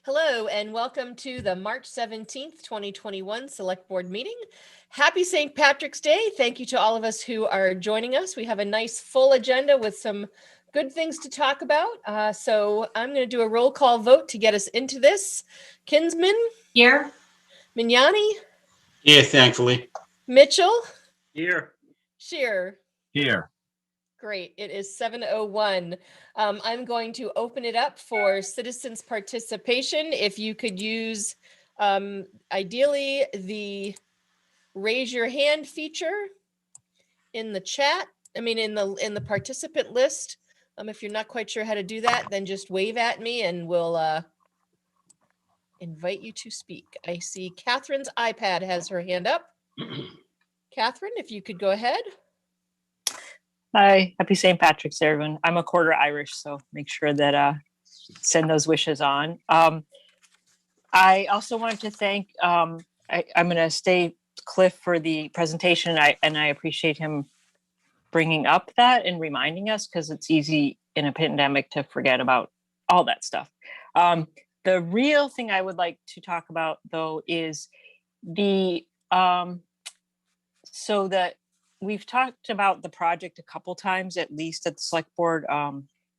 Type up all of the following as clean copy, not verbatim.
Hello and welcome to the March 17th, 2021 Select Board meeting. Happy St. Patrick's Day. Thank you to all of us who are joining us. We have a nice full agenda with some good things to talk about. So I'm going to do a roll call vote to get us into this. Kinsman? Here. Mignani? Here, thankfully. Mitchell? Here. Shearer? Here. Great. It is 7:01. I'm going to open it up for citizens participation. If you could use ideally the raise your hand feature in the chat. I mean, in the participant list. If you're not quite sure how to do that, then just wave at me and we'll invite you to speak. I see Catherine's iPad has her hand up. Catherine, if you could go ahead. Hi, happy St. Patrick's Day, everyone. I'm a quarter Irish, so make sure that send those wishes on. I also wanted to thank, I'm going to stay Cliff for the presentation, and I appreciate him bringing up that and reminding us, because it's easy in a pandemic to forget about all that stuff. The real thing I would like to talk about, though, is the so that we've talked about the project a couple times, at least at the select board,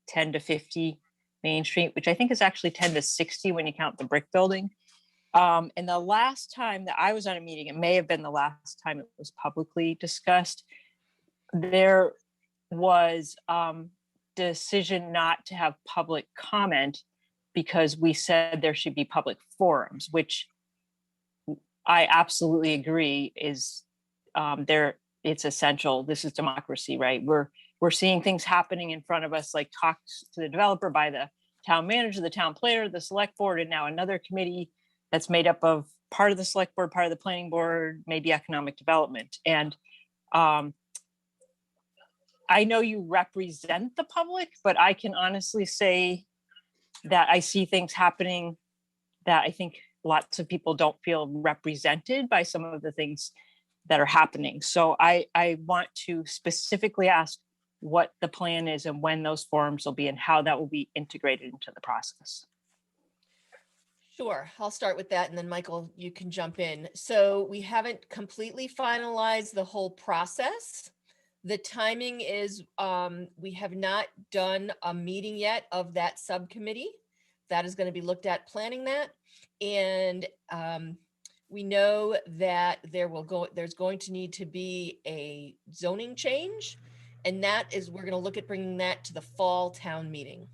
10 to 50 Main Street, which I think is actually 10 to 60 when you count the brick building. And the last time that I was on a meeting, it may have been the last time it was publicly discussed, there was decision not to have public comment because we said there should be public forums, which I absolutely agree is it's essential. This is democracy, right? We're seeing things happening in front of us, like talks to the developer by the town manager, the town planner, the select board, and now another committee that's made up of part of the select board, part of the planning board, maybe economic development. And I know you represent the public, but I can honestly say that I see things happening that I think lots of people don't feel represented by some of the things that are happening. So I want to specifically ask what the plan is and when those forums will be and how that will be integrated into the process. Sure, I'll start with that and then Michael, you can jump in. So we haven't completely finalized the whole process. The timing is we have not done a meeting yet of that subcommittee. That is going to be looked at planning that. And we know that there's going to need to be a zoning change. And that is, we're going to look at bringing that to the fall town meeting.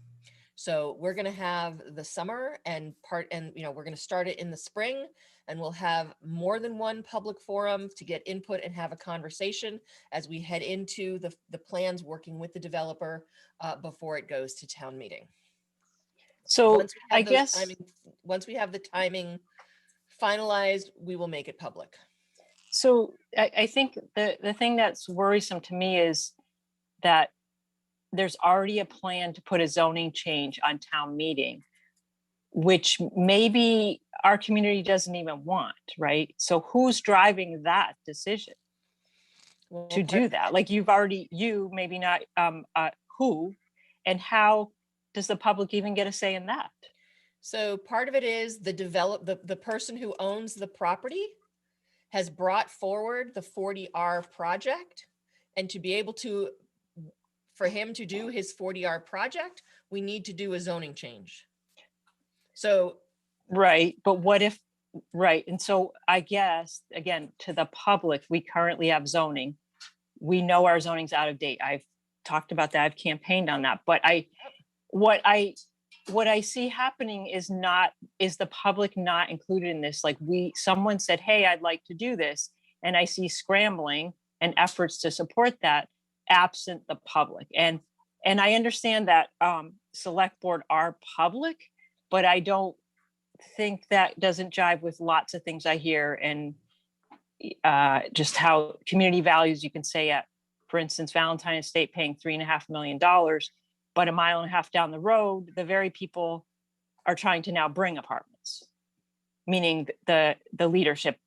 So we're going to have the summer and we're going to start it in the spring, and we'll have more than one public forum to get input and have a conversation as we head into the plans, working with the developer before it goes to town meeting. So once we have the timing finalized, we will make it public. So I think the thing that's worrisome to me is that there's already a plan to put a zoning change on town meeting, which maybe our community doesn't even want, right? So who's driving that decision to do that? Like you maybe not, who, and how does the public even get a say in that? So part of it is the person who owns the property has brought forward the 40R project, and to be able to, for him to do his 40R project, we need to do a zoning change. So, right, but what if, right, and so I guess, again, to the public, we currently have zoning. We know our zoning's out of date. I've talked about that, I've campaigned on that, but what I see happening is the public not included in this. Like someone said, hey, I'd like to do this. And I see scrambling and efforts to support that absent the public. And I understand that select board are public, but I don't think that doesn't jive with lots of things I hear, and just how community values, you can say at, for instance, Valentine Estate paying $3.5 million, but a mile and a half down the road, the very people are trying to now bring apartments, meaning the leadership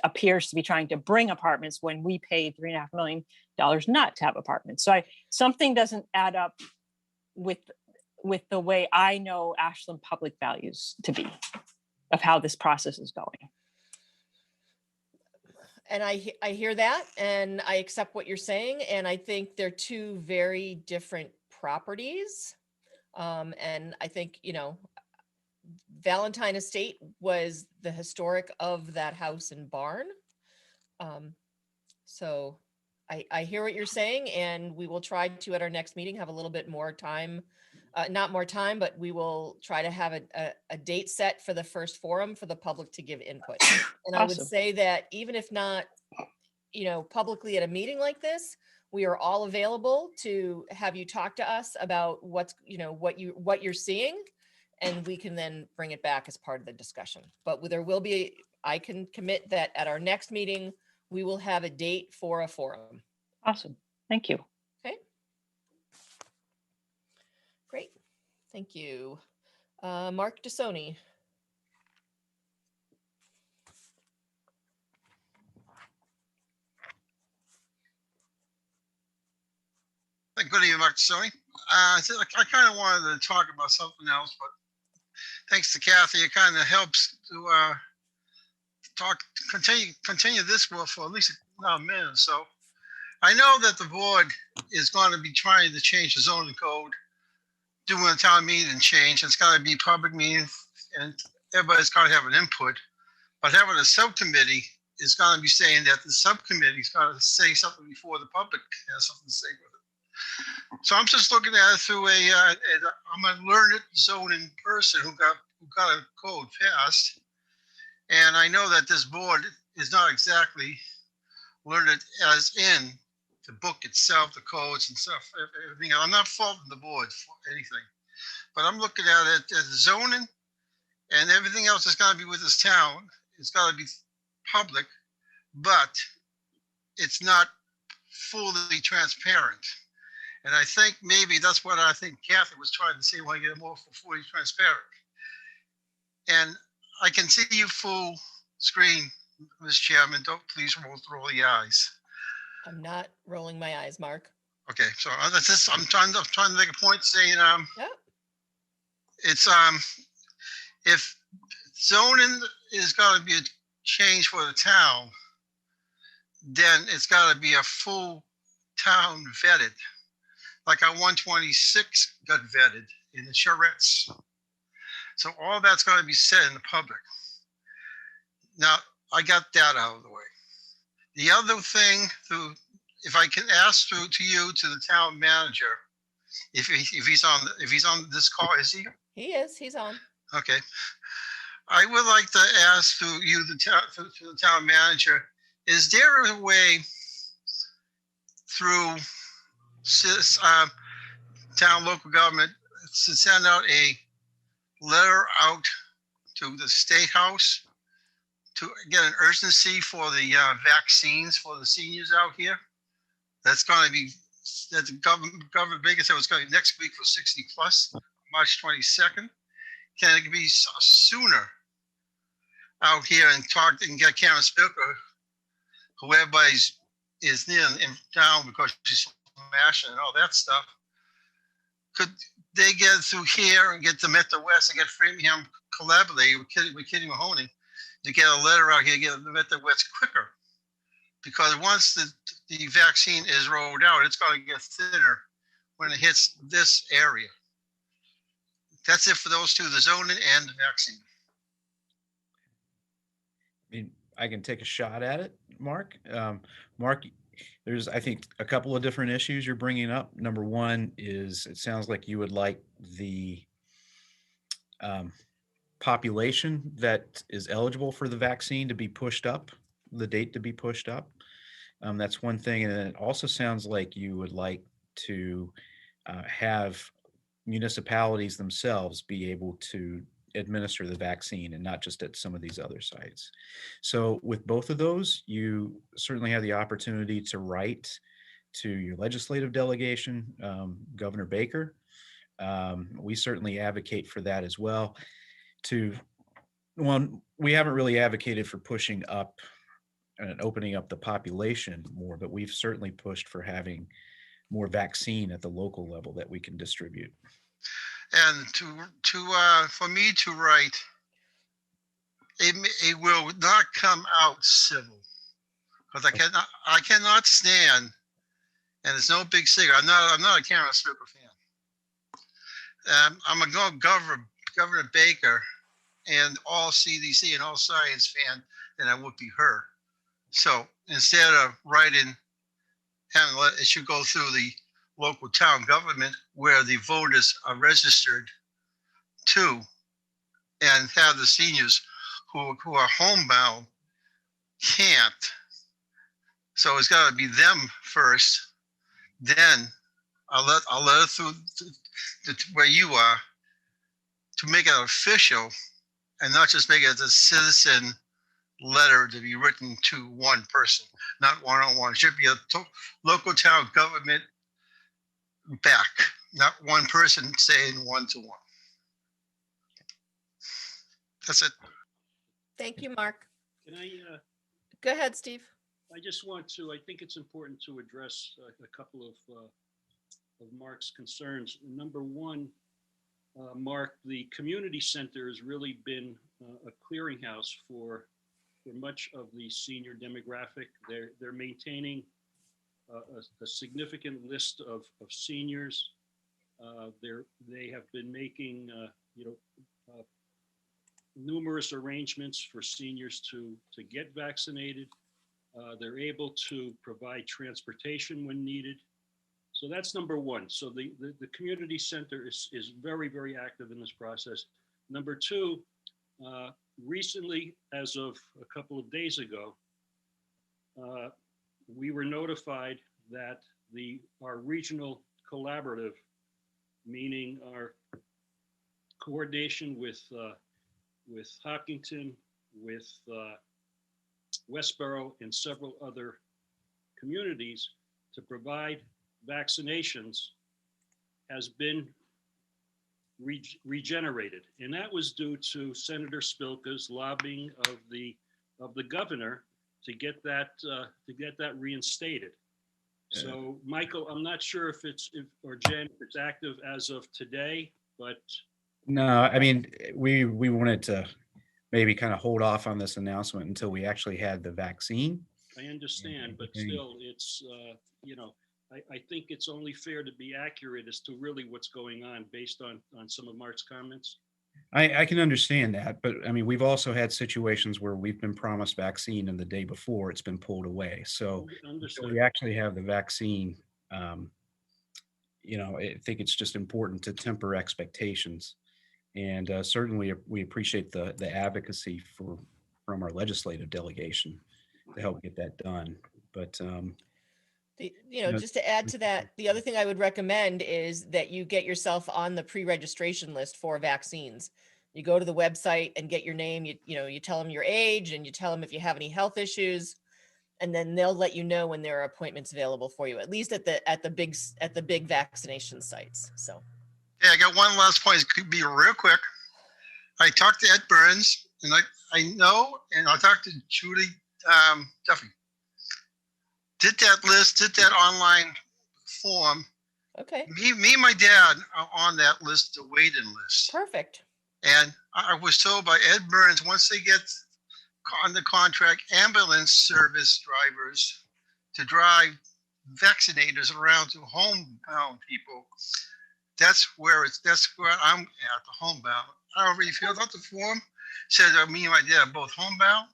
appears to be trying to bring apartments when we paid $3.5 million not to have apartments. So something doesn't add up with with the way I know Ashland Public values to be, of how this process is going. And I hear that, and I accept what you're saying, and I think they're two very different properties. And I think, you know, Valentine Estate was the historic of that house and barn. So I hear what you're saying, and we will try to, at our next meeting, have a little bit more time. Not more time, but we will try to have a date set for the first forum for the public to give input. And I would Awesome. say that even if not, you know, publicly at a meeting like this, we are all available to have you talk to us about what's, you know, what you're seeing, and we can then bring it back as part of the discussion. But there will be, I can commit that at our next meeting, we will have a date for a forum. Awesome. Thank you. Okay. Great. Thank you. Mark DeSoni. Good evening, Mark Sony. I kind of wanted to talk about something else, but thanks to Kathy, it kind of helps to continue this for at least a minute. So I know that the board is going to be trying to change the zoning code, doing a town meeting change. It's got to be public meeting, and everybody's got to have an input. But having a subcommittee is going to be saying that the subcommittee is going to say something before the public has something to say with it. So I'm just looking at it through I'm a learned zoning person who got a code passed. And I know that this board is not exactly learned as in the book itself, the codes and stuff, everything. I'm not faulting the board for anything, but I'm looking at it as zoning, and everything else is going to be with this town. It's got to be public, but it's not fully transparent. And I think maybe that's what I think Kathy was trying to say, when I get more fully transparent. And I can see you full screen, Ms. Chairman. Don't please roll the eyes. I'm not rolling my eyes, Mark. Okay, so that's just, I'm trying to make a point saying, Yep. it's if zoning is going to be a change for the town, then it's got to be a full town vetted. Like our 126 got vetted in the charrettes. So all that's going to be said in the public. Now, I got that out of the way. The other thing, if I can ask to you, to the town manager, if he's on this call, is he? He is. He's on. Okay. I would like to ask to you, to the town manager, is there a way through town local government to send out a letter out to the State House to get an urgency for the vaccines for the seniors out here? That's going to be, that the government Baker said was going to be next week for 60 plus, March 22nd. Can it be sooner out here and talk and get Karen Spilker, whoever is near in town, because she's mashing and all that stuff? Could they get through here and get to Metro West and get Framingham collaborate with Kitty Mahoney to get a letter out here, get the Metro West quicker? Because once the vaccine is rolled out, it's going to get thinner when it hits this area. That's it for those two, the zoning and the vaccine. I mean, I can take a shot at it, Mark. Mark, there's, I think, a couple of different issues you're bringing up. Number one is, it sounds like you would like the population that is eligible for the vaccine to be pushed up, the date to be pushed up. That's one thing. And then it also sounds like you would like to have municipalities themselves be able to administer the vaccine and not just at some of these other sites. So with both of those, you certainly have the opportunity to write to your legislative delegation, Governor Baker. We certainly advocate for that as well. We haven't really advocated for pushing up and opening up the population more, but we've certainly pushed for having more vaccine at the local level that we can distribute. And for me to write, it will not come out civil, because I cannot stand, and it's no big secret. I'm not a Karen Stripper fan. I'm a Governor Baker and all CDC and all science fan than I would be her. So instead of writing, it should go through the local town government where the voters are registered to, and have the seniors who are homebound can't. So it's got to be them first. Then I'll let it through where you are to make it official, and not just make it a citizen letter to be written to one person, not one-on-one. It should be a local town government back, not one person saying one-to-one. That's it. Thank you, Mark. Can I, Go ahead, Steve. I just want to, I think it's important to address a couple of Mark's concerns. Number one, Mark, the community center has really been a clearinghouse for much of the senior demographic. They're maintaining a significant list of seniors. They have been making numerous arrangements for seniors to get vaccinated. They're able to provide transportation when needed. So that's number one. So the community center is very, very active in this process. Number two, recently, as of a couple of days ago, we were notified that our regional collaborative, meaning our coordination with Hopkinton, with Westboro, and several other communities to provide vaccinations, has been regenerated, and that was due to Senator Spilka's lobbying of the governor to get that reinstated. So, Michael, I'm not sure if Jen, if it's active as of today, but No, I mean, we wanted to maybe kind of hold off on this announcement until we actually had the vaccine. I understand, but still, it's I think it's only fair to be accurate as to really what's going on based on some of Mark's comments. I can understand that, but I mean, we've also had situations where we've been promised vaccine and the day before it's been pulled away. So until we actually have the vaccine, I think it's just important to temper expectations. And certainly we appreciate the advocacy from our legislative delegation to help get that done. But just to add to that, the other thing I would recommend is that you get yourself on the pre-registration list for vaccines. You go to the website and get your name, you tell them your age and you tell them if you have any health issues, and then they'll let you know when there are appointments available for you, at least at the big vaccination sites. So. Yeah, I got one last point. It could be real quick. I talked to Ed Burns, and I know, and I talked to Judy Duffy. Did that list, did that online form. Okay. Me and my dad are on that list, the waiting list. Perfect. And I was told by Ed Burns, once they get on the contract, ambulance service drivers to drive vaccinators around to homebound people, that's where I'm at, the homebound. I already filled out the form, said me and my dad are both homebound,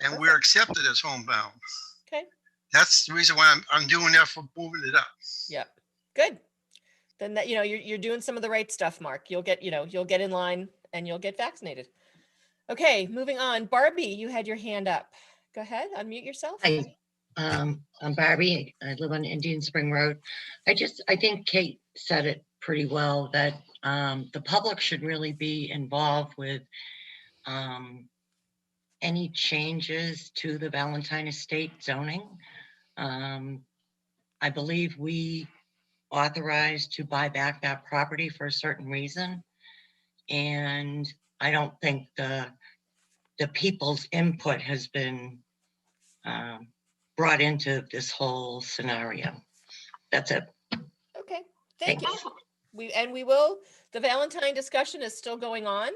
and Perfect. we're accepted as homebound. Okay. That's the reason why I'm doing that, for moving it up. Yep. Good. Then that, you're doing some of the right stuff, Mark. You'll get in line and you'll get vaccinated. Okay, moving on. Barbie, you had your hand up. Go ahead, unmute yourself. Hi, I'm Barbie. I live on Indian Spring Road. I think Kate said it pretty well, that the public should really be involved with any changes to the Valentine Estate zoning. I believe we authorized to buy back that property for a certain reason. And I don't think the people's input has been brought into this whole scenario. That's it. Okay, thank you. we will, the Valentine discussion is still going on.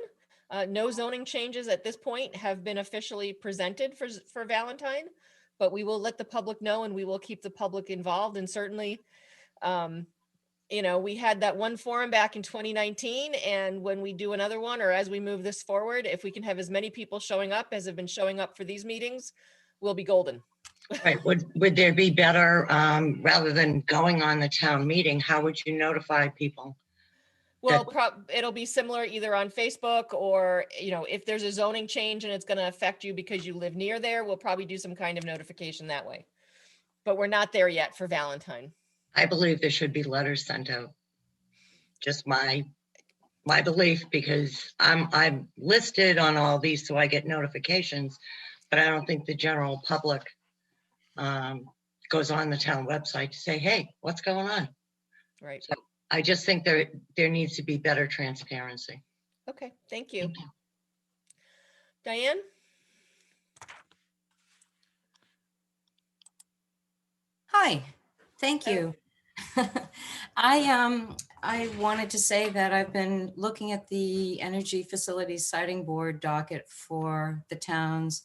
No zoning changes at this point have been officially presented for Valentine, but we will let the public know and we will keep the public involved. And certainly, you know, we had that one forum back in 2019, and when we do another one, or as we move this forward, if we can have as many people showing up as have been showing up for these meetings, we'll be golden. Right, would there be better, rather than going on the town meeting, how would you notify people? Well, it'll be similar either on Facebook or, you know, if there's a zoning change and it's going to affect you because you live near there, we'll probably do some kind of notification that way. But we're not there yet for Valentine. I believe there should be letters sent out. Just my belief, because I'm listed on all these, so I get notifications, but I don't think the general public goes on the town website to say, hey, what's going on? Right. So I just think there needs to be better transparency. Okay, thank you. Thank you. Diane? Hi, thank you. I wanted to say that I've been looking at the Energy Facilities Siting Board docket for the town's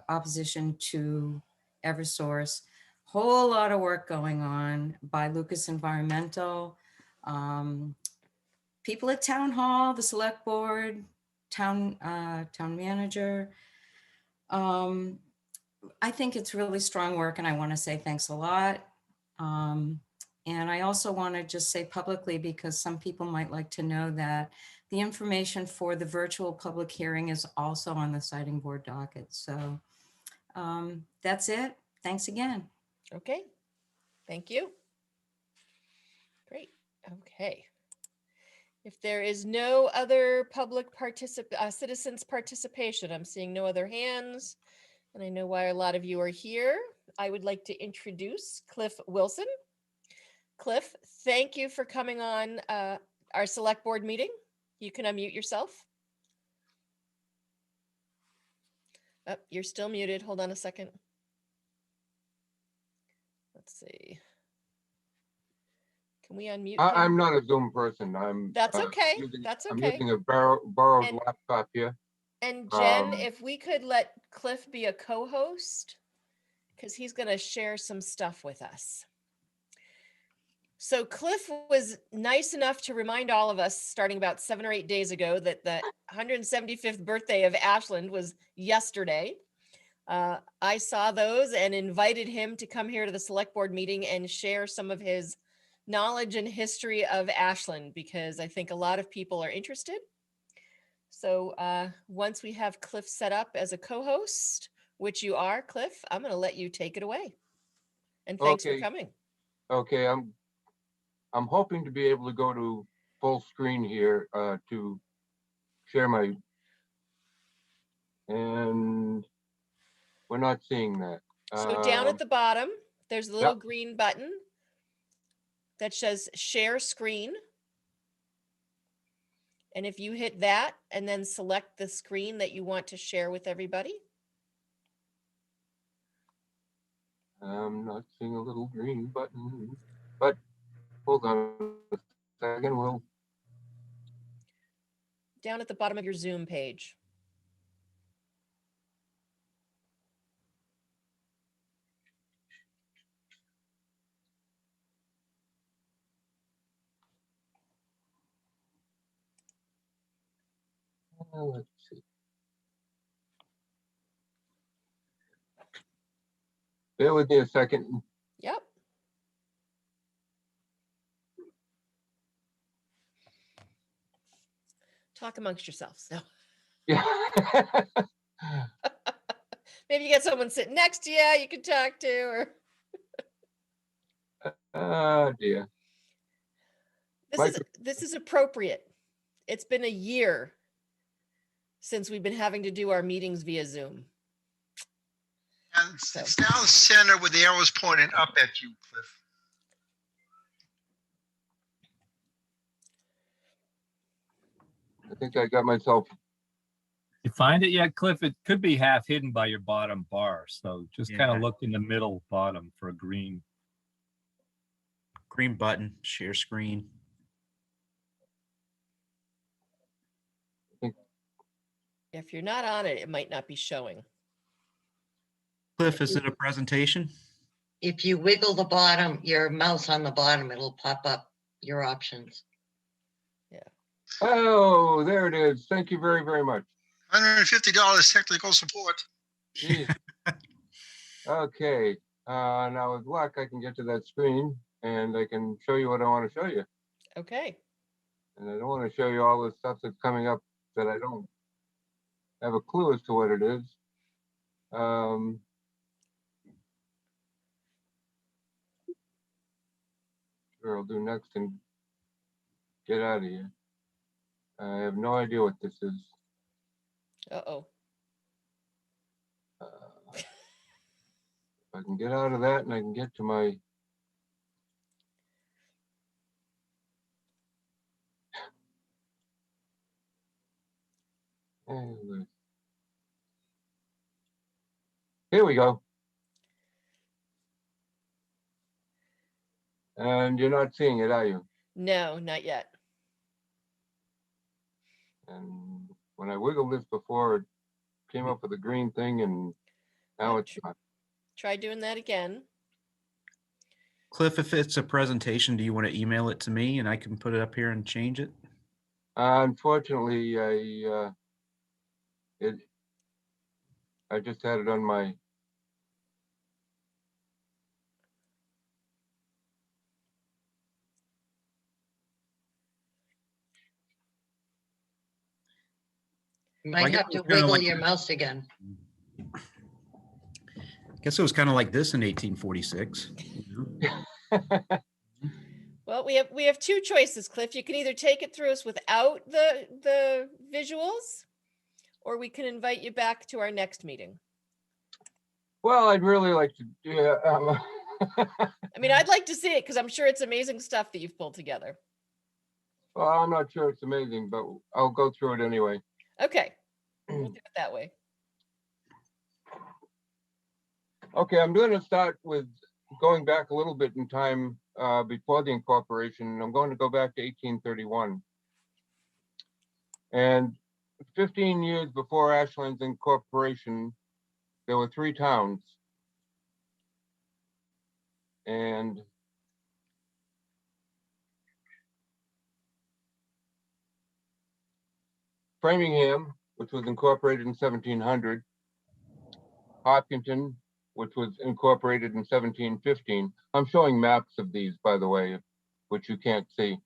opposition to Eversource. Whole lot of work going on by Lucas Environmental, people at Town Hall, the Select Board, town manager. I think it's really strong work, and I want to say thanks a lot. And I also want to just say publicly, because some people might like to know, that the information for the virtual public hearing is also on the Siting Board docket. So that's it. Thanks again. Okay, thank you. Great, okay. If there is no other public citizens participation, I'm seeing no other hands, and I know why a lot of you are here. I would like to introduce Cliff Wilson. Cliff, thank you for coming on our select board meeting. You can unmute yourself. Oh, you're still muted. Hold on a second. Let's see. Can we unmute him? I'm not a Zoom person. That's okay. I'm using a borrowed And- laptop here. And Jen, Um, if we could let Cliff be a co-host, because he's going to share some stuff with us. So Cliff was nice enough to remind all of us, starting about 7 or 8 days ago, that the 175th birthday of Ashland was yesterday. I saw those and invited him to come here to the select board meeting and share some of his knowledge and history of Ashland, because I think a lot of people are interested. So once we have Cliff set up as a co-host, which you are, Cliff, I'm going to let you take it away. And thanks for Okay. coming. Okay, I'm hoping to be able to go to full screen here to share my, and we're not seeing that. So down at the bottom, there's a little Yep. green button that says share screen. And if you hit that and then select the screen that you want to share with everybody. I'm not seeing a little green button, but hold on a second. We'll, Down at the bottom of your Zoom page. let's see. Bear with me a second. Yep. Talk amongst yourselves. No. Yeah. Maybe you get someone sitting next to you, you can talk to, or Oh dear. this is appropriate. It's been a year since we've been having to do our meetings via Zoom. And it's now the center with the arrows pointing up at you, Cliff. I think I got myself. You find it yet, Cliff? It could be half hidden by your bottom bar. So just kind Yeah. of look in the middle bottom for a green. Green button, share screen. If you're not on it, it might not be showing. Cliff, is it a presentation? If you wiggle the bottom, your mouse on the bottom, it'll pop up your options. Oh, there it is. Thank you very, very much. $150 technical support. Geez. Okay, now with luck, I can get to that screen and I can show you what I want to show you. Okay. And I don't want to show you all the stuff that's coming up that I don't have a clue as to what it is. Sure, I'll do next and get out of here. I have no idea what this is. Uh-oh. If I can get out of that and I can get to my here we go. And you're not seeing it, are you? No, not yet. And when I wiggled this before, it came up with a green thing and now it's not. Try doing that again. Cliff, if it's a presentation, do you want to email it to me and I can put it up here and change it? Unfortunately, I just had it on my. You might guess have it to was kinda wiggle like your this. mouse again. Guess it was kind of like this in 1846. Well, we have two choices, Cliff. You can either take it through us without the visuals, or we can invite you back to our next meeting. Well, I'd really like to. Yeah. I mean, I'd like to see it because I'm sure it's amazing stuff that you've pulled together. Well, I'm not sure it's amazing, but I'll go through it anyway. Okay, we'll do it that way. Okay, I'm going to start with going back a little bit in time before the incorporation. I'm going to go back to 1831. And 15 years before Ashland's incorporation, there were 3 towns. And Framingham, which was incorporated in 1700, Hopkinton, which was incorporated in 1715. I'm showing maps of these, by the way, which you can't see.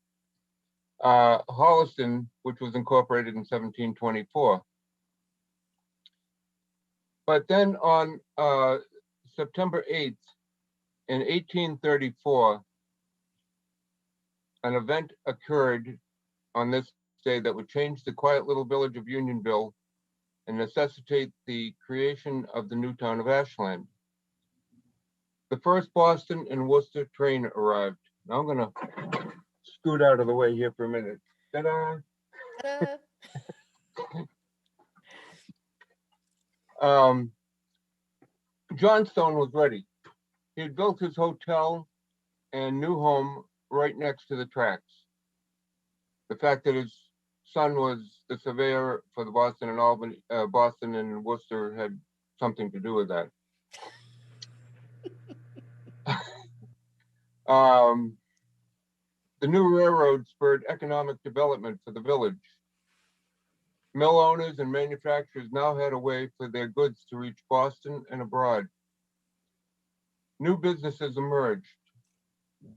Holliston, which was incorporated in 1724. But then on September 8th, in 1834, an event occurred on this day that would change the quiet little village of Unionville and necessitate the creation of the new town of Ashland. The first Boston and Worcester train arrived. Now I'm going to scoot out of the way here for a minute. Ta-da! Ta-da. Johnstone was ready. He had built his hotel and new home right next to the tracks. The fact that his son was the surveyor for the Boston and Albany, Boston and Worcester had something to do with that. The new railroad spurred economic development for the village. Mill owners and manufacturers now had a way for their goods to reach Boston and abroad. New businesses emerged.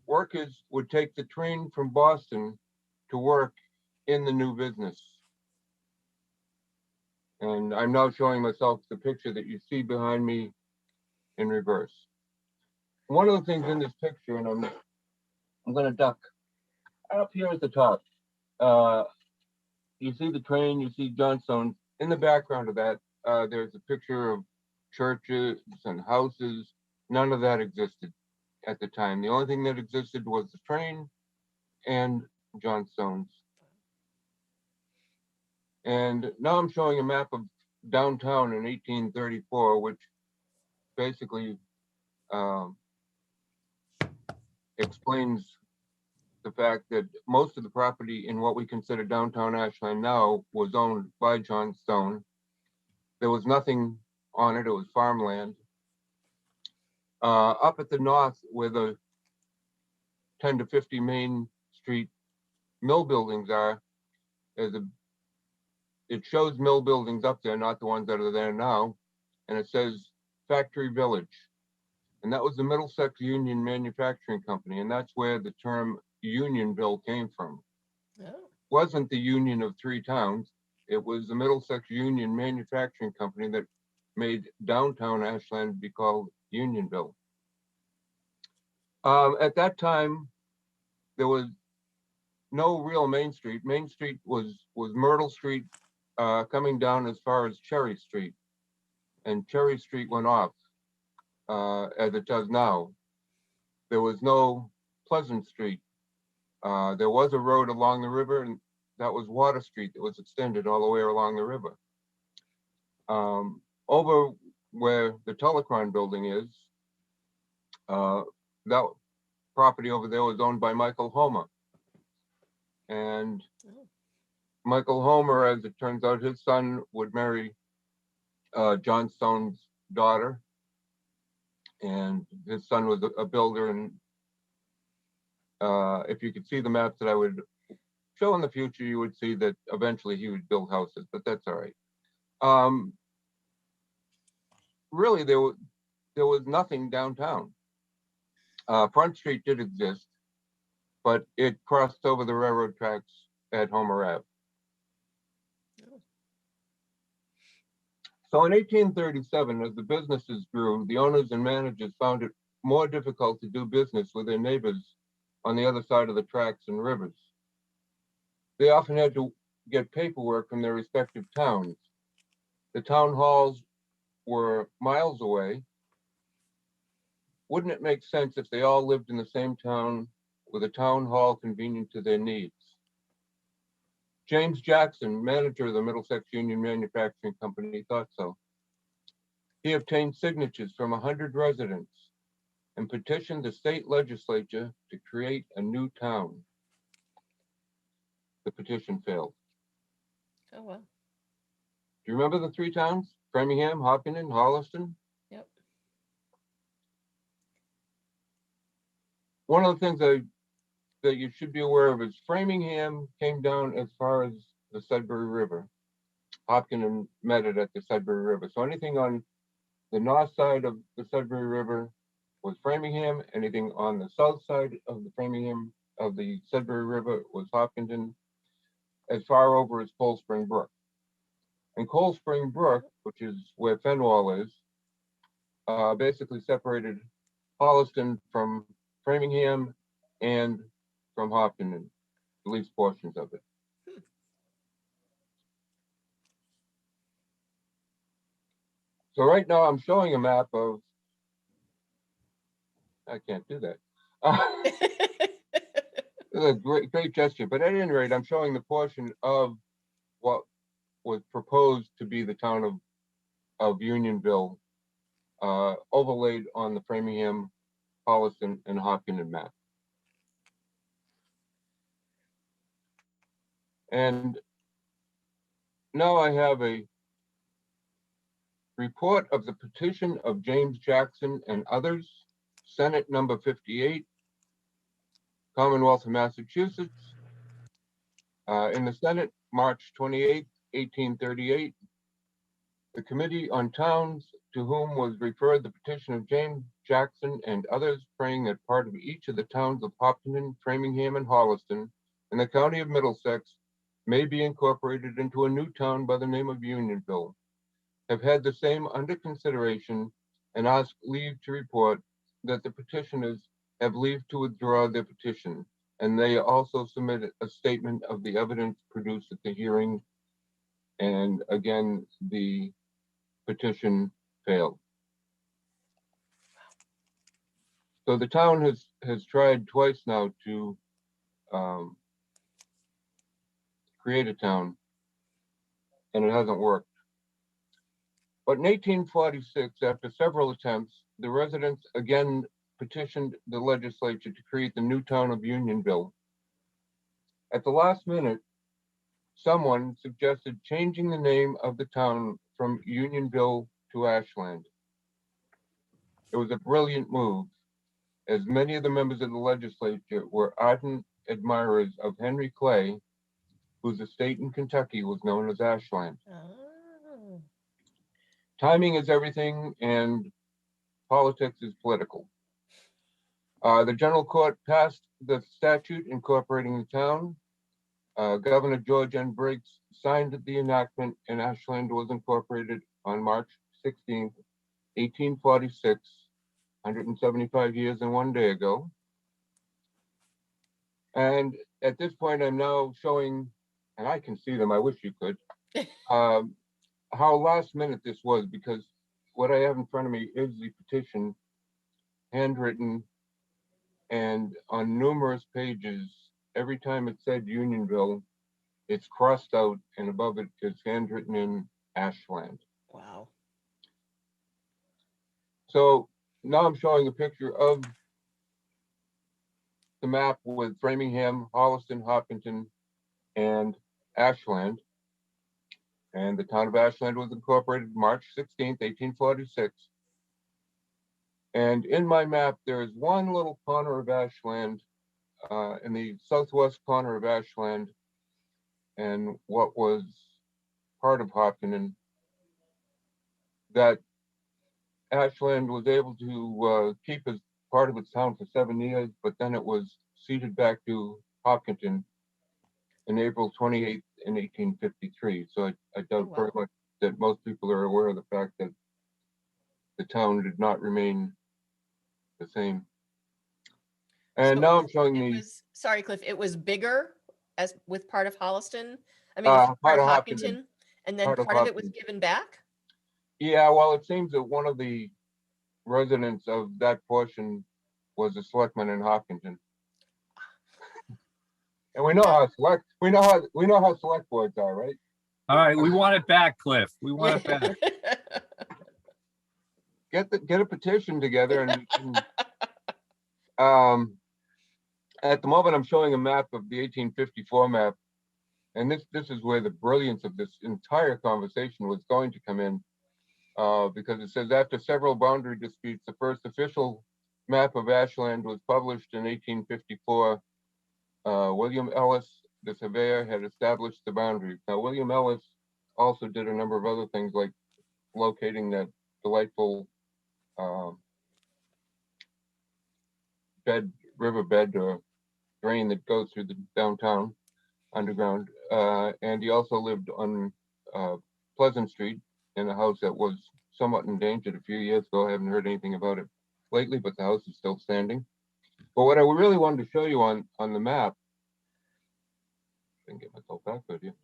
Workers would take the train from Boston to work in the new business. And I'm now showing myself the picture that you see behind me in reverse. One of the things in this picture, and I'm going to duck up here at the top. You see the train, you see Johnstone. In the background of that, there's a picture of churches and houses. None of that existed at the time. The only thing that existed was the train and Johnstone's. And now I'm showing a map of downtown in 1834, which basically explains the fact that most of the property in what we consider downtown Ashland now was owned by John Stone. There was nothing on it, it was farmland. Up at the north where the 10 to 50 Main Street mill buildings are, it shows mill buildings up there, not the ones that are there now. And it says Factory Village. And that was the Middlesex Union Manufacturing Company. And that's where the term Unionville came from. Oh, Wasn't the union of three towns. It was the Middlesex Union Manufacturing Company that made downtown Ashland be called Unionville. At that time, there was no real Main Street. Main Street was Myrtle Street coming down as far as Cherry Street. And Cherry Street went off as it does now. There was no Pleasant Street. There was a road along the river, and that was Water Street that was extended all the way along the river. Over where the Telecron building is, that property over there was owned by Michael Homer. And Michael Homer, as it turns out, his son would marry John Stone's daughter. And his son was a builder, and if you could see the maps that I would show in the future, you would see that eventually he would build houses, but that's all right. Really, there was nothing downtown. Front Street did exist, but it crossed over the railroad tracks at Homer Ave. So in 1837, as the businesses grew, the owners and managers found it more difficult to do business with their neighbors on the other side of the tracks and rivers. They often had to get paperwork from their respective towns. The town halls were miles away. Wouldn't it make sense if they all lived in the same town with a town hall convenient to their needs? James Jackson, manager of the Middlesex Union Manufacturing Company, thought so. He obtained signatures from 100 residents and petitioned the state legislature to create a new town. The petition failed. oh, well. Do you remember the three towns? Framingham, Hopkinton, Holliston? Yep. One of the things that you should be aware of is Framingham came down as far as the Sudbury River. Hopkinton met it at the Sudbury River. So anything on the north side of the Sudbury River was Framingham. Anything on the south side of the Sudbury River was Hopkinton, as far over as Cold Spring Brook. And Cold Spring Brook, which is where Fenwall is, basically separated Holliston from Framingham and from Hopkinton, at least portions of it. So right now I'm showing a map of, I can't do that. It's a great gesture, but at any rate, I'm showing the portion of what was proposed to be the town of Unionville, overlaid on the Framingham, Holliston, and Hopkinton map. And now I have a report of the petition of James Jackson and others, Senate number 58, Commonwealth of Massachusetts. In the Senate, March 28, 1838, the Committee on Towns, to whom was referred the petition of James Jackson and others, praying that part of each of the towns of Hopkinton, Framingham, and Holliston in the county of Middlesex may be incorporated into a new town by the name of Unionville, have had the same under consideration and ask leave to report that the petitioners have leave to withdraw their petition, and they also submit a statement of the evidence produced at the hearing. And again, the petition failed. So the town has tried twice now to create a town, and it hasn't worked. But in 1846, after several attempts, the residents again petitioned the legislature to create the new town of Unionville. At the last minute, someone suggested changing the name of the town from Unionville to Ashland. It was a brilliant move, as many of the members of the legislature were ardent admirers of Henry Clay, whose estate in Kentucky was known as Ashland. Oh. Timing is everything, and politics is political. The general court passed the statute incorporating the town. Governor George N. Briggs signed the enactment, and Ashland was incorporated on March 16th, 1846, 175 years and 1 day ago. And at this point, I'm now showing, and I can see them, I wish you could, how last minute this was, because what I have in front of me is the petition, handwritten, and on numerous pages, every time it said Unionville, it's crossed out, and above it is handwritten in Ashland. Wow. So now I'm showing a picture of the map with Framingham, Holliston, Hopkinton, and Ashland. And the town of Ashland was incorporated March 16th, 1846. And in my map, there is one little corner of Ashland, in the southwest corner of Ashland, and what was part of Hopkinton, that Ashland was able to keep as part of its town for 7 years, but then it was ceded back to Hopkinton in April 28th in 1853. So I doubt wow. very much that most people are aware of the fact that the town did not remain the same. And So now I'm showing it the was, sorry, Cliff, it was bigger as with part of Holliston? I mean, part of Hopkinton, and then part of part of it was Hopkinton. given back? Yeah, well, it seems that one of the residents of that portion was a selectman in Hopkinton. And we know how select boards are, right? All right, we want it back, Cliff. We want it back. Get a petition together and at the moment I'm showing a map of the 1854 map, and this is where the brilliance of this entire conversation was going to come in, because it says after several boundary disputes, the first official map of Ashland was published in 1854. William Ellis, the surveyor, had established the boundaries. Now, William Ellis also did a number of other things, like locating that delightful riverbed or drain that goes through the downtown underground. And he also lived on Pleasant Street in a house that was somewhat endangered a few years ago. I haven't heard anything about it lately, but the house is still standing. But what I really wanted to show you on the map, I can get myself back with you.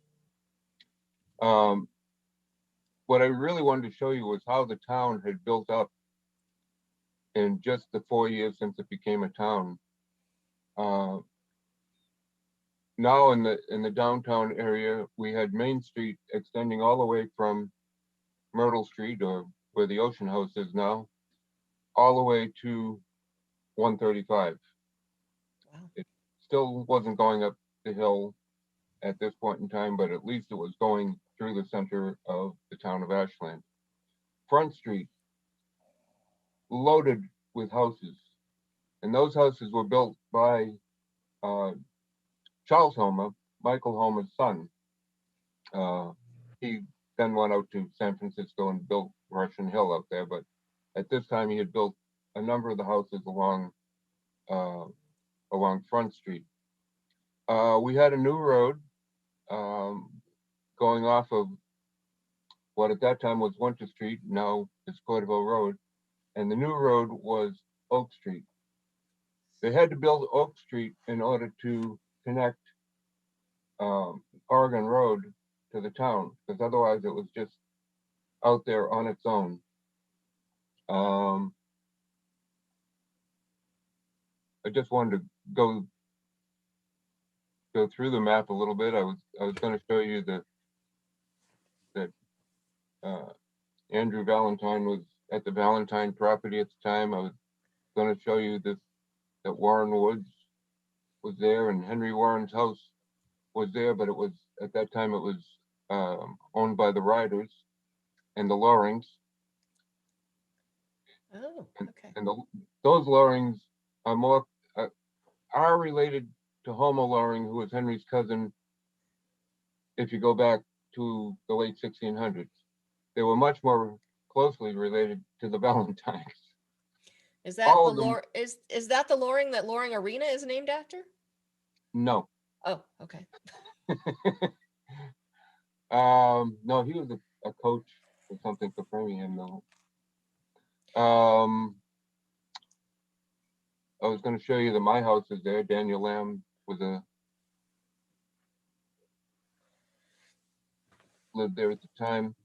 What I really wanted to show you was how the town had built up in just the 4 years since it became a town. Now in the downtown area, we had Main Street extending all the way from Myrtle Street, or where the Ocean House is now, all the way to 135. Wow. It still wasn't going up the hill at this point in time, but at least it was going through the center of the town of Ashland. Front Street, loaded with houses, and those houses were built by Charles Homer, Michael Homer's son. He then went out to San Francisco and built Russian Hill out there, but at this time he had built a number of the houses along Front Street. We had a new road going off of what at that time was Winter Street, now is Corderville Road, and the new road was Oak Street. They had to build Oak Street in order to connect Oregon Road to the town, because otherwise it was just out there on its own. I just wanted to go through the map a little bit. I was going to show you that Andrew Valentine was at the Valentine property at the time. I was going to show you this, that Warren Woods was there and Henry Warren's house was there, but it was, at that time, it was owned by the Riders and the Lorings. Oh, okay. And those Lorings are more, are related to Homo Loring, who was Henry's cousin, if you go back to the late 1600s. They were much more closely related to the Valentines. Is that all the of them- Lor is that the Loring that Loring Arena is named after? No. Oh, okay. No, he was a coach or something for Framingham, though. I was going to show you that my house is there. Daniel Lamb was lived there at the time.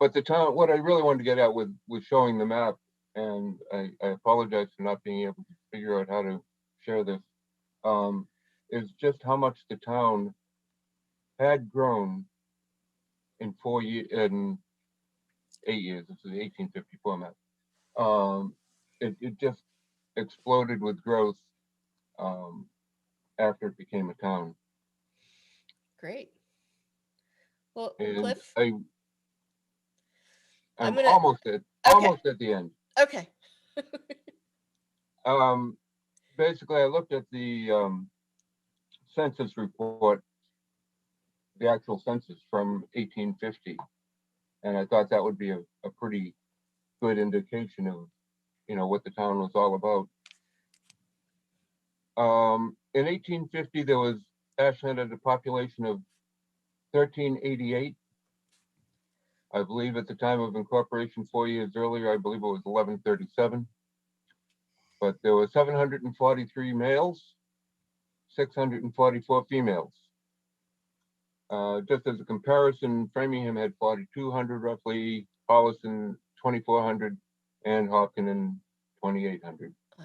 But the town, what I really wanted to get at was showing the map, and I apologize for not being able to figure out how to share this, is just how much the town had grown in 8 years. This is the 1854 map. It just exploded with growth after it became a town. Great. Well, And Cliff, I'm gonna- almost at the end. okay. Basically, I looked at the census report, the actual census from 1850, and I thought that would be a pretty good indication of, what the town was all about. In 1850, there was, Ashland had a population of 1388. I believe at the time of incorporation 4 years earlier, I believe it was 1137. But there were 743 males, 644 females. Just as a comparison, Framingham had 4,200 roughly, Holliston 2,400, and Hopkinton 2,800. Wow.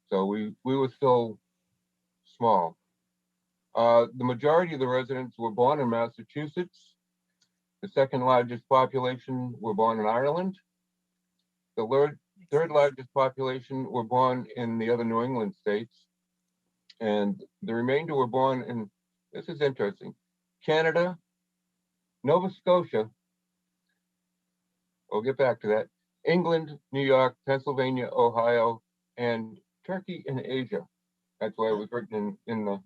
So we were still small. The majority of the residents were born in Massachusetts. The second largest population were born in Ireland. The third largest population were born in the other New England states. And the remainder were born in, this is interesting, Canada, Nova Scotia, we'll get back to that, England, New York, Pennsylvania, Ohio, and Turkey and Asia. That's why it was written in the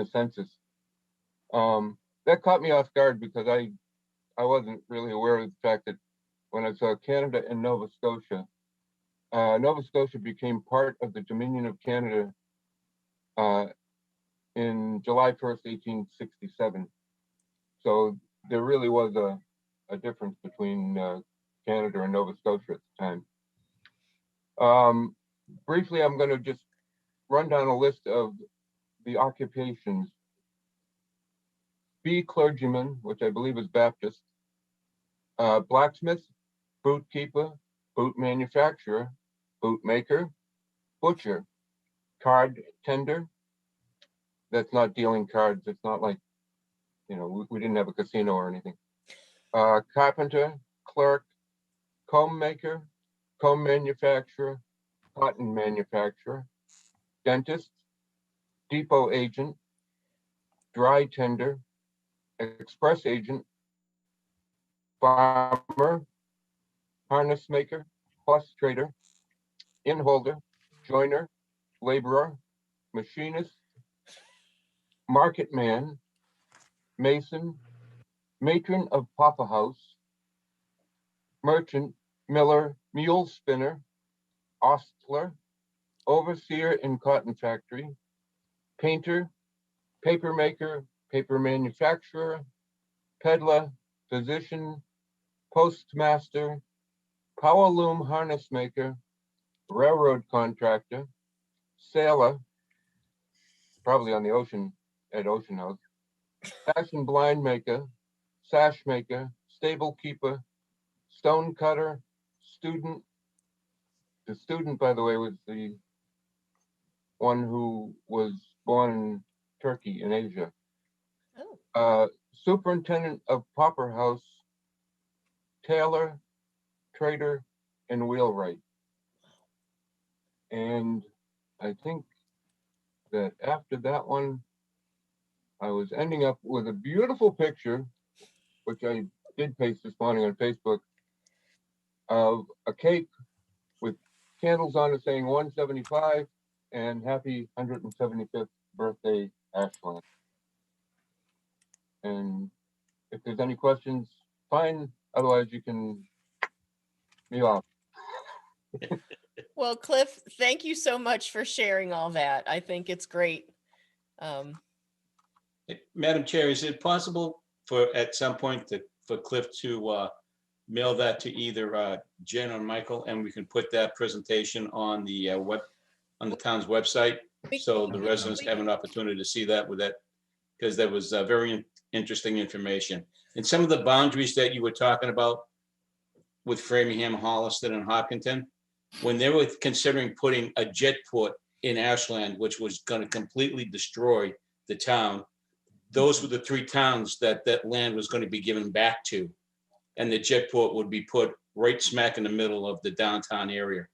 census. That caught me off guard because I wasn't really aware of the fact that when I saw Canada and Nova Scotia became part of the Dominion of Canada in July 1st, 1867. So there really was a difference between Canada and Nova Scotia at the time. Briefly, I'm going to just run down a list of the occupations. Be clergyman, which I believe is Baptist, blacksmith, boot keeper, boot manufacturer, boot maker, butcher, card tender. That's not dealing cards. It's not like, we didn't have a casino or anything. Carpenter, clerk, comb maker, comb manufacturer, cotton manufacturer, dentist, depot agent, dry tender, express agent, farmer, harness maker, horse trader, inn holder, joiner, laborer, machinist, market man, mason, matron of Papa House, merchant, miller, mule spinner, ostler, overseer in cotton factory, painter, paper maker, paper manufacturer, peddler, physician, postmaster, power loom harness maker, railroad contractor, sailor, probably on the ocean at Ocean House, fashion blind maker, sash maker, stable keeper, stone cutter, student. The student, by the way, was the one who was born in Turkey in Asia. Oh. Superintendent of Pauper House, tailor, trader, and wheelwright. And I think that after that one, I was ending up with a beautiful picture, which I did paste this morning on Facebook, of a cake with candles on it saying 175 and happy 175th birthday, Ashland. And if there's any questions, fine. Otherwise, you can me off. Well, Cliff, thank you so much for sharing all that. I think it's great. Madam Chair, is it possible for, at some point, for Cliff to mail that to either Jen or Michael, and we can put that presentation on the on the town's website, so the residents have an opportunity to see that with that, because that was very interesting information. And some of the boundaries that you were talking about with Framingham, Holliston, and Hopkinton, when they were considering putting a jet port in Ashland, which was going to completely destroy the town, those were the three towns that that land was going to be given back to. And the jet port would be put right smack in the middle of the downtown area.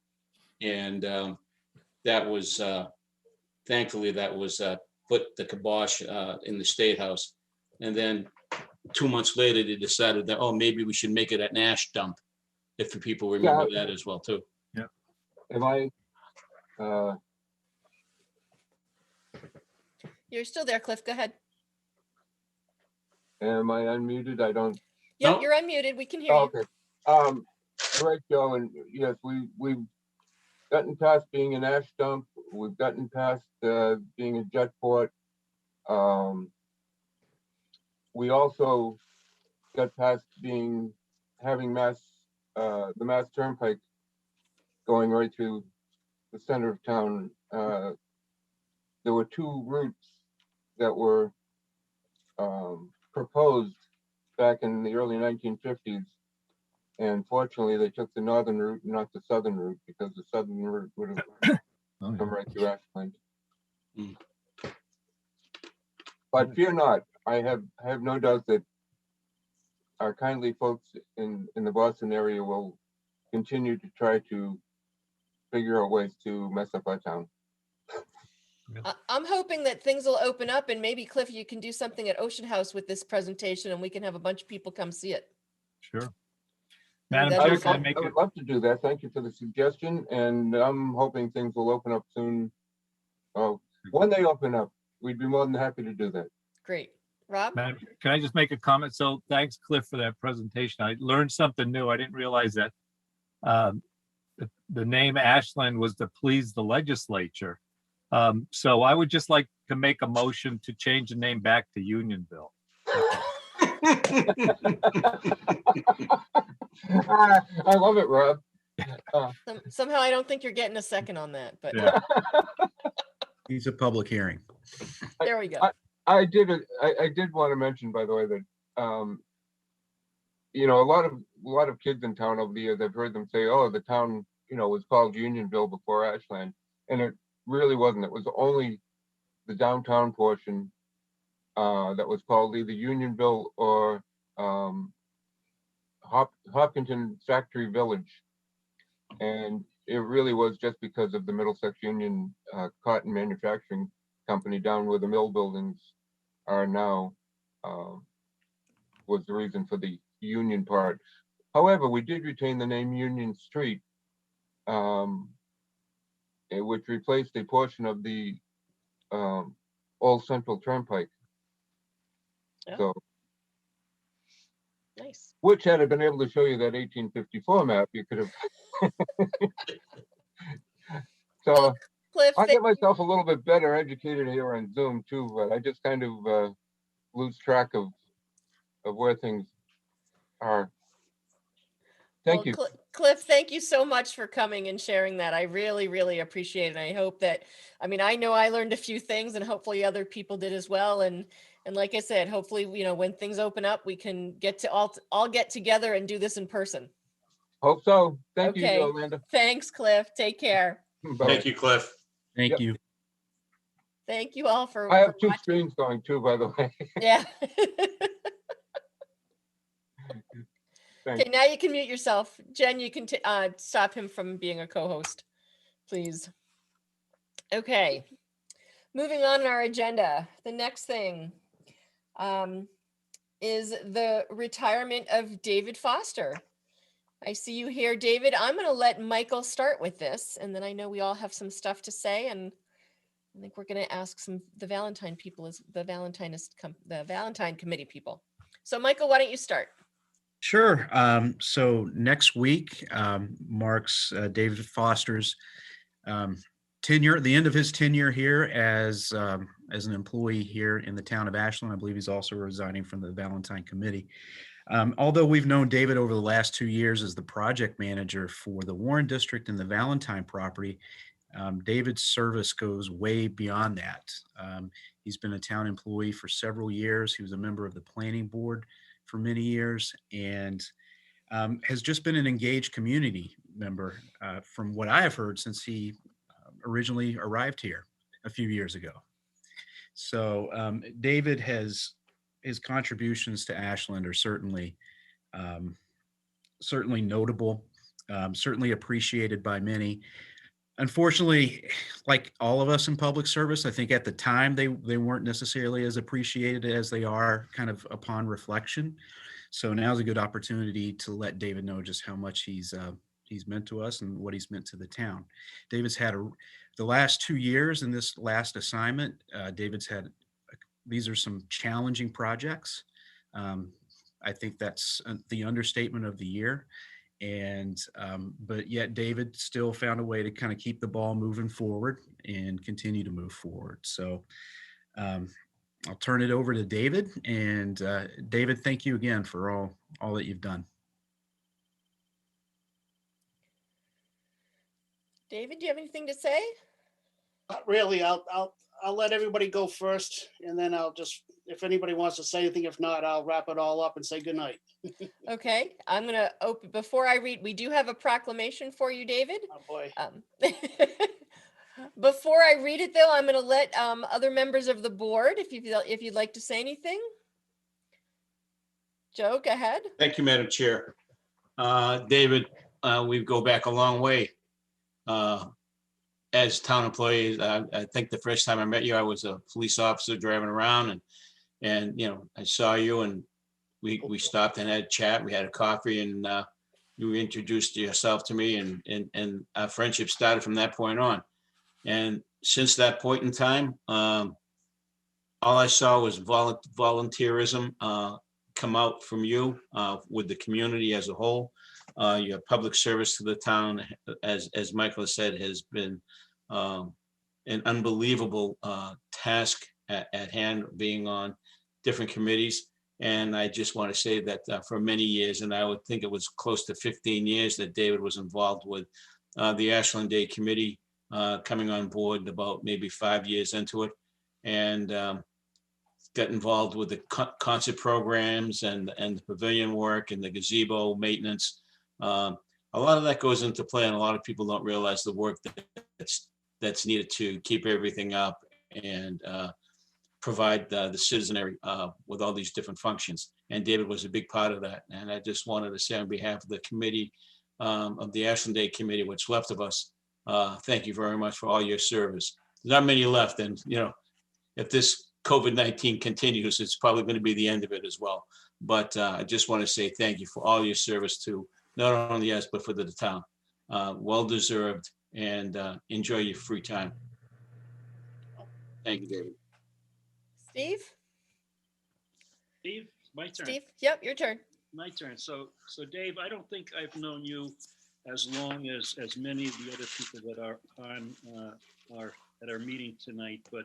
And that was, thankfully, that was put the kibosh in the State House. And then 2 months later, they decided that, oh, maybe we should make it an ash dump, if the people remember that as well, too. Am I? You're still there, Cliff. Go ahead. Am I unmuted? I don't. Yep, No. you're unmuted. We can hear Oh, you. okay. Right, Joe, and yes, we've gotten past being an ash dump. We've gotten past being a jet port. We also got past having the Mass Turnpike going right through the center of town. There were two routes that were proposed back in the early 1950s. And fortunately, they took the northern route, not the southern route, because the southern route would have come right through Ashland. Mm. But fear not, I have no doubt that our kindly folks in the Boston area will continue to try to figure out ways to mess up our town. I'm hoping that things will open up and maybe Cliff, you can do something at Ocean House with this presentation and we can have a bunch of people come see it. Sure. Madam Madam Chair, Chair, can I make I a, would love to do that. Thank you for the suggestion, and I'm hoping things will open up soon. When they open up, we'd be more than happy to do that. Great. Rob? Madam, can I just make a comment? So thanks, Cliff, for that presentation. I learned something new. I didn't realize that the name Ashland was to please the legislature. So I would just like to make a motion to change the name back to Unionville. I love it, Rob. Somehow I don't think you're getting a second on that, but Yeah. It's a public hearing. there we go. I did want to mention, by the way, that you know, a lot of kids in town over the years, I've heard them say, "Oh, the town, you know, was called Unionville before Ashland," and it really wasn't. It was only the downtown portion that was called either Unionville or Hopkinton Factory Village, and it really was just because of the Middlesex Union Cotton Manufacturing Company down where the mill buildings are now, was the reason for the Union part. However, we did retain the name Union Street, which replaced a portion of the old Central Turnpike. Yeah. So, Nice. which had I been able to show you that 1854 map, you could have. So Cliff, I get myself a little bit better educated here on Zoom too, but I just kind of lose track of where things are. Thank you. Cliff, thank you so much for coming and sharing that. I really, really appreciate it. And I hope that, I mean, I know I learned a few things and hopefully other people did as well. And like I said, hopefully, you know, when things open up, we can get to all get together and do this in person. Hope so. Thank Okay. you, Yolanda. Thanks, Cliff. Take care. Bye. Thank you, Cliff. Thank Yep. you. Thank you all for I have two watching. screens going too, by the way. Yeah. Thanks. Okay, now you can mute yourself. Jen, you can stop him from being a co-host, please. Okay, moving on in our agenda, the next thing is the retirement of David Foster. I see you here, David. I'm going to let Michael start with this, and then I know we all have some stuff to say, and I think we're going to ask the Valentine people, the Valentine committee people. So Michael, why don't you start? Sure. So next week marks David Foster's tenure, the end of his tenure here as an employee here in the town of Ashland. I believe he's also resigning from the Valentine Committee. Although we've known David over the last 2 years as the project manager for the Warren District and the Valentine property, David's service goes way beyond that. He's been a town employee for several years. He was a member of the planning board for many years, and has just been an engaged community member from what I have heard since he originally arrived here a few years ago. So David his contributions to Ashland are certainly notable, certainly appreciated by many. Unfortunately, like all of us in public service, I think at the time they weren't necessarily as appreciated as they are kind of upon reflection. So now's a good opportunity to let David know just how much he's meant to us and what he's meant to the town. David's had the last 2 years in this last assignment, David's had, these are some challenging projects. I think that's the understatement of the year. And but yet David still found a way to kind of keep the ball moving forward and continue to move forward. So I'll turn it over to David. And David, thank you again for all that you've done. David, do you have anything to say? Not really. I'll let everybody go first, and then I'll just, if anybody wants to say anything, if not, I'll wrap it all up and say goodnight. Okay, I'm gonna open, before I read, we do have a proclamation for you, David. Oh, boy. Before I read it though, I'm gonna let other members of the board, if you'd like to say anything. Joe, go ahead. Thank you, Madam Chair. David, we go back a long way. As town employees, I think the first time I met you, I was a police officer driving around, and you know, I saw you, and we stopped and had a chat. We had a coffee, and you introduced yourself to me, and our friendship started from that point on. And since that point in time, all I saw was volunteerism come out from you with the community as a whole. Your public service to the town, as Michael has said, has been an unbelievable task at hand, being on different committees. And I just want to say that for many years, and I would think it was close to 15 years that David was involved with the Ashland Day Committee, coming on board about maybe 5 years into it, and got involved with the concert programs and the pavilion work and the gazebo maintenance. A lot of that goes into play, and a lot of people don't realize the work that's needed to keep everything up and provide the citizenry with all these different functions. And David was a big part of that. And I just wanted to say on behalf of the committee, of the Ashland Day Committee, what's left of us, thank you very much for all your service. There's not many left, and you know, if this COVID-19 continues, it's probably going to be the end of it as well. But I just want to say thank you for all your service to not only us, but for the town. Well deserved, and enjoy your free time. Thank you, David. Steve, My turn. Steve, yep, your turn. My turn. So Dave, I don't think I've known you as long as many of the other people that are on are at our meeting tonight, but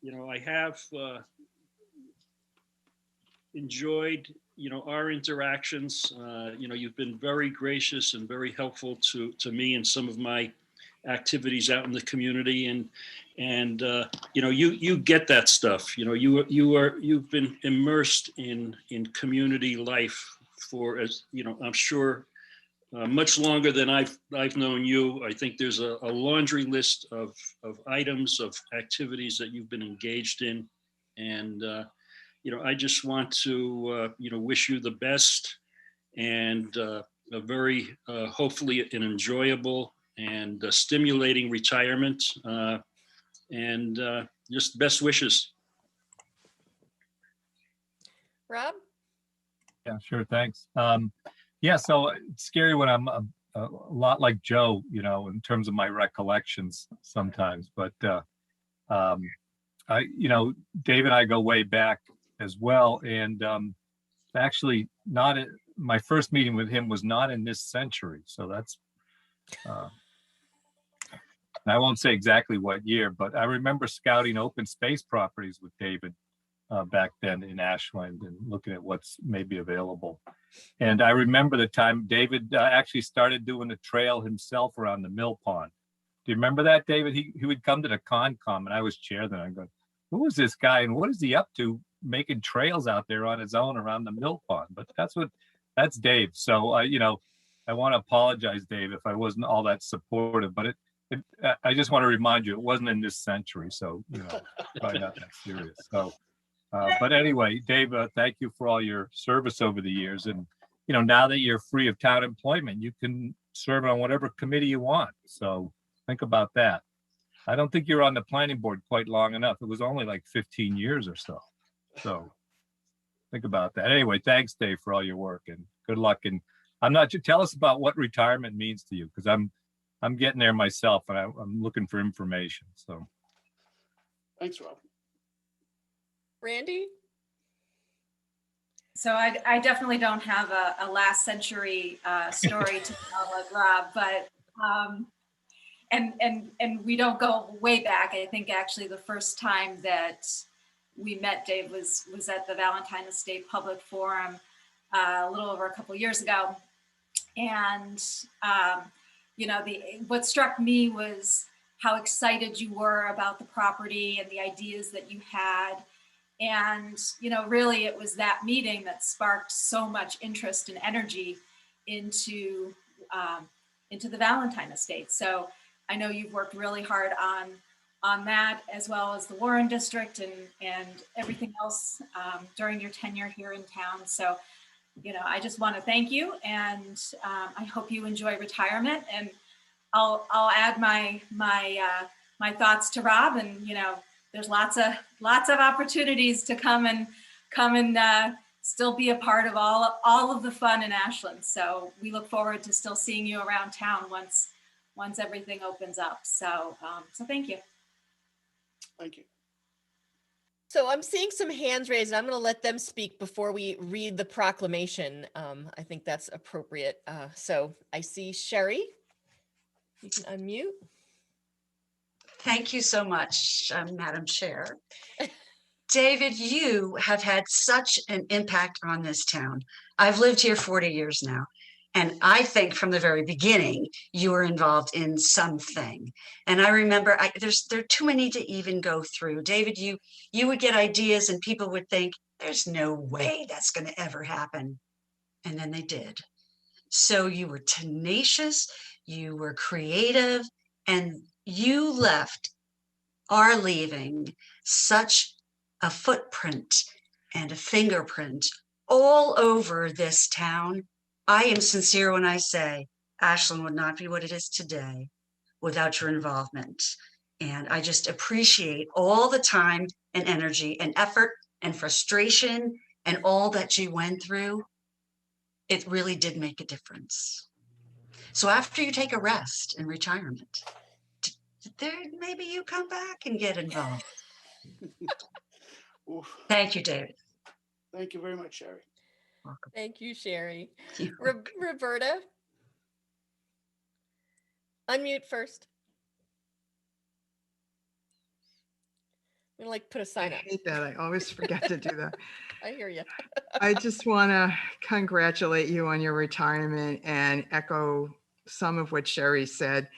you know, I have enjoyed, you know, our interactions. You know, you've been very gracious and very helpful to me in some of my activities out in the community, and you know, you get that stuff. You know, you've been immersed in community life for, as you know, I'm sure much longer than I've known you. I think there's a laundry list of items, of activities that you've been engaged in, and you know, I just want to you know, wish you the best, and a very hopefully an enjoyable and stimulating retirement. And just best wishes. Rob? Yeah, sure. Thanks. Yeah, so it's scary when I'm a lot like Joe, you know, in terms of my recollections sometimes. But you know, Dave and I go way back as well. And actually, my first meeting with him was not in this century. So that's, I won't say exactly what year, but I remember scouting open space properties with David back then in Ashland and looking at what's maybe available. And I remember the time David actually started doing a trail himself around the mill pond. Do you remember that, David? He would come to the Concom, and I was chair then. I'm going, who is this guy and what is he up to making trails out there on his own around the mill pond? But that's Dave. So, you know, I want to apologize, Dave, if I wasn't all that supportive, but I just want to remind you, it wasn't in this century. So, you know, probably not that serious. So, but anyway, Dave, thank you for all your service over the years. And, you know, now that you're free of town employment, you can serve on whatever committee you want. So think about that. I don't think you're on the planning board quite long enough. It was only like 15 years or so. So think about that. Anyway, thanks, Dave, for all your work and good luck. And tell us about what retirement means to you, because I'm getting there myself and I'm looking for information. So Thanks, Rob. Randy? So I definitely don't have a last century story to tell like Rob, but and we don't go way back. I think actually the first time that we met Dave was at the Valentine Estate Public Forum a little over a couple years ago. And you know, what struck me was how excited you were about the property and the ideas that you had. And, you know, really it was that meeting that sparked so much interest and energy into the Valentine Estate. So I know you've worked really hard on that, as well as the Warren District and everything else during your tenure here in town. So, you know, I just want to thank you, and I hope you enjoy retirement. And I'll add my thoughts to Rob, and you know, there's lots of opportunities to come and still be a part of all of the fun in Ashland. So we look forward to still seeing you around town once everything opens up. So thank you. Thank you. So I'm seeing some hands raised, and I'm going to let them speak before we read the proclamation. I think that's appropriate. So I see Sherry. You can unmute. Thank you so much, Madam Chair. David, you have had such an impact on this town. I've lived here 40 years now, and I think from the very beginning, you were involved in something. And I remember, there are too many to even go through. David, you would get ideas and people would think, there's no way that's going to ever happen. And then they did. So you were tenacious, you were creative, and you are leaving such a footprint and a fingerprint all over this town. I am sincere when I say Ashland would not be what it is today without your involvement. And I just appreciate all the time and energy and effort and frustration and all that you went through. It really did make a difference. So after you take a rest in retirement, maybe you come back and get involved. Thank you, David. Thank you very much, Sherry. Welcome. Thank you, Sherry. Roberta, unmute first. I'm gonna put a sign up. I hate that. I always forget to do that. I hear you. I just want to congratulate you on your retirement and echo some of what Sherry said.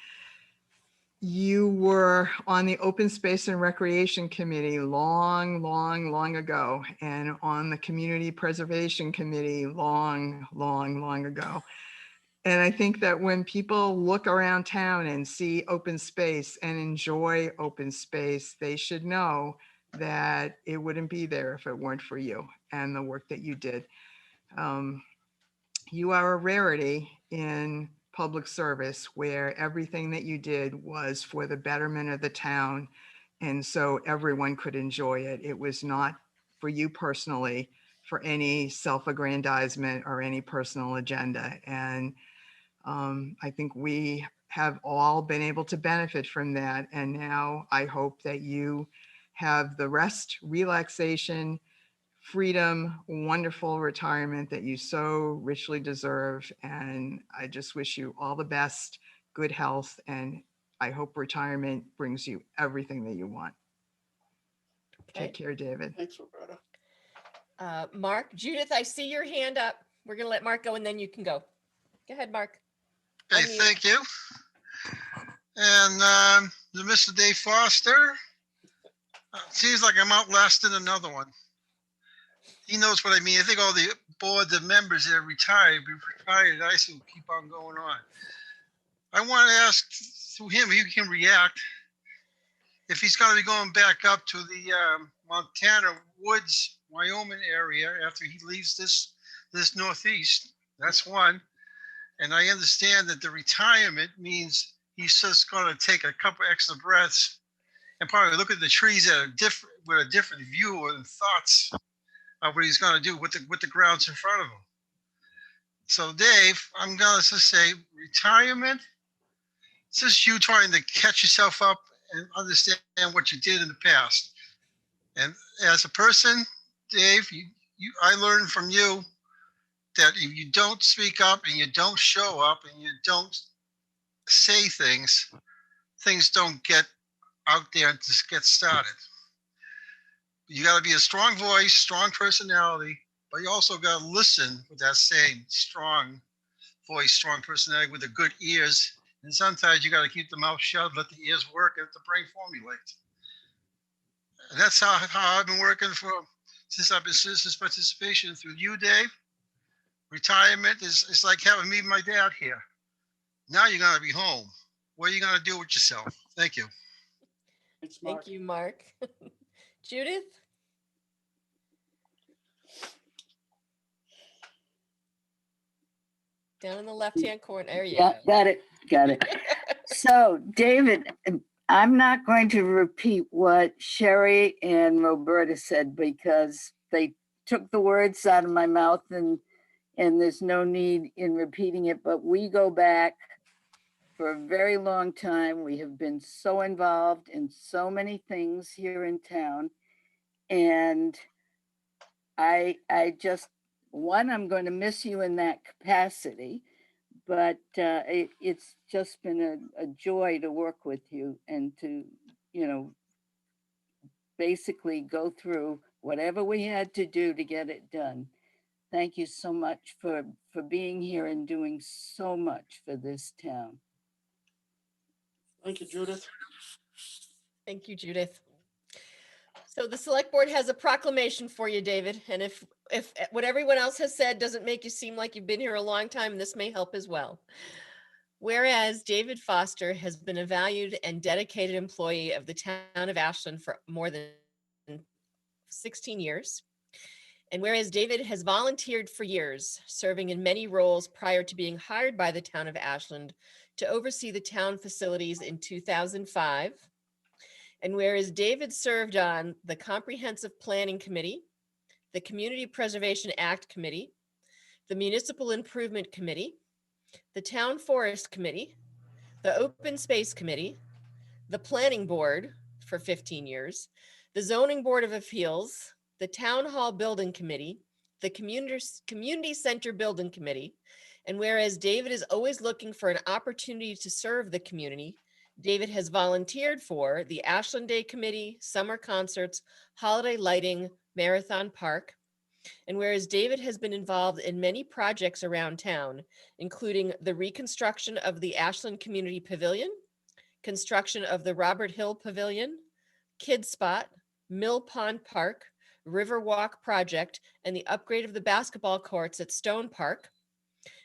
You were on the Open Space and Recreation Committee long ago, and on the Community Preservation Committee long ago. And I think that when people look around town and see open space and enjoy open space, they should know that it wouldn't be there if it weren't for you and the work that you did. You are a rarity in public service where everything that you did was for the betterment of the town. And so everyone could enjoy it. It was not for you personally, for any self-aggrandizement or any personal agenda. And I think we have all been able to benefit from that. And now I hope that you have the rest, relaxation, freedom, wonderful retirement that you so richly deserve. And I just wish you all the best, good health, and I hope retirement brings you everything that you want. Okay. Take care, David. Thanks, Roberta. Mark, Judith, I see your hand up. We're gonna let Mark go and then you can go. Go ahead, Mark. Okay, Unmute. thank you. And Mr. Dave Foster, seems like I'm outlasting another one. He knows what I mean. I think all the board, the members that are retired, I see keep on going on. I want to ask through him, he can react. If he's going to be going back up to the Montana Woods, Wyoming area after he leaves this Northeast, that's one. And I understand that the retirement means he's just going to take a couple extra breaths and probably look at the trees at a different, with a different view and thoughts of what he's going to do with the grounds in front of him. So Dave, I'm going to just say retirement, it's just you trying to catch yourself up and understand what you did in the past. And as a person, Dave, I learned from you that if you don't speak up and you don't show up and you don't say things, things don't get out there and just get started. You got to be a strong voice, strong personality, but you also got to listen with that same strong voice, strong personality with the good ears. And sometimes you got to keep the mouth shut, let the ears work, and let the brain formulate. And that's how I've been working since I've been citizens participation through you, Dave. Retirement is like having me and my dad here. Now you're going to be home. What are you going to do with yourself? Thank you. Thanks, Mark. Thank you, Mark. Judith? Down in the left-hand corner. There you Yeah, go. got it. So, David, I'm not going to repeat what Sherry and Roberta said because they took the words out of my mouth and there's no need in repeating it, but we go back for a very long time. We have been so involved in so many things here in town. And I just, I'm going to miss you in that capacity, but it's just been a joy to work with you and to, basically go through whatever we had to do to get it done. Thank you so much for being here and doing so much for this town. Thank you, Judith. Thank you, Judith. So the select board has a proclamation for you, David. And if what everyone else has said doesn't make you seem like you've been here a long time, this may help as well. Whereas David Foster has been a valued and dedicated employee of the town of Ashland for more than 16 years. And whereas David has volunteered for years, serving in many roles prior to being hired by the town of Ashland to oversee the town facilities in 2005. And whereas David served on the Comprehensive Planning Committee, the Community Preservation Act Committee, the Municipal Improvement Committee, the Town Forest Committee, the Open Space Committee, the Planning Board for 15 years, the Zoning Board of Appeals, the Town Hall Building Committee, the Community Center Building Committee, and whereas David is always looking for an opportunity to serve the community, David has volunteered for the Ashland Day Committee, summer concerts, holiday lighting, Marathon Park. And whereas David has been involved in many projects around town, including the reconstruction of the Ashland Community Pavilion, construction of the Robert Hill Pavilion, Kid Spot, Mill Pond Park, Riverwalk Project, and the upgrade of the basketball courts at Stone Park.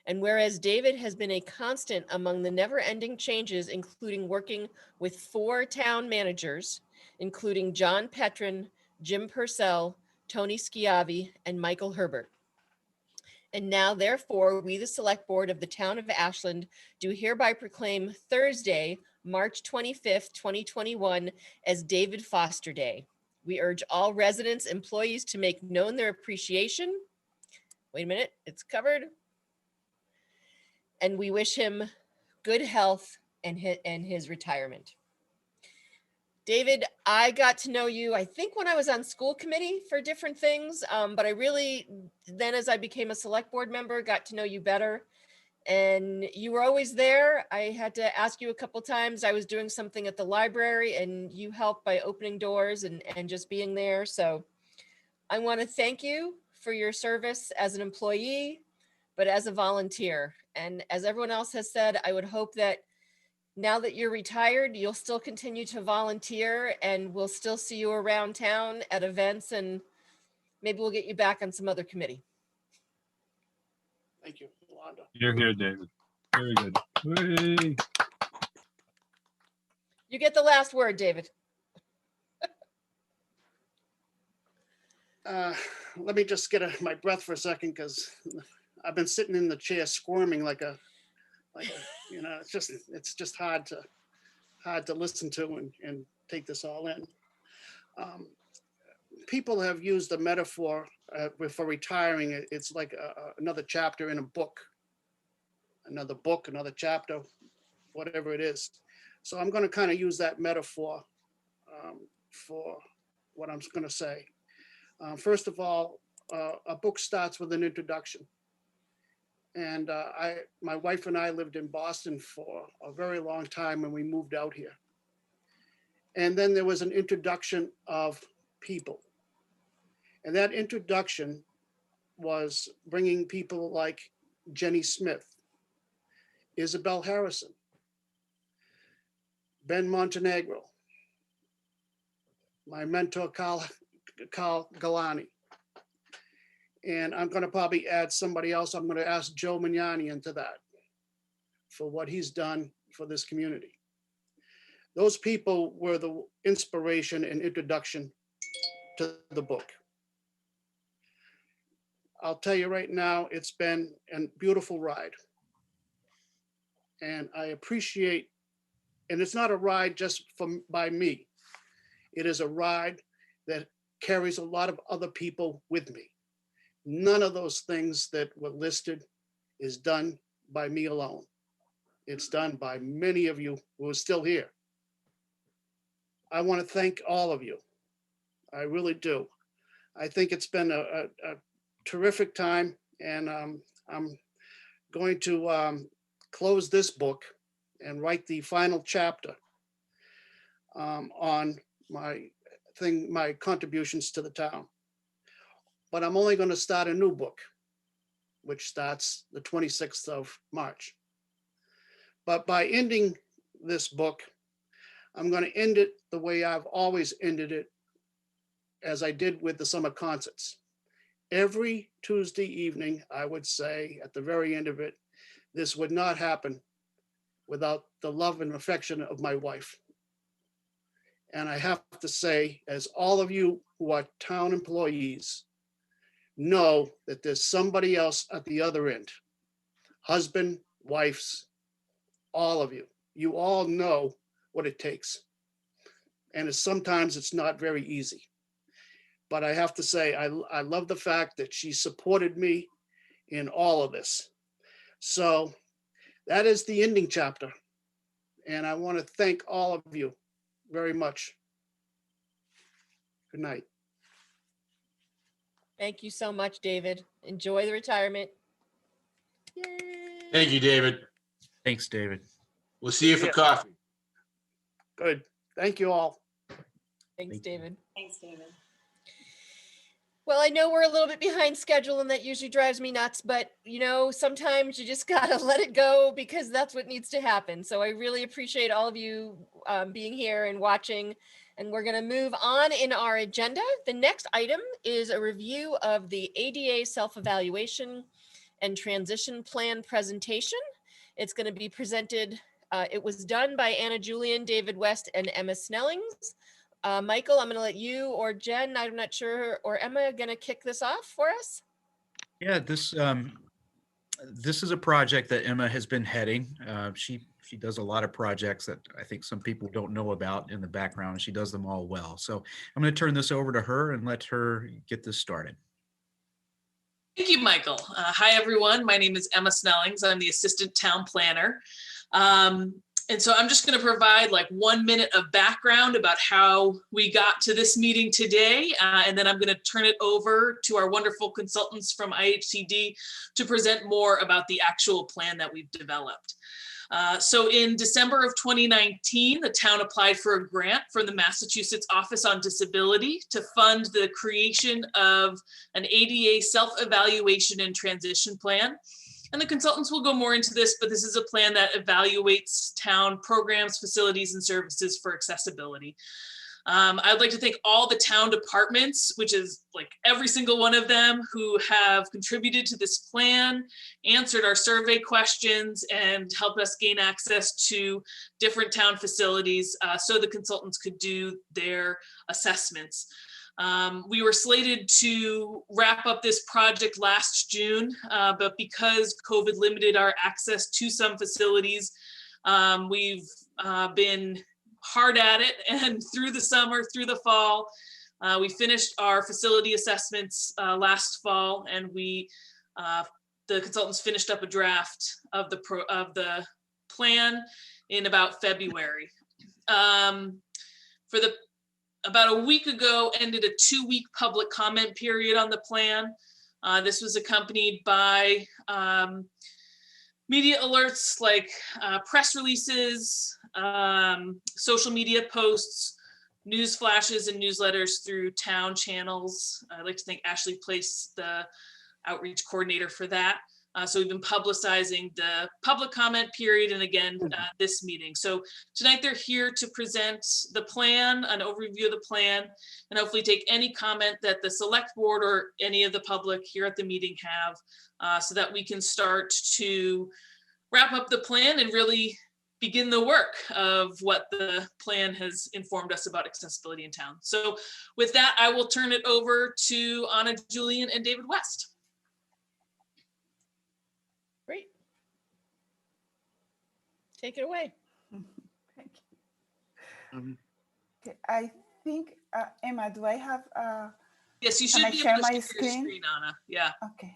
And whereas David has been a constant among the never-ending changes, including working with 4 town managers, including John Petrin, Jim Purcell, Tony Schiavi, and Michael Herbert. And now therefore, we, the Select Board of the Town of Ashland, do hereby proclaim Thursday, March 25th, 2021 as David Foster Day. We urge all residents, employees to make known their appreciation. Wait a minute, it's covered. And we wish him good health and his retirement. David, I got to know you, I think when I was on school committee for different things, but I really, then as I became a select board member, got to know you better. And you were always there. I had to ask you a couple times. I was doing something at the library and you helped by opening doors and just being there. So I want to thank you for your service as an employee, but as a volunteer. And as everyone else has said, I would hope that now that you're retired, you'll still continue to volunteer and we'll still see you around town at events, and maybe we'll get you back on some other committee. Thank you, Yolanda. You're here, David. Very good. Hooray. You get the last word, David. Let me just get my breath for a second, because I've been sitting in the chair squirming like a, you know, it's just hard to listen to and take this all in. People have used the metaphor for retiring. It's like another chapter in a book, another chapter, whatever it is. So I'm going to kind of use that metaphor for what I'm going to say. First of all, a book starts with an introduction. And my wife and I lived in Boston for a very long time when we moved out here. And then there was an introduction of people. And that introduction was bringing people like Jenny Smith, Isabel Harrison, Ben Montenegro, my mentor, Carl Galani. And I'm going to probably add somebody else. I'm going to ask Joe Magnani into that for what he's done for this community. Those people were the inspiration and introduction to the book. I'll tell you right now, it's been a beautiful ride. And I appreciate, and it's not a ride just by me. It is a ride that carries a lot of other people with me. None of those things that were listed is done by me alone. It's done by many of you who are still here. I want to thank all of you. I really do. I think it's been a terrific time, and I'm going to close this book and write the final chapter on my contributions to the town. But I'm only going to start a new book, which starts the 26th of March. But by ending this book, I'm going to end it the way I've always ended it, as I did with the summer concerts. Every Tuesday evening, I would say at the very end of it, this would not happen without the love and affection of my wife. And I have to say, as all of you who are town employees know, that there's somebody else at the other end, husband, wives, all of you. You all know what it takes. And sometimes it's not very easy. But I have to say, I love the fact that she supported me in all of this. So that is the ending chapter. And I want to thank all of you very much. Good night. Thank you so much, David. Enjoy the retirement. Yay. Thank you, David. Thanks, David. We'll see you for Yeah. coffee. Good. Thank you all. Thanks, David. Thanks, David. Well, I know we're a little bit behind schedule and that usually drives me nuts, but you know, sometimes you just gotta let it go because that's what needs to happen. So I really appreciate all of you being here and watching, and we're gonna move on in our agenda. The next item is a review of the ADA self-evaluation and transition plan presentation. It's gonna be presented, it was done by Anna Julian, David West, and Emma Snellings. Michael, I'm going to let you or Jen, I'm not sure, or Emma, going to kick this off for us? Yeah, this is a project that Emma has been heading. She does a lot of projects that I think some people don't know about in the background, and she does them all well. So I'm going to turn this over to her and let her get this started. Thank you, Michael. Hi, everyone. My name is Emma Snellings. I'm the Assistant Town Planner. And so I'm just going to provide like 1 minute of background about how we got to this meeting today. And then I'm going to turn it over to our wonderful consultants from Ihcd to present more about the actual plan that we've developed. So in December of 2019, the town applied for a grant from the Massachusetts Office on Disability to fund the creation of an ADA self-evaluation and transition plan. And the consultants will go more into this, but this is a plan that evaluates town programs, facilities, and services for accessibility. I'd like to thank all the town departments, which is like every single one of them, who have contributed to this plan, answered our survey questions, and helped us gain access to different town facilities so the consultants could do their assessments. We were slated to wrap up this project last June, but because COVID limited our access to some facilities, we've been hard at it, and through the summer, through the fall, we finished our facility assessments last fall, and the consultants finished up a draft of the plan in about February. About a week ago ended a 2-week public comment period on the plan. This was accompanied by media alerts like press releases, social media posts, news flashes, and newsletters through town channels. I'd like to thank Ashley Place, the outreach coordinator, for that. So we've been publicizing the public comment period and again, this meeting. So tonight they're here to present the plan, an overview of the plan, and hopefully take any comment that the select board or any of the public here at the meeting have, so that we can start to wrap up the plan and really begin the work of what the plan has informed us about accessibility in town. So with that, I will turn it over to Anna Julian and David West. Great. Take it away. Thank you. Okay, I think, Emma, do I have, yes, you can should I be share able to my share your screen? screen, Anna. Yeah. Okay.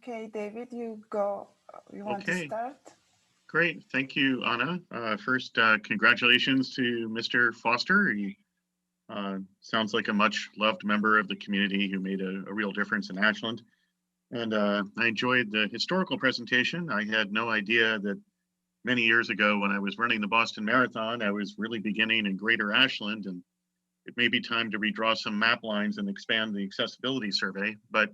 Okay, David, you go. You want to Okay. start? Great. Thank you, Anna. First, congratulations to Mr. Foster. He sounds like a much loved member of the community who made a real difference in Ashland. And I enjoyed the historical presentation. I had no idea that many years ago when I was running the Boston Marathon, I was really beginning in Greater Ashland, and it may be time to redraw some map lines and expand the accessibility survey. But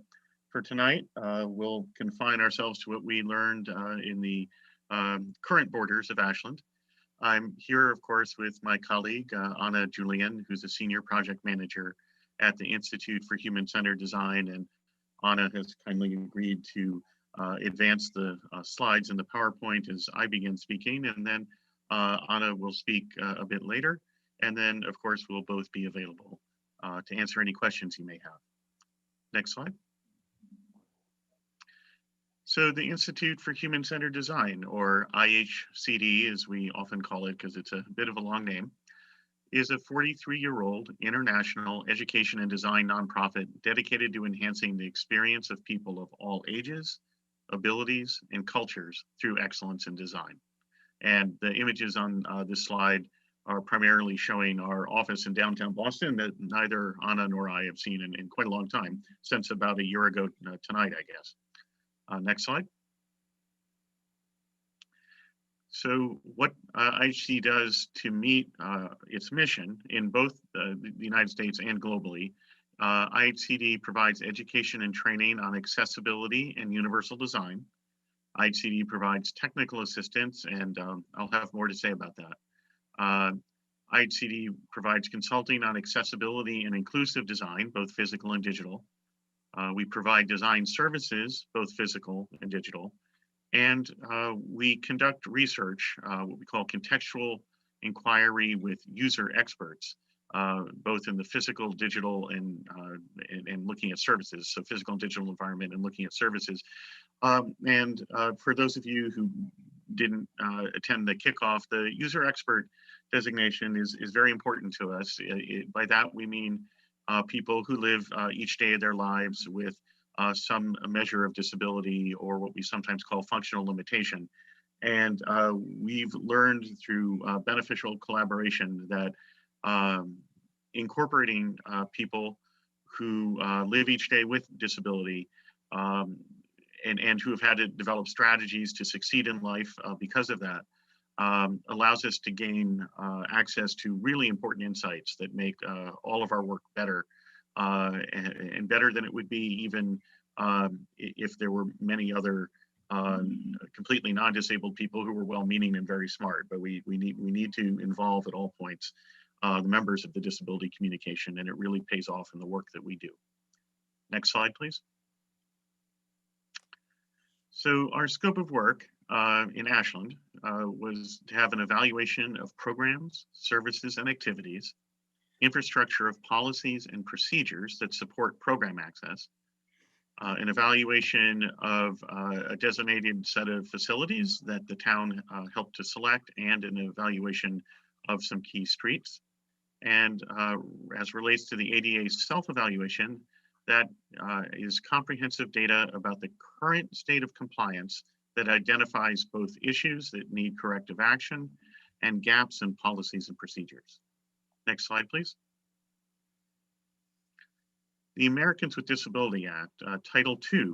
for tonight, we'll confine ourselves to what we learned in the current borders of Ashland. I'm here, of course, with my colleague, Anna Julian, who's a senior project manager at the Institute for Human-Centered Design. And Anna has kindly agreed to advance the slides in the PowerPoint as I begin speaking. And then Anna will speak a bit later. And then, of course, we'll both be available to answer any questions you may have. Next slide. So the Institute for Human-Centered Design, or IHCD as we often call it because it's a bit of a long name, is a 43-year-old international education and design nonprofit dedicated to enhancing the experience of people of all ages, abilities, and cultures through excellence in design. And the images on this slide are primarily showing our office in downtown Boston that neither Anna nor I have seen in quite a long time, since about a year ago tonight, I guess. Next slide. So what IHC does to meet its mission in both the United States and globally, IHCD provides education and training on accessibility and universal design. IHCD provides technical assistance, and I'll have more to say about that. IHCD provides consulting on accessibility and inclusive design, both physical and digital. We provide design services, both physical and digital. And we conduct research, what we call contextual inquiry with user experts, both in the physical, digital, and looking at services. So physical and digital environment and looking at services. For those of you who didn't attend the kickoff, the user expert designation is very important to us. By that, we mean people who live each day of their lives with some measure of disability or what we sometimes call functional limitation. And we've learned through beneficial collaboration that incorporating people who live each day with disability and who have had to develop strategies to succeed in life because of that allows us to gain access to really important insights that make all of our work better and better than it would be even if there were many other completely non-disabled people who were well-meaning and very smart. But we need to involve at all points the members of the disability communication, and it really pays off in the work that we do. Next slide, please. So our scope of work in Ashland was to have an evaluation of programs, services, and activities, infrastructure of policies and procedures that support program access, an evaluation of a designated set of facilities that the town helped to select, and an evaluation of some key streets. And as relates to the ADA self-evaluation, that is comprehensive data about the current state of compliance that identifies both issues that need corrective action and gaps in policies and procedures. Next slide, please. The Americans with Disability Act, Title II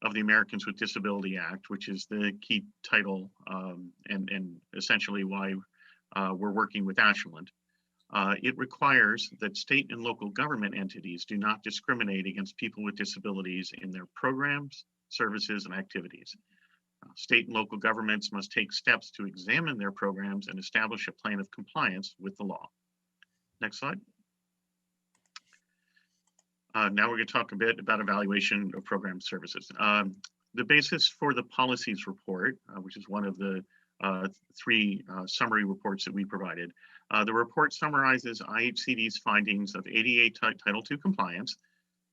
of the Americans with Disability Act, which is the key title and essentially why we're working with Ashland. It requires that state and local government entities do not discriminate against people with disabilities in their programs, services, and activities. State and local governments must take steps to examine their programs and establish a plan of compliance with the law. Next slide. Now we're going to talk a bit about evaluation of program services. The basis for the policies report, which is one of the three summary reports that we provided. The report summarizes Ihcd's findings of ADA Title II compliance.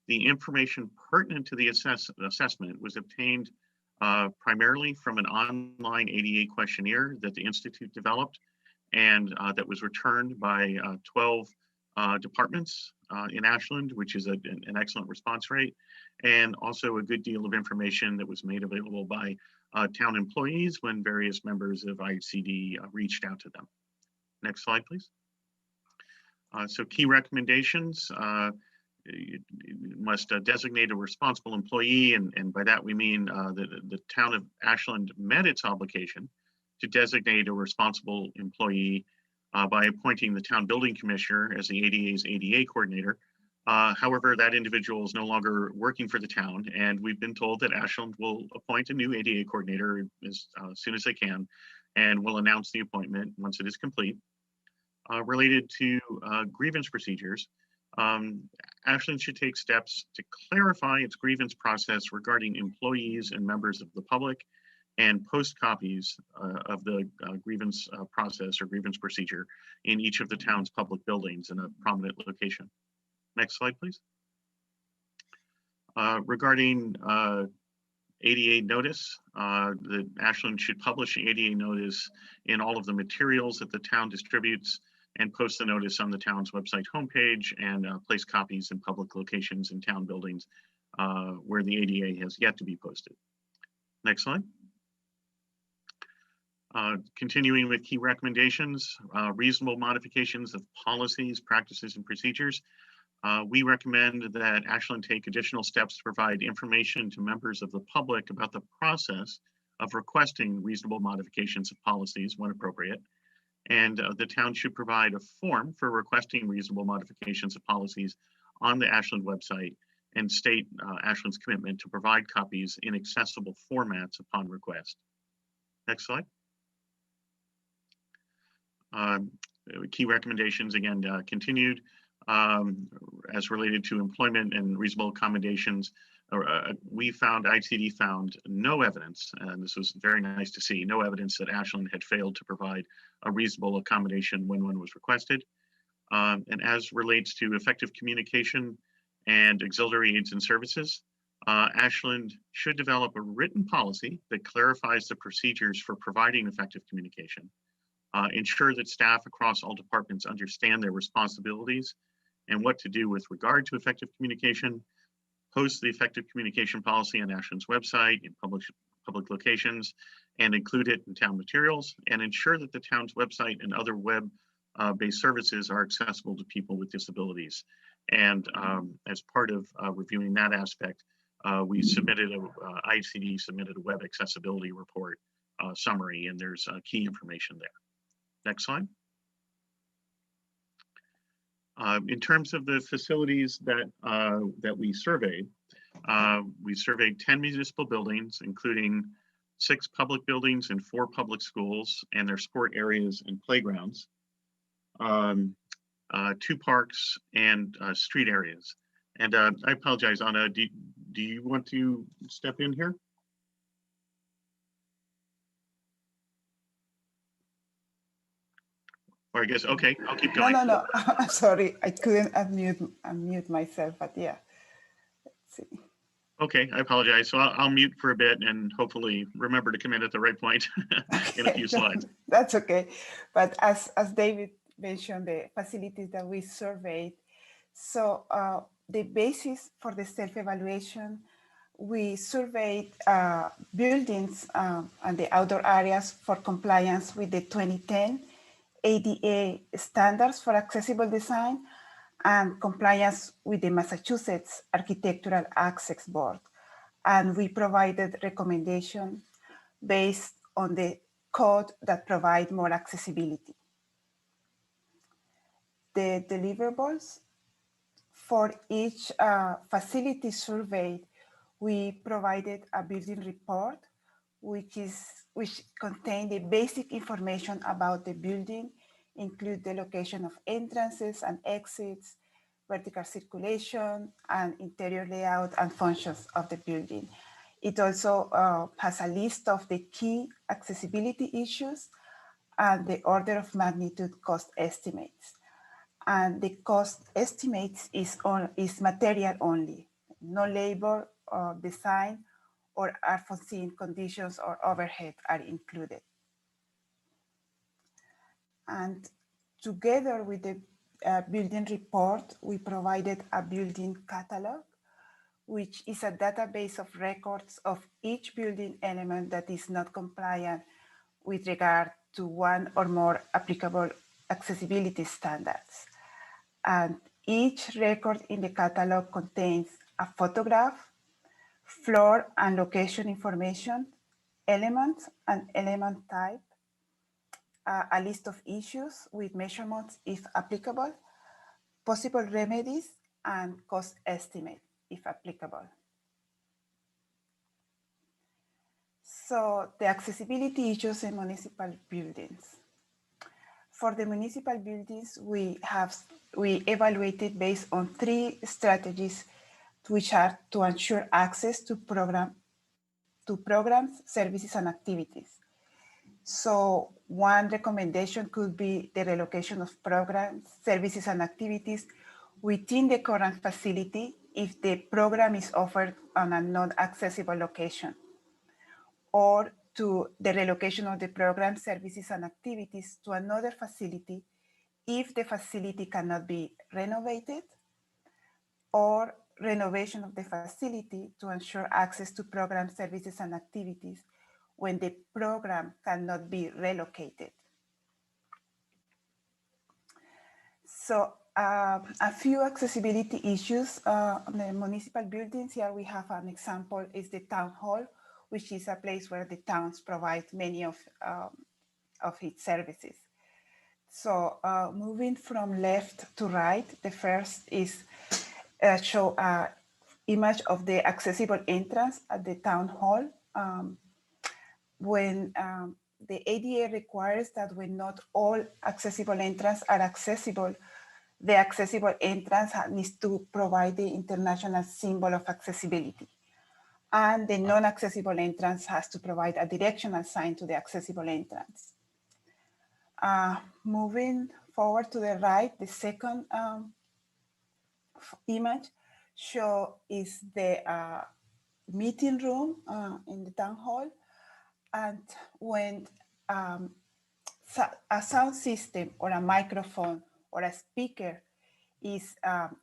The information pertinent to the assessment was obtained primarily from an online ADA questionnaire that the Institute developed and that was returned by 12 departments in Ashland, which is an excellent response rate, and also a good deal of information that was made available by town employees when various members of Ihcd reached out to them. Next slide, please. So key recommendations, you must designate a responsible employee, and by that we mean the town of Ashland met its obligation to designate a responsible employee by appointing the town building commissioner as the ADA's ADA coordinator. However, that individual is no longer working for the town, and we've been told that Ashland will appoint a new ADA coordinator as soon as they can, and will announce the appointment once it is complete. Related to grievance procedures, Ashland should take steps to clarify its grievance process regarding employees and members of the public, and post copies of the grievance process or grievance procedure in each of the town's public buildings in a prominent location. Next slide, please. Regarding ADA notice, the Ashland should publish the ADA notice in all of the materials that the town distributes, and post the notice on the town's website homepage, and place copies in public locations in town buildings where the ADA has yet to be posted. Next slide. Continuing with key recommendations, reasonable modifications of policies, practices, and procedures. We recommend that Ashland take additional steps to provide information to members of the public about the process of requesting reasonable modifications of policies when appropriate. And the town should provide a form for requesting reasonable modifications of policies on the Ashland website, and state Ashland's commitment to provide copies in accessible formats upon request. Next slide. Key recommendations, again, continued. as related to employment and reasonable accommodations. ICD found no evidence, and this was very nice to see, no evidence that Ashland had failed to provide a reasonable accommodation when one was requested. And as relates to effective communication and auxiliary aids and services, Ashland should develop a written policy that clarifies the procedures for providing effective communication, ensure that staff across all departments understand their responsibilities and what to do with regard to effective communication, post the effective communication policy on Ashland's website in public locations, and include it in town materials, and ensure that the town's website and other web-based services are accessible to people with disabilities. And as part of reviewing that aspect, ICD submitted a web accessibility report summary, and there's key information there. Next slide. In terms of the facilities that we surveyed 10 municipal buildings, including 6 public buildings and 4 public schools and their sport areas and playgrounds, 2 parks and street areas. And I apologize, Anna, do you want to step in here? Or I guess, okay, I'll keep going. No, I'm sorry. I couldn't unmute myself, but yeah. Let's see. Okay, I apologize. So I'll mute for a bit and hopefully remember to come in at the right point in a few slides. That's okay. But as David mentioned, the facilities that we surveyed, so the basis for the self-evaluation, we surveyed buildings and the outdoor areas for compliance with the 2010 ADA standards for accessible design and compliance with the Massachusetts Architectural Access Board. And we provided recommendations based on the code that provide more accessibility. The deliverables for each facility surveyed, we provided a building report, which contained the basic information about the building, include the location of entrances and exits, vertical circulation, and interior layout and functions of the building. It also has a list of the key accessibility issues and the order of magnitude cost estimates. And the cost estimates is material only, no labor or design or unforeseen conditions or overhead are included. And together with the building report, we provided a building catalog, which is a database of records of each building element that is not compliant with regard to one or more applicable accessibility standards. And each record in the catalog contains a photograph, floor and location information, elements and element type, a list of issues with measurements if applicable, possible remedies, and cost estimate if applicable. So the accessibility issues in municipal buildings. For the municipal buildings, we evaluated based on 3 strategies, which are to ensure access to programs, services, and activities. So one recommendation could be the relocation of programs, services, and activities within the current facility if the program is offered on a non-accessible location, or to the relocation of the program, services, and activities to another facility if the facility cannot be renovated, or renovation of the facility to ensure access to program, services, and activities when the program cannot be relocated. So a few accessibility issues on the municipal buildings. Here we have an example, is the town hall, which is a place where the towns provide many of its services. So moving from left to right, the first is show an image of the accessible entrance at the town hall. When the ADA requires that when not all accessible entrances are accessible, the accessible entrance needs to provide the international symbol of accessibility. And the non-accessible entrance has to provide a directional sign to the accessible entrance. Moving forward to the right, the second image is the meeting room in the town hall. And when a sound system or a microphone or a speaker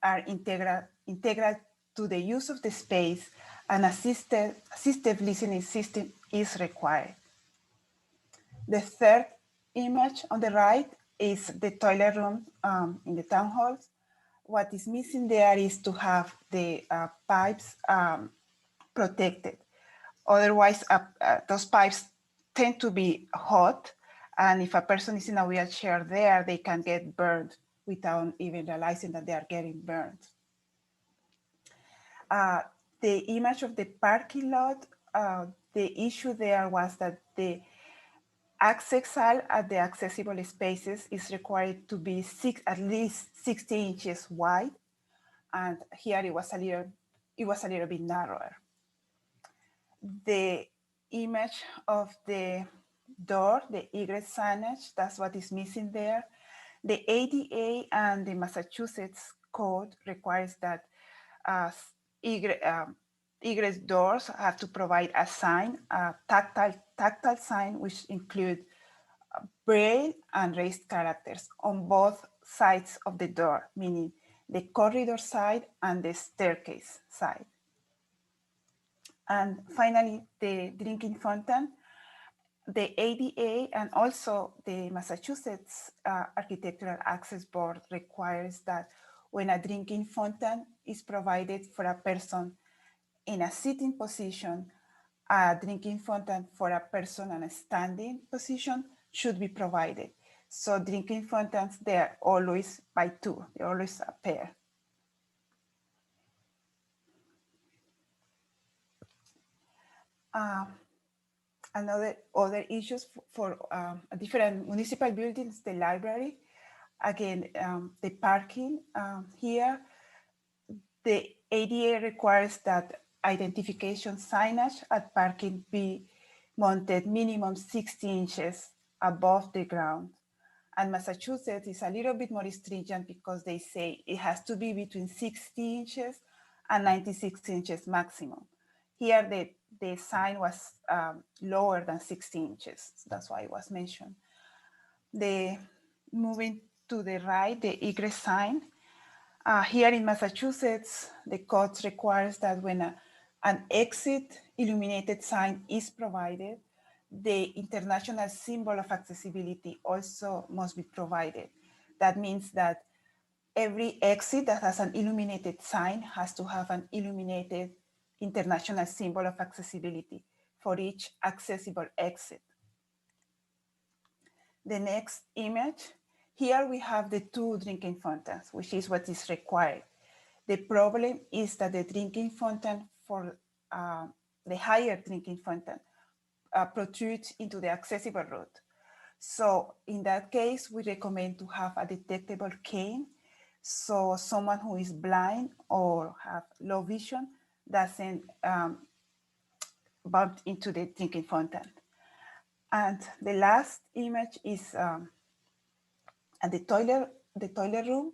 are integral to the use of the space, an assistive listening system is required. The third image on the right is the toilet room in the town halls. What is missing there is to have the pipes protected. Otherwise, those pipes tend to be hot, and if a person is in a wheelchair there, they can get burned without even realizing that they are getting burned. The image of the parking lot, the issue there was that the access aisle at the accessible spaces is required to be at least 60 inches wide, and here it was a little bit narrower. The image of the door, the egress signage, that's what is missing there. The ADA and the Massachusetts code requires that egress doors have to provide a sign, a tactile sign, which include braille and raised characters on both sides of the door, meaning the corridor side and the staircase side. And finally, the drinking fountain. The ADA and also the Massachusetts Architectural Access Board requires that when a drinking fountain is provided for a person in a sitting position, a drinking fountain for a person in a standing position should be provided. So drinking fountains, they're always by two, they always a pair. Other issues for different municipal buildings, the library, again, the parking here, the ADA requires that identification signage at parking be mounted minimum 60 inches above the ground. And Massachusetts is a little bit more stringent because they say it has to be between 60 inches and 96 inches maximum. Here, the sign was lower than 60 inches. That's why it was mentioned. Moving to the right, the Egress sign. Here in Massachusetts, the code requires that when an exit illuminated sign is provided, the international symbol of accessibility also must be provided. That means that every exit that has an illuminated sign has to have an illuminated international symbol of accessibility for each accessible exit. The next image, here we have the two drinking fountains, which is what is required. The problem is that the drinking fountain for the higher drinking fountain protrudes into the accessible route. So in that case, we recommend to have a detectable cane, so someone who is blind or have low vision doesn't bump into the drinking fountain. And the last image is at the toilet room.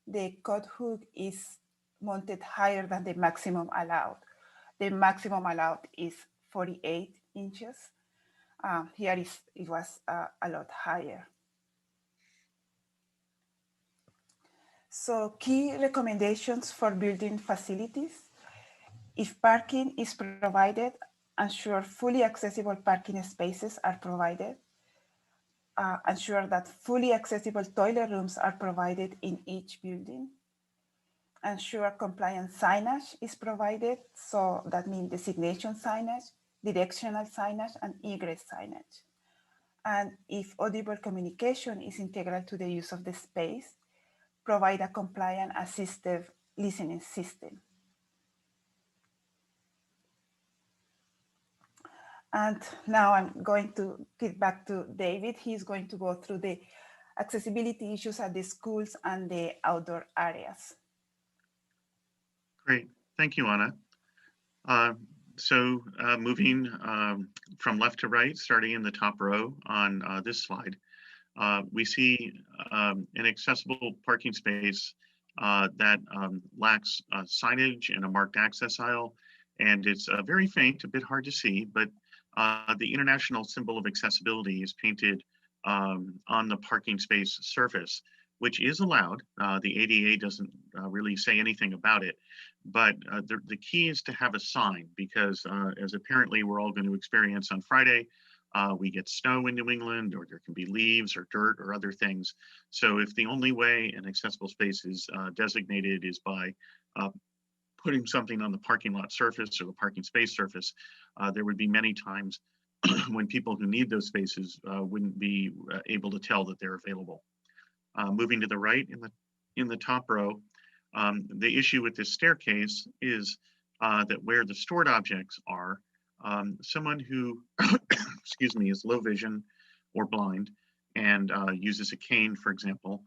The coat hook is mounted higher than the maximum allowed. The maximum allowed is 48 inches. Here it was a lot higher. So key recommendations for building facilities. If parking is provided, ensure fully accessible parking spaces are provided. Ensure that fully accessible toilet rooms are provided in each building. Ensure compliant signage is provided. So that means designation signage, directional signage, and egress signage. And if audible communication is integral to the use of the space, provide a compliant assistive listening system. And now I'm going to give back to David. He's going to go through the accessibility issues at the schools and the outdoor areas. Great, thank you, Anna. Moving from left to right, starting in the top row on this slide, we see an accessible parking space that lacks signage and a marked access aisle. And it's very faint, a bit hard to see, but the international symbol of accessibility is painted on the parking space surface, which is allowed. The ADA doesn't really say anything about it, but the key is to have a sign, because as apparently we're all going to experience on Friday, we get snow in New England, or there can be leaves or dirt or other things. So if the only way an accessible space is designated is by putting something on the parking lot surface or the parking space surface, there would be many times when people who need those spaces wouldn't be able to tell that they're available. Moving to the right in the top row, the issue with this staircase is that where the stored objects are, someone who, excuse me, is low vision or blind and uses a cane, for example,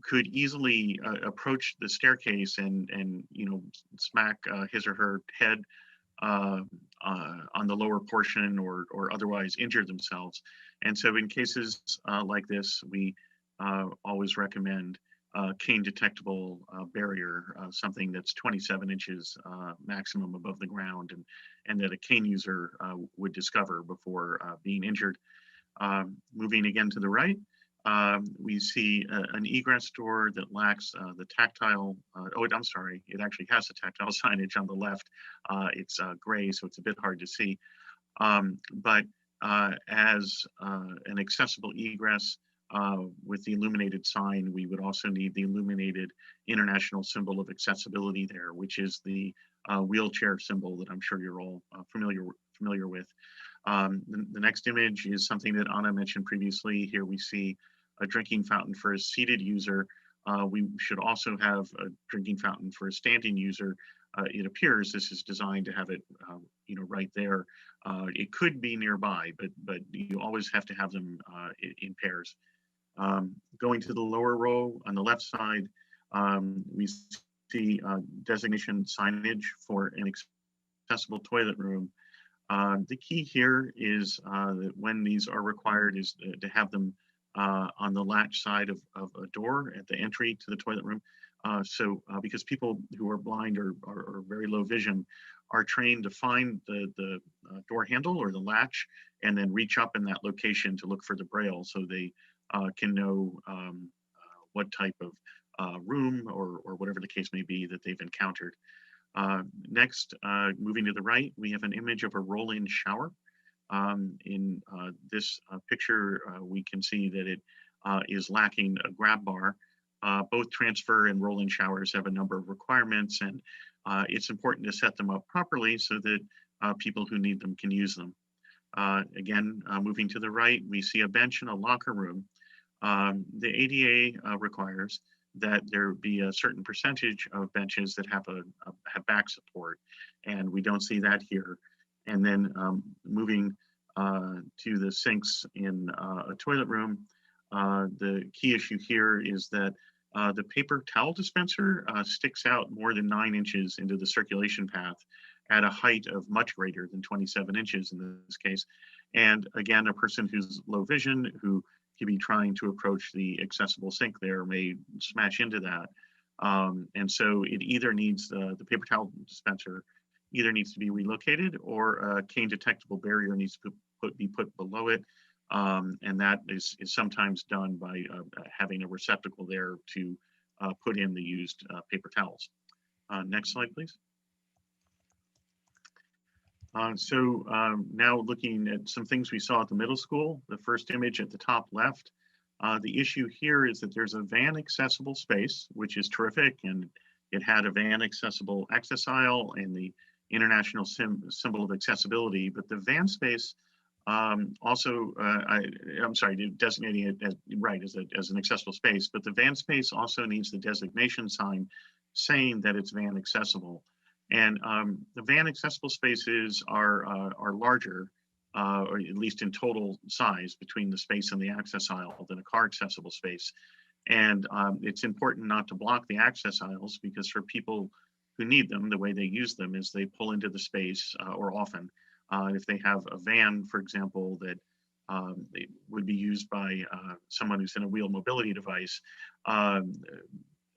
could easily approach the staircase and smack his or her head on the lower portion, or otherwise injure themselves. And so in cases like this, we always recommend cane detectable barrier, something that's 27 inches maximum above the ground, and that a cane user would discover before being injured. Moving again to the right, we see an egress door that lacks the tactile, I'm sorry, it actually has the tactile signage on the left. It's gray, so it's a bit hard to see. But as an accessible egress with the illuminated sign, we would also need the illuminated international symbol of accessibility there, which is the wheelchair symbol that I'm sure you're all familiar with. The next image is something that Anna mentioned previously. Here we see a drinking fountain for a seated user. We should also have a drinking fountain for a standing user. It appears this is designed to have it, right there. It could be nearby, but you always have to have them in pairs. Going to the lower row on the left side, we see designation signage for an accessible toilet room. The key here is that when these are required is to have them on the latch side of a door at the entry to the toilet room. Because people who are blind or very low vision are trained to find the door handle or the latch and then reach up in that location to look for the braille, so they can know what type of room or whatever the case may be that they've encountered. Next, moving to the right, we have an image of a roll-in shower. In this picture, we can see that it is lacking a grab bar. Both transfer and roll-in showers have a number of requirements, and it's important to set them up properly so that people who need them can use them. Again, moving to the right, we see a bench in a locker room. The ADA requires that there be a certain percentage of benches that have back support, and we don't see that here. And then moving to the sinks in a toilet room, the key issue here is that the paper towel dispenser sticks out more than 9 inches into the circulation path at a height of much greater than 27 inches in this case. And again, a person who's low vision, who could be trying to approach the accessible sink there, may smash into that. And so it either needs, the paper towel dispenser either needs to be relocated, or a cane detectable barrier needs to be put below it. And that is sometimes done by having a receptacle there to put in the used paper towels. Next slide, please. Now looking at some things we saw at the middle school, the first image at the top left, the issue here is that there's a van accessible space, which is terrific, and it had a van accessible access aisle and the international symbol of accessibility, but the van space also, I'm sorry, designating it as, right, as an accessible space, but the van space also needs the designation sign saying that it's van accessible. And the van accessible spaces are larger or at least in total size between the space and the access aisle than a car accessible space. And it's important not to block the access aisles, because for people who need them, the way they use them is they pull into the space, or often if they have a van, for example, that it would be used by someone who's in a wheel mobility device,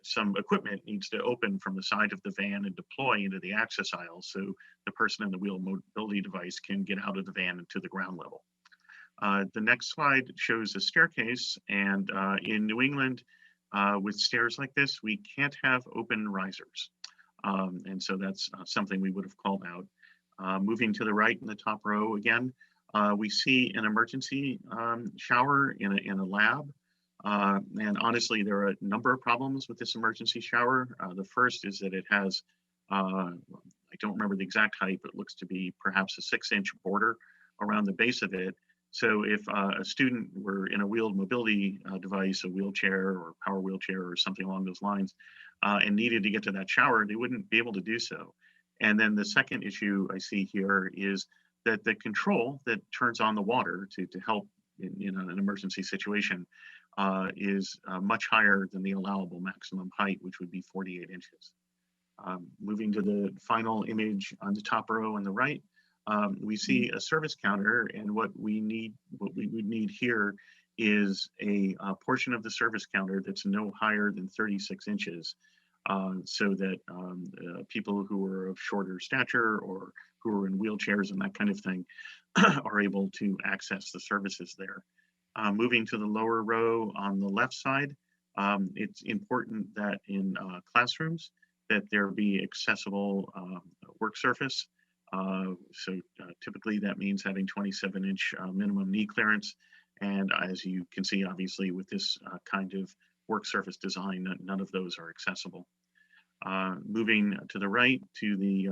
some equipment needs to open from the side of the van and deploy into the access aisle, so the person in the wheel mobility device can get out of the van and to the ground level. The next slide shows a staircase, and in New England, with stairs like this, we can't have open risers. And so that's something we would have called out. Moving to the right in the top row again, we see an emergency shower in a lab. And honestly, there are a number of problems with this emergency shower. The first is that it has, I don't remember the exact height, but it looks to be perhaps a 6-inch border around the base of it. So if a student were in a wheeled mobility device, a wheelchair or power wheelchair or something along those lines, and needed to get to that shower, they wouldn't be able to do so. And then the second issue I see here is that the control that turns on the water to help in an emergency situation is much higher than the allowable maximum height, which would be 48 inches. Moving to the final image on the top row on the right, we see a service counter, and what we would need here is a portion of the service counter that's no higher than 36 inches, so that people who are of shorter stature or who are in wheelchairs and that kind of thing are able to access the services there. Moving to the lower row on the left side, it's important that in classrooms that there be accessible work surface. So typically that means having 27-inch minimum knee clearance. And as you can see, obviously, with this kind of work surface design, none of those are accessible. Moving to the right to the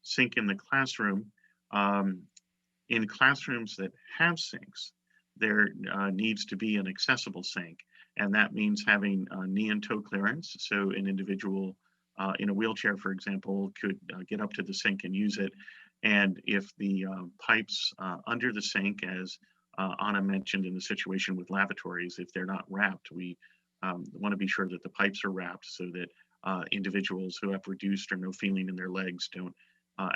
sink in the classroom. In classrooms that have sinks, there needs to be an accessible sink. And that means having knee and toe clearance. So an individual in a wheelchair, for example, could get up to the sink and use it. And if the pipes under the sink, as Anna mentioned in the situation with lavatories, if they're not wrapped, we want to be sure that the pipes are wrapped so that individuals who have reduced or no feeling in their legs don't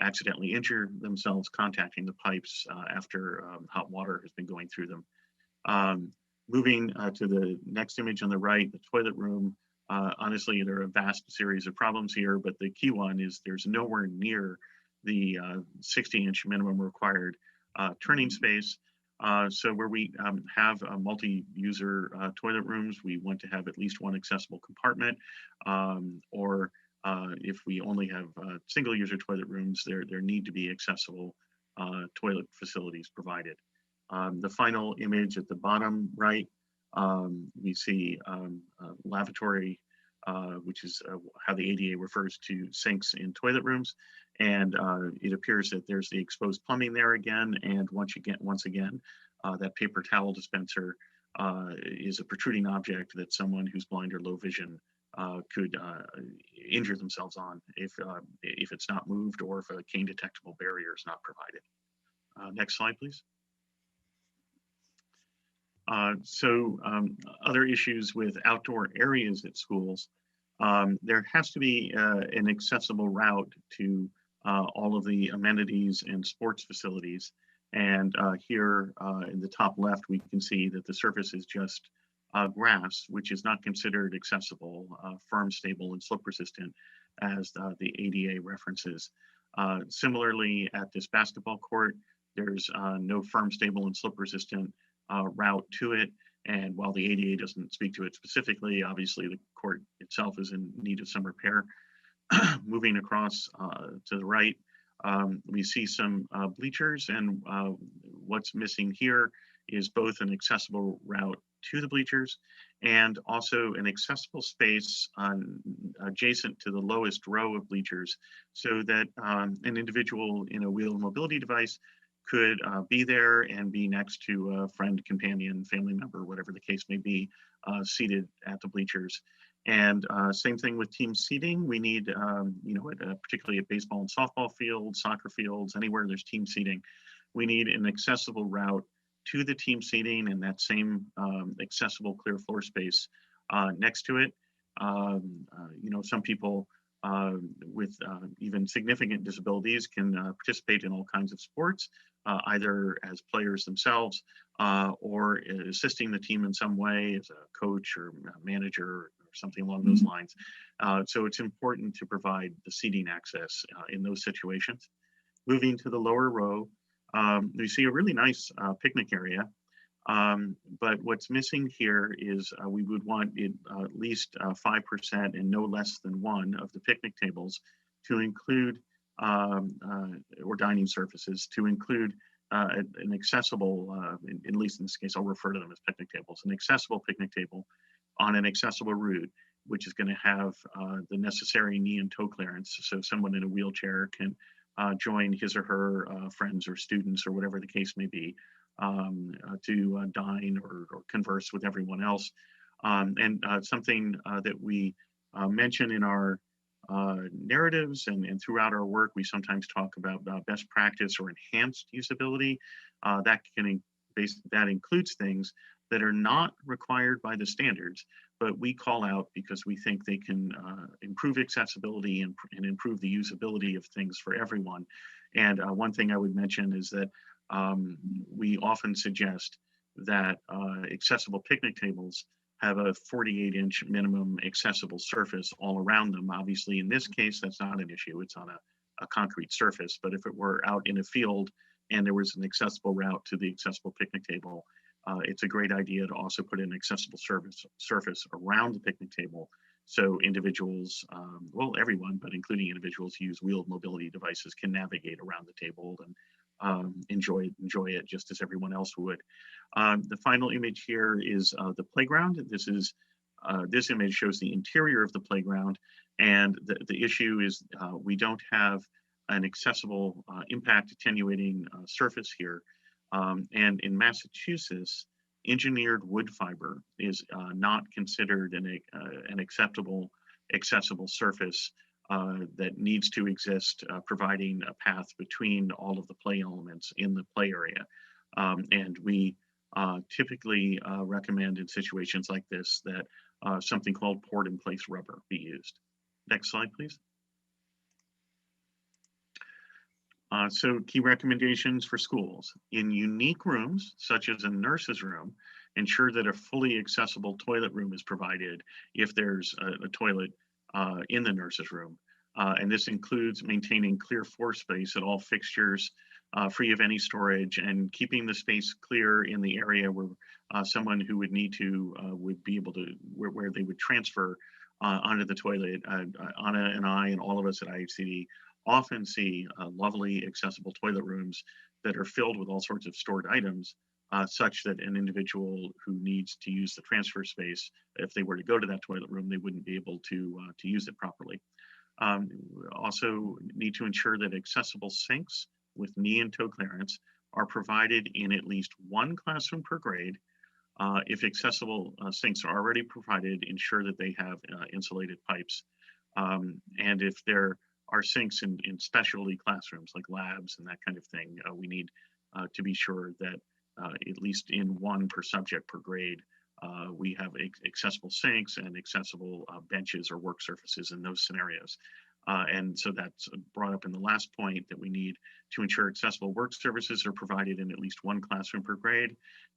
accidentally injure themselves contacting the pipes after hot water has been going through them. Moving to the next image on the right, the toilet room. Honestly, there are a vast series of problems here, but the key one is there's nowhere near the 60-inch minimum required turning space. So where we have multi-user toilet rooms, we want to have at least one accessible compartment, or if we only have single-user toilet rooms, there need to be accessible toilet facilities provided. The final image at the bottom right, we see lavatory, which is how the ADA refers to sinks in toilet rooms. And it appears that there's the exposed plumbing there again. And once again, that paper towel dispenser is a protruding object that someone who's blind or low vision could injure themselves on if it's not moved or if a cane detectable barrier is not provided. Next slide, please. Other issues with outdoor areas at schools, there has to be an accessible route to all of the amenities and sports facilities. And here in the top left, we can see that the surface is just grass, which is not considered accessible, firm, stable, and slip resistant as the ADA references. Similarly, at this basketball court, there's no firm, stable, and slip resistant route to it. And while the ADA doesn't speak to it specifically, obviously the court itself is in need of some repair. Moving across to the right, we see some bleachers, and what's missing here is both an accessible route to the bleachers and also an accessible space adjacent to the lowest row of bleachers, so that an individual in a wheeled mobility device could be there and be next to a friend, companion, family member, whatever the case may be, seated at the bleachers. And same thing with team seating. We need, particularly at baseball and softball fields, soccer fields, anywhere there's team seating, we need an accessible route to the team seating and that same accessible clear floor space next to it. You know, some people with even significant disabilities can participate in all kinds of sports, either as players themselves or assisting the team in some way as a coach or a manager or something along those lines. So it's important to provide the seating access in those situations. Moving to the lower row, we see a really nice picnic area. But what's missing here is we would want it, at least 5% and no less than 1 of the picnic tables to include, or dining surfaces, to include an accessible, at least in this case, I'll refer to them as picnic tables, an accessible picnic table on an accessible route, which is going to have the necessary knee and toe clearance. So someone in a wheelchair can join his or her friends or students or whatever the case may be to dine or converse with everyone else. And something that we mention in our narratives and throughout our work, we sometimes talk about best practice or enhanced usability. That includes things that are not required by the standards, but we call out because we think they can improve accessibility and improve the usability of things for everyone. And one thing I would mention is that we often suggest that accessible picnic tables have a 48-inch minimum accessible surface all around them. Obviously, in this case, that's not an issue. It's on a concrete surface. But if it were out in a field and there was an accessible route to the accessible picnic table, it's a great idea to also put an accessible surface around the picnic table so individuals, well, everyone, but including individuals who use wheeled mobility devices can navigate around the table and enjoy it just as everyone else would. The final image here is the playground. This image shows the interior of the playground, and the issue is we don't have an accessible impact attenuating surface here. And in Massachusetts, engineered wood fiber is not considered an acceptable accessible surface that needs to exist, providing a path between all of the play elements in the play area. And we typically recommend in situations like this that something called poured in place rubber be used. Next slide, please. So key recommendations for schools. In unique rooms, such as a nurse's room, ensure that a fully accessible toilet room is provided if there's a toilet in the nurse's room. And this includes maintaining clear floor space at all fixtures, free of any storage, and keeping the space clear in the area where someone who would need to would be able to, where they would transfer onto the toilet. Anna and I and all of us at Ihcd often see lovely accessible toilet rooms that are filled with all sorts of stored items, such that an individual who needs to use the transfer space, if they were to go to that toilet room, they wouldn't be able to use it properly. Also need to ensure that accessible sinks with knee and toe clearance are provided in at least one classroom per grade. If accessible sinks are already provided, ensure that they have insulated pipes. And if there are sinks in specialty classrooms like labs and that kind of thing, we need to be sure that at least in one per subject per grade, we have accessible sinks and accessible benches or work surfaces in those scenarios. And so that's brought up in the last point, that we need to ensure accessible work surfaces are provided in at least one classroom per grade,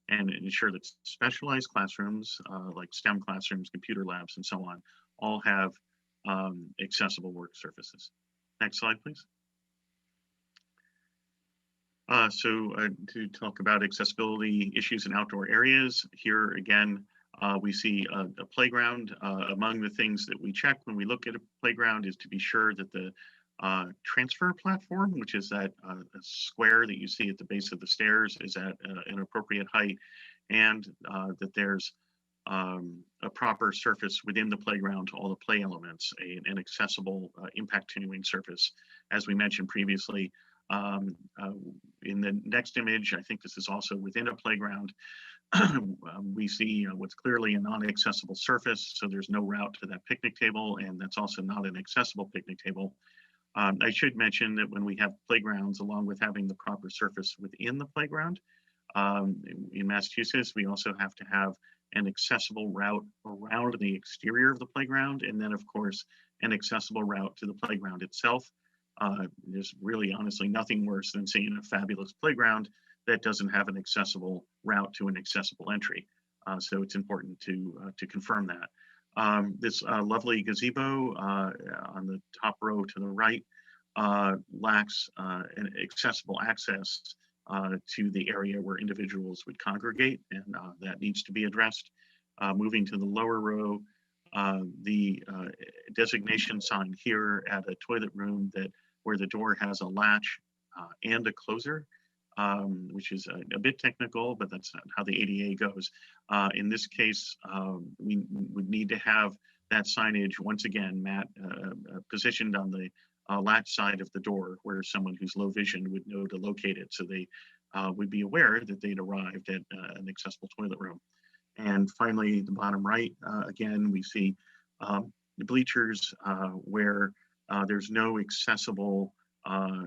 and ensure that specialized classrooms like STEM classrooms, computer labs, and so on, all have accessible work surfaces. Next slide, please. To talk about accessibility issues in outdoor areas, here again, we see a playground. Among the things that we check when we look at a playground is to be sure that the transfer platform, which is that square that you see at the base of the stairs, is at an appropriate height, and that there's a proper surface within the playground to all the play elements, an accessible impact attenuating surface. As we mentioned previously, in the next image, I think this is also within a playground, we see what's clearly a non-accessible surface, so there's no route to that picnic table, and that's also not an accessible picnic table. I should mention that when we have playgrounds, along with having the proper surface within the playground, in Massachusetts, we also have to have an accessible route around the exterior of the playground, and then of course, an accessible route to the playground itself. There's really honestly nothing worse than seeing a fabulous playground that doesn't have an accessible route to an accessible entry. So it's important to confirm that. This lovely gazebo on the top row to the right lacks an accessible access to the area where individuals would congregate, and that needs to be addressed. Moving to the lower row, the designation sign here at a toilet room that where the door has a latch and a closer, which is a bit technical, but that's how the ADA goes. In this case, we would need to have that signage, once again, Matt, positioned on the latch side of the door where someone who's low vision would know to locate it, so they would be aware that they'd arrived at an accessible toilet room. And finally, the bottom right, again, we see the bleachers where there's no accessible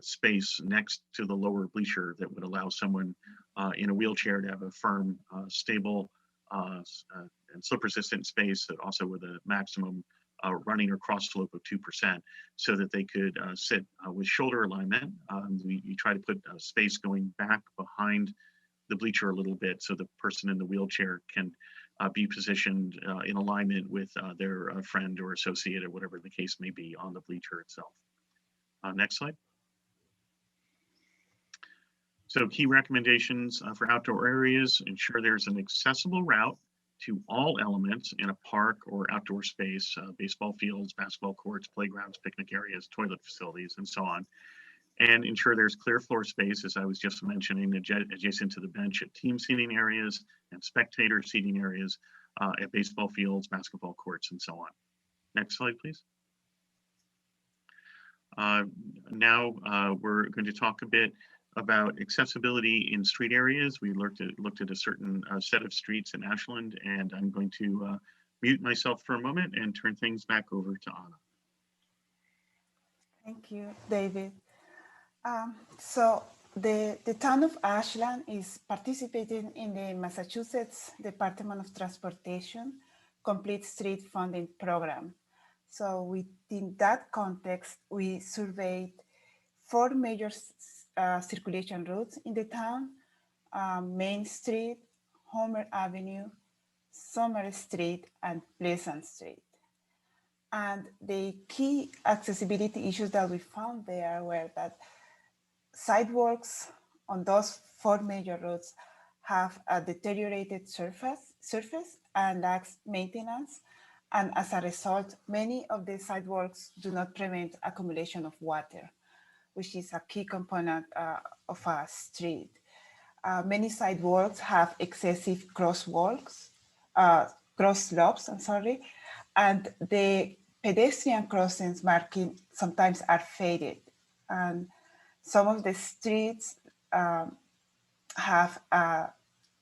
space next to the lower bleacher that would allow someone in a wheelchair to have a firm, stable, and slip-resistant space, that also with a maximum running or cross slope of 2%, so that they could sit with shoulder alignment. You try to put space going back behind the bleacher a little bit, so the person in the wheelchair can be positioned in alignment with their friend or associate, or whatever the case may be, on the bleacher itself. Next slide. So key recommendations for outdoor areas: ensure there's an accessible route to all elements in a park or outdoor space, baseball fields, basketball courts, playgrounds, picnic areas, toilet facilities, and so on. And ensure there's clear floor space, as I was just mentioning, adjacent to the bench at team seating areas and spectator seating areas at baseball fields, basketball courts, and so on. Next slide, please. Now we're going to talk a bit about accessibility in street areas. We looked at a certain set of streets in Ashland, and I'm going to mute myself for a moment and turn things back over to Anna. Thank you, David. So the town of Ashland is participating in the Massachusetts Department of Transportation Complete Street Funding Program. So within that context, we surveyed 4 major circulation routes in the town: Main Street, Homer Avenue, Summer Street, and Pleasant Street. And the key accessibility issues that we found there were that sidewalks on those 4 major routes have a deteriorated surface and lacks maintenance. And as a result, many of the sidewalks do not prevent accumulation of water, which is a key component of a street. Many sidewalks have excessive cross slopes, and the pedestrian crossings marking sometimes are faded. And some of the streets have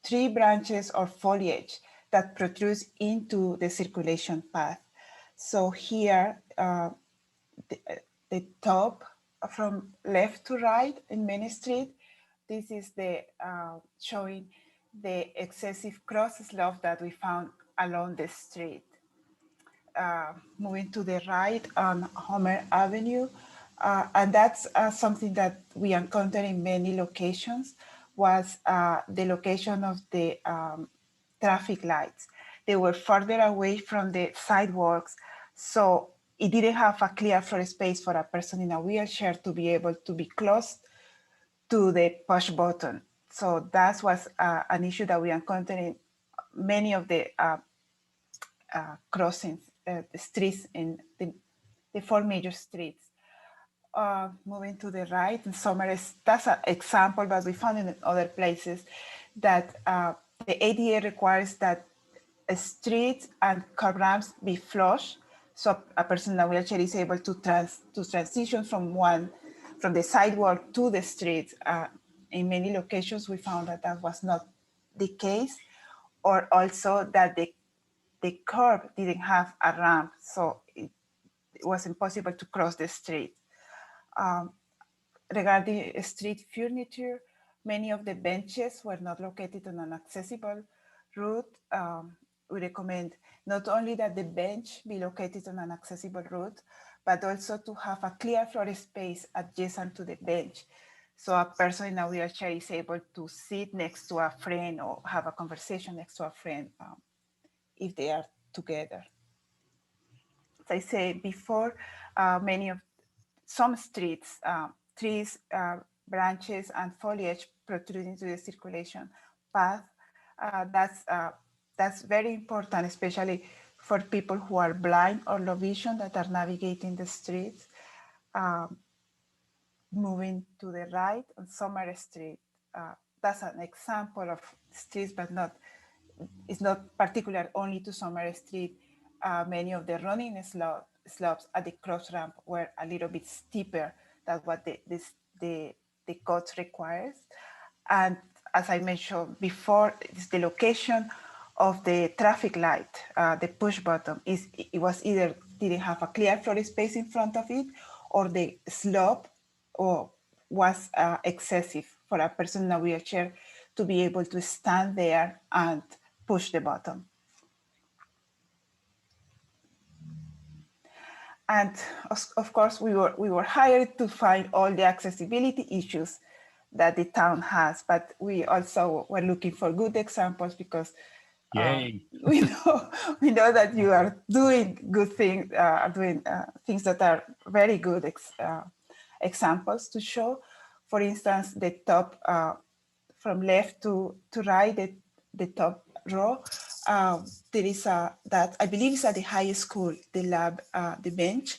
tree branches or foliage that protrudes into the circulation path. So here, the top from left to right in Main Street, this is the showing the excessive cross slope that we found along the street. Moving to the right on Homer Avenue, and that's something that we encountered in many locations, was the location of the traffic lights. They were further away from the sidewalks, so it didn't have a clear floor space for a person in a wheelchair to be able to be close to the push button. So that was an issue that we encountered in many of the crossings, the streets in the 4 major streets. Moving to the right, in Summer, that's an example, but we found in other places that the ADA requires that streets and curb ramps be flush, so a person in a wheelchair is able to transition from the sidewalk to the street. In many locations, we found that that was not the case, or also that the curb didn't have a ramp, so it was impossible to cross the street. Regarding street furniture, many of the benches were not located on an accessible route. We recommend not only that the bench be located on an accessible route, but also to have a clear floor space adjacent to the bench. So a person in a wheelchair is able to sit next to a friend or have a conversation next to a friend if they are together. As I said before, some streets, trees, branches, and foliage protrude into the circulation path. That's very important, especially for people who are blind or low vision that are navigating the streets. Moving to the right on Summer Street, that's an example of streets, but it's not particular only to Summer Street. Many of the running slopes at the cross ramp were a little bit steeper than what the code requires. And as I mentioned before, it's the location of the traffic light, the push button. It was either didn't have a clear floor space in front of it, or the slope was excessive for a person in a wheelchair to be able to stand there and push the button. And of course, we were hired to find all the accessibility issues that the town has, but we also were looking for good examples because we know that you are doing good things, things that are very good examples to show. For instance, the top from left to right, the top row, there is that I believe is at the high school, the lab, the bench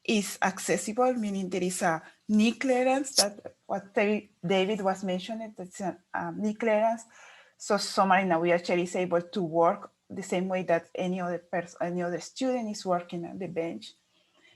is accessible, meaning there is a knee clearance, that what David was mentioning, that's a knee clearance. So someone in a wheelchair is able to work the same way that any other student is working on the bench.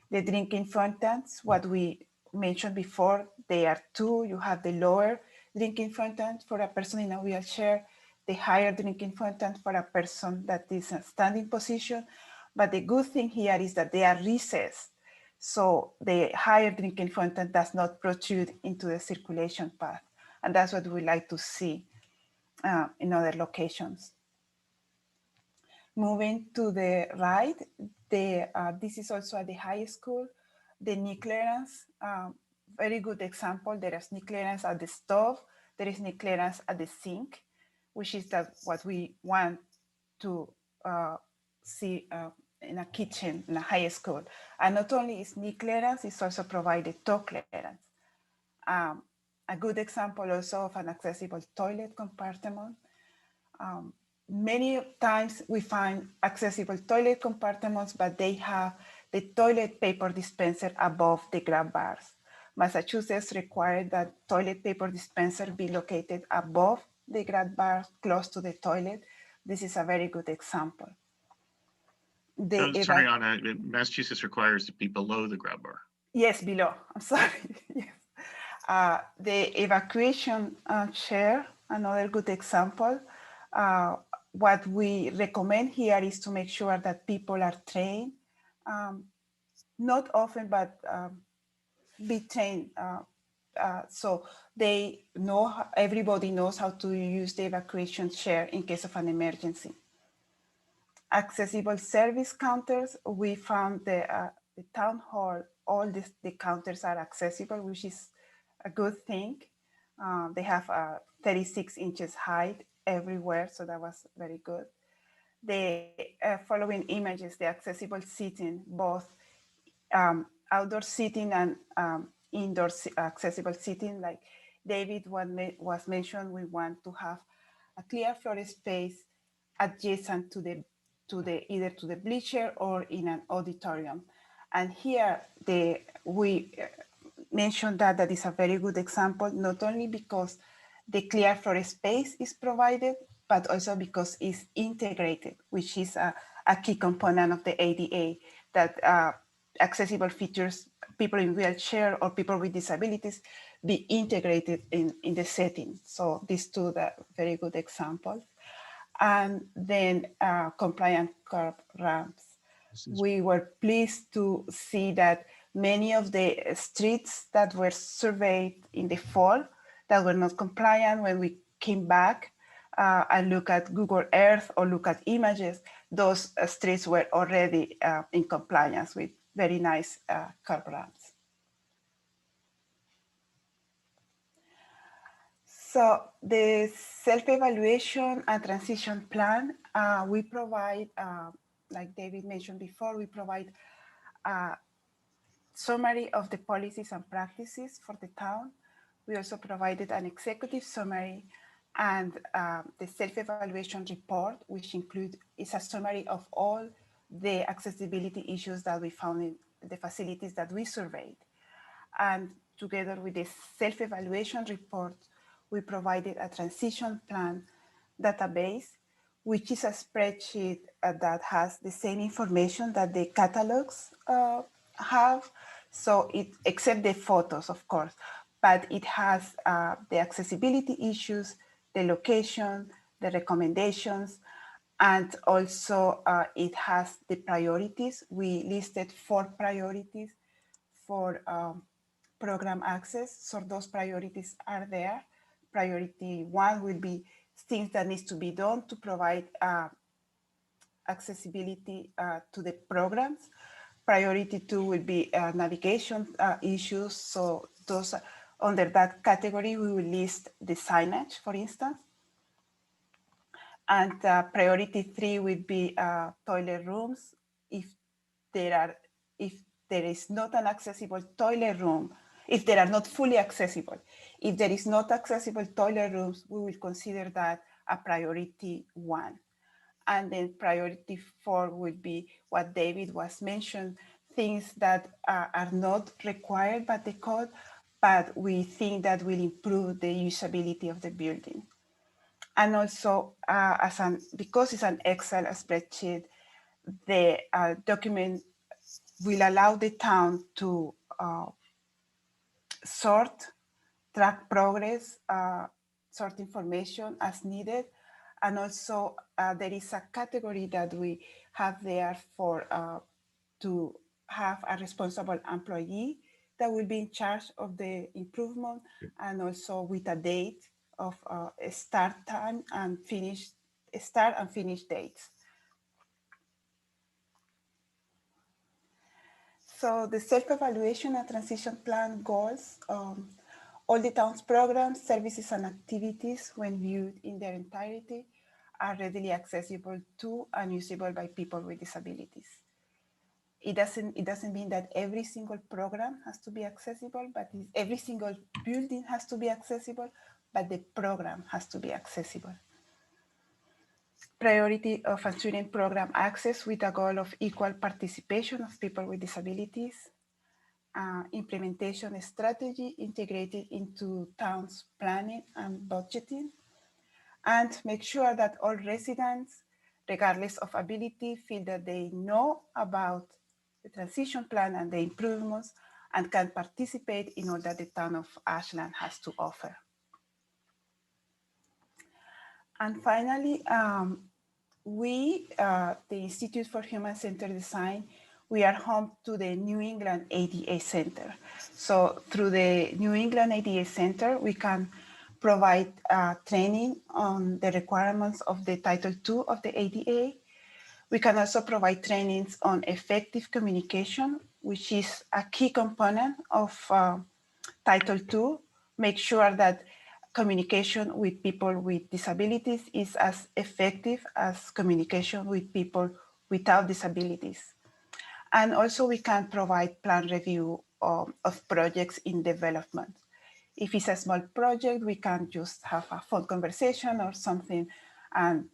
The drinking fountains, what we mentioned before, they are two. You have the lower drinking fountain for a person in a wheelchair, the higher drinking fountain for a person that is in a standing position. But the good thing here is that they are recessed. So the higher drinking fountain does not protrude into the circulation path. And that's what we like to see in other locations. Moving to the right, this is also at the high school, the knee clearance, very good example. There is knee clearance at the stove, there is knee clearance at the sink, which is what we want to see in a kitchen in a high school. And not only is knee clearance, it's also provided toe clearance. A good example also of an accessible toilet compartment. Many times we find accessible toilet compartments, but they have the toilet paper dispenser above the grab bars. Massachusetts required that toilet paper dispenser be located above the grab bar, close to the toilet. This is a very good example. Sorry, Anna, Massachusetts requires to be below the grab bar. Yes, below, I'm sorry. Yes. The evacuation chair, another good example. What we recommend here is to make sure that people are trained, not often, but be trained. So they know, everybody knows how to use the evacuation chair in case of an emergency. Accessible service counters, we found the town hall, all the counters are accessible, which is a good thing. They have 36 inches height everywhere, so that was very good. The following images, the accessible seating, both outdoor seating and indoor accessible seating. Like David was mentioned, we want to have a clear floor space adjacent to either to the bleacher or in an auditorium. And here we mentioned that is a very good example, not only because the clear floor space is provided, but also because it's integrated, which is a key component of the ADA, that accessible features, people in wheelchair or people with disabilities, be integrated in the setting. So these two are very good examples. And then compliant curb ramps. We were pleased to see that many of the streets that were surveyed in the fall that were not compliant, when we came back and look at Google Earth or look at images, those streets were already in compliance with very nice curb ramps. So the self-evaluation and transition plan, we provide, like David mentioned before, we provide a summary of the policies and practices for the town. We also provided an executive summary and the self-evaluation report, which is a summary of all the accessibility issues that we found in the facilities that we surveyed. And together with the self-evaluation report, we provided a transition plan database, which is a spreadsheet that has the same information that the catalogs have. So except the photos, of course, but it has the accessibility issues, the location, the recommendations, and also it has the priorities. We listed 4 priorities for program access. So those priorities are there. Priority 1 will be things that needs to be done to provide accessibility to the programs. Priority 2 will be navigation issues. So those under that category, we will list the signage, for instance. And priority 3 would be toilet rooms. If there is not an accessible toilet room, if they are not fully accessible, if there is not accessible toilet rooms, we will consider that a priority 1. And then priority 4 would be what David was mentioned, things that are not required by the code, but we think that will improve the usability of the building. And also, because it's an Excel spreadsheet, the document will allow the town to sort, track progress, sort information as needed. And also there is a category that we have there for to have a responsible employee that will be in charge of the improvement, and also with a date of start time and start and finish dates. So the self-evaluation and transition plan goals, all the town's programs, services, and activities, when viewed in their entirety, are readily accessible to and usable by people with disabilities. It doesn't mean that every single program has to be accessible, but every single building has to be accessible, but the program has to be accessible. Priority of ensuring program access with a goal of equal participation of people with disabilities. Implementation strategy integrated into town's planning and budgeting. And make sure that all residents, regardless of ability, feel that they know about the transition plan and the improvements and can participate in all that the town of Ashland has to offer. And finally, the Institute for Human-Centered Design, we are home to the New England ADA Center. So through the New England ADA Center, we can provide training on the requirements of the Title II of the ADA. We can also provide trainings on effective communication, which is a key component of Title II. Make sure that communication with people with disabilities is as effective as communication with people without disabilities. And also we can provide plan review of projects in development. If it's a small project, we can just have a phone conversation or something and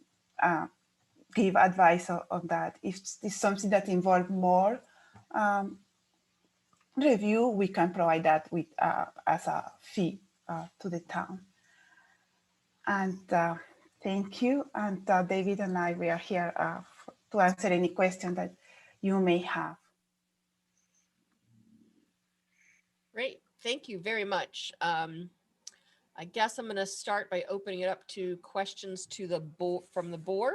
give advice on that. If it's something that involves more review, we can provide that with as a fee to the town. And thank you. And David and I, we are here to answer any question that you may have. Great, thank you very much. I guess I'm going to start by opening it up to questions to the from the board.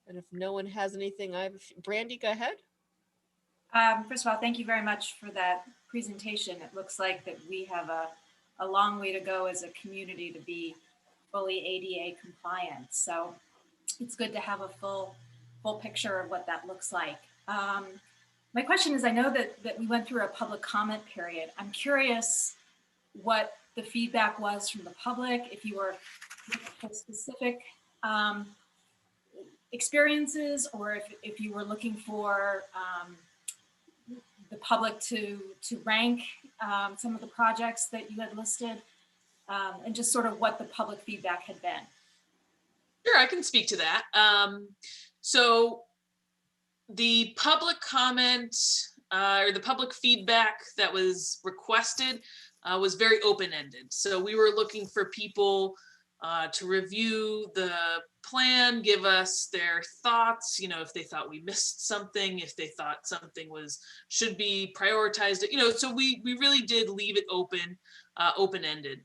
And if no one has anything, Brandy, go ahead. First of all, thank you very much for that presentation. It looks like that we have a long way to go as a community to be fully ADA compliant. So it's good to have a full picture of what that looks like. My question is, I know that we went through a public comment period. I'm curious what the feedback was from the public, if you were looking for specific experiences, or if you were looking for the public to rank some of the projects that you had listed, and just sort of what the public feedback had been. Sure, I can speak to that. So the public comment or the public feedback that was requested was very open-ended. So we were looking for people to review the plan, give us their thoughts, if they thought we missed something, if they thought something should be prioritized, so we really did leave it open-ended.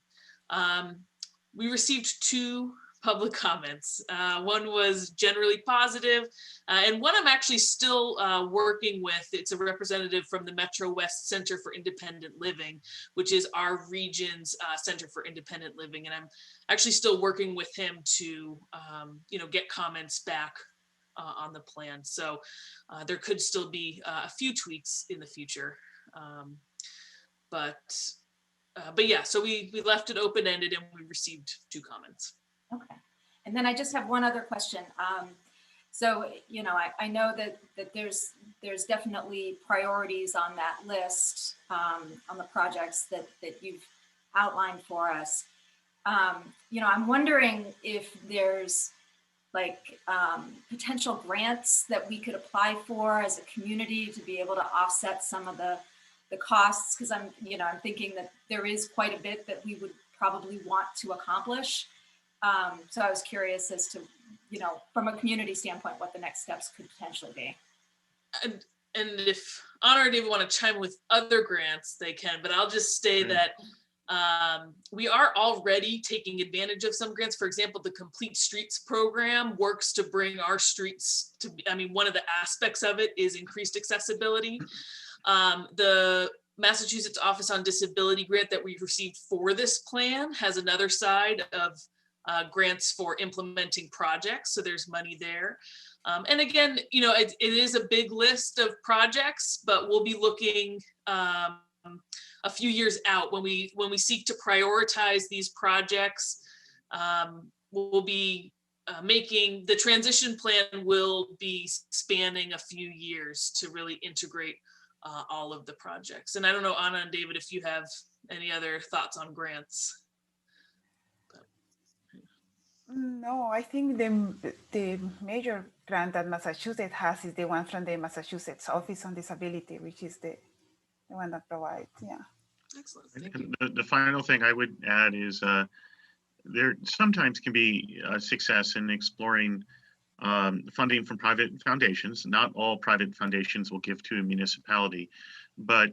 We received 2 public comments. One was generally positive, and one I'm actually still working with. It's a representative from the Metro West Center for Independent Living, which is our region's Center for Independent Living. And I'm actually still working with him to, get comments back on the plan. So there could still be a few tweaks in the future. But yeah, so we left it open-ended and we received 2 comments. Okay. And then I just have one other question. So, I know that there's definitely priorities on that list, on the projects that you've outlined for us. I'm wondering if there's potential grants that we could apply for as a community to be able to offset some of the costs, because I'm thinking that there is quite a bit that we would probably want to accomplish. So I was curious as to, from a community standpoint, what the next steps could potentially be. And if Honor or David want to chime with other grants, they can, but I'll just say that we are already taking advantage of some grants. For example, the Complete Streets program works to bring our streets to, one of the aspects of it is increased accessibility. The Massachusetts Office on Disability grant that we received for this plan has another side of grants for implementing projects. So there's money there. And again, it is a big list of projects, but we'll be looking a few years out when we seek to prioritize these projects. We'll be making the transition plan will be spanning a few years to really integrate all of the projects. And I don't know, Anna and David, if you have any other thoughts on grants. No, I think the major grant that Massachusetts has is the one from the Massachusetts Office on Disability, which is the one that provides, yeah. Excellent, thank you. The final thing I would add is there sometimes can be a success in exploring funding from private foundations. Not all private foundations will give to a municipality, but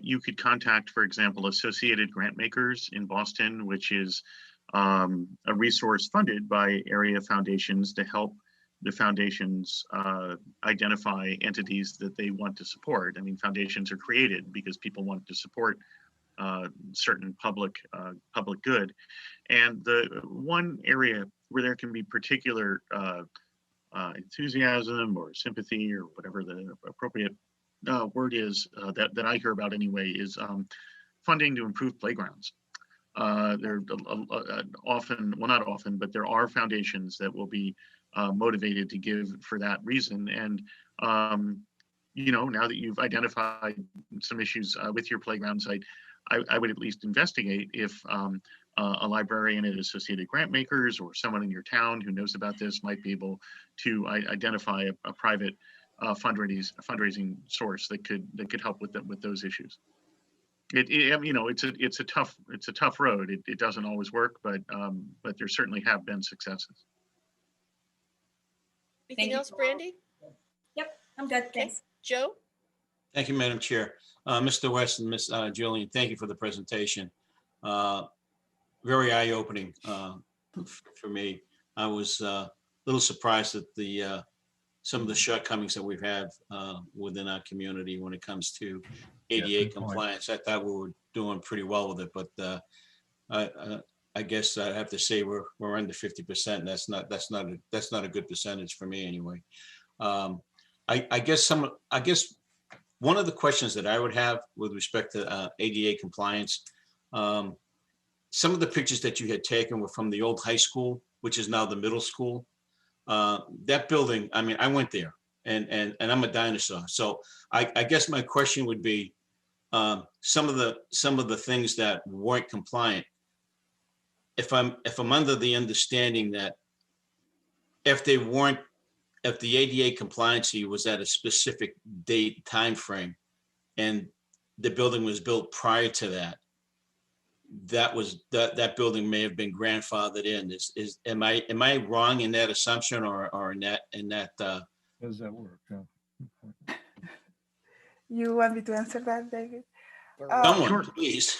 you could contact, for example, Associated Grantmakers in Boston, which is a resource funded by area foundations to help the foundations identify entities that they want to support. Foundations are created because people want to support certain public good. And the one area where there can be particular enthusiasm or sympathy or whatever the appropriate word is that I hear about anyway is funding to improve playgrounds. There often, well, not often, but there are foundations that will be motivated to give for that reason. And, now that you've identified some issues with your playgrounds, I would at least investigate if a librarian at Associated Grantmakers or someone in your town who knows about this might be able to identify a private fundraising source that could help with those issues. It's a tough road. It doesn't always work, but there certainly have been successes. Anything else, Brandy? Yep, I'm good. Thanks. Joe? Thank you, Madam Chair. Mr. West and Ms. Julian, thank you for the presentation. Very eye-opening for me. I was a little surprised at the some of the shortcomings that we've had within our community when it comes to Yeah, ADA good point. compliance. I thought we were doing pretty well with it, but I guess I have to say we're under 50%. That's not a good percentage for me anyway. I guess one of the questions that I would have with respect to ADA compliance, some of the pictures that you had taken were from the old high school, which is now the middle school. That building, I mean, I went there and I'm a dinosaur. So I guess my question would be, some of the things that weren't compliant, if I'm under the understanding that if the ADA compliancy was at a specific date time frame and the building was built prior to that, that building may have been grandfathered in. Am I wrong in that assumption or in that How does that work? Yeah. You want me to answer that, David? Someone, please.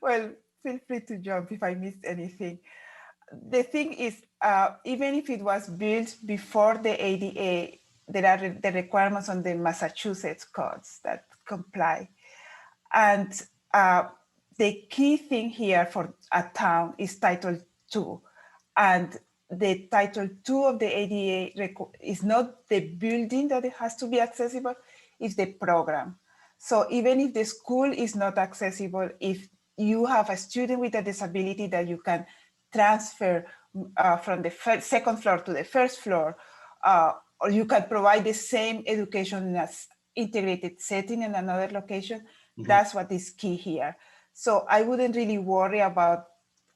Well, feel free to jump if I missed anything. The thing is, even if it was built before the ADA, there are the requirements on the Massachusetts codes that comply. And the key thing here for a town is Title II. And the Title II of the ADA is not the building that it has to be accessible, it's the program. So even if the school is not accessible, if you have a student with a disability that you can transfer from the second floor to the first floor, or you can provide the same education in an integrated setting in another location, that's what is key here. So I wouldn't really worry about,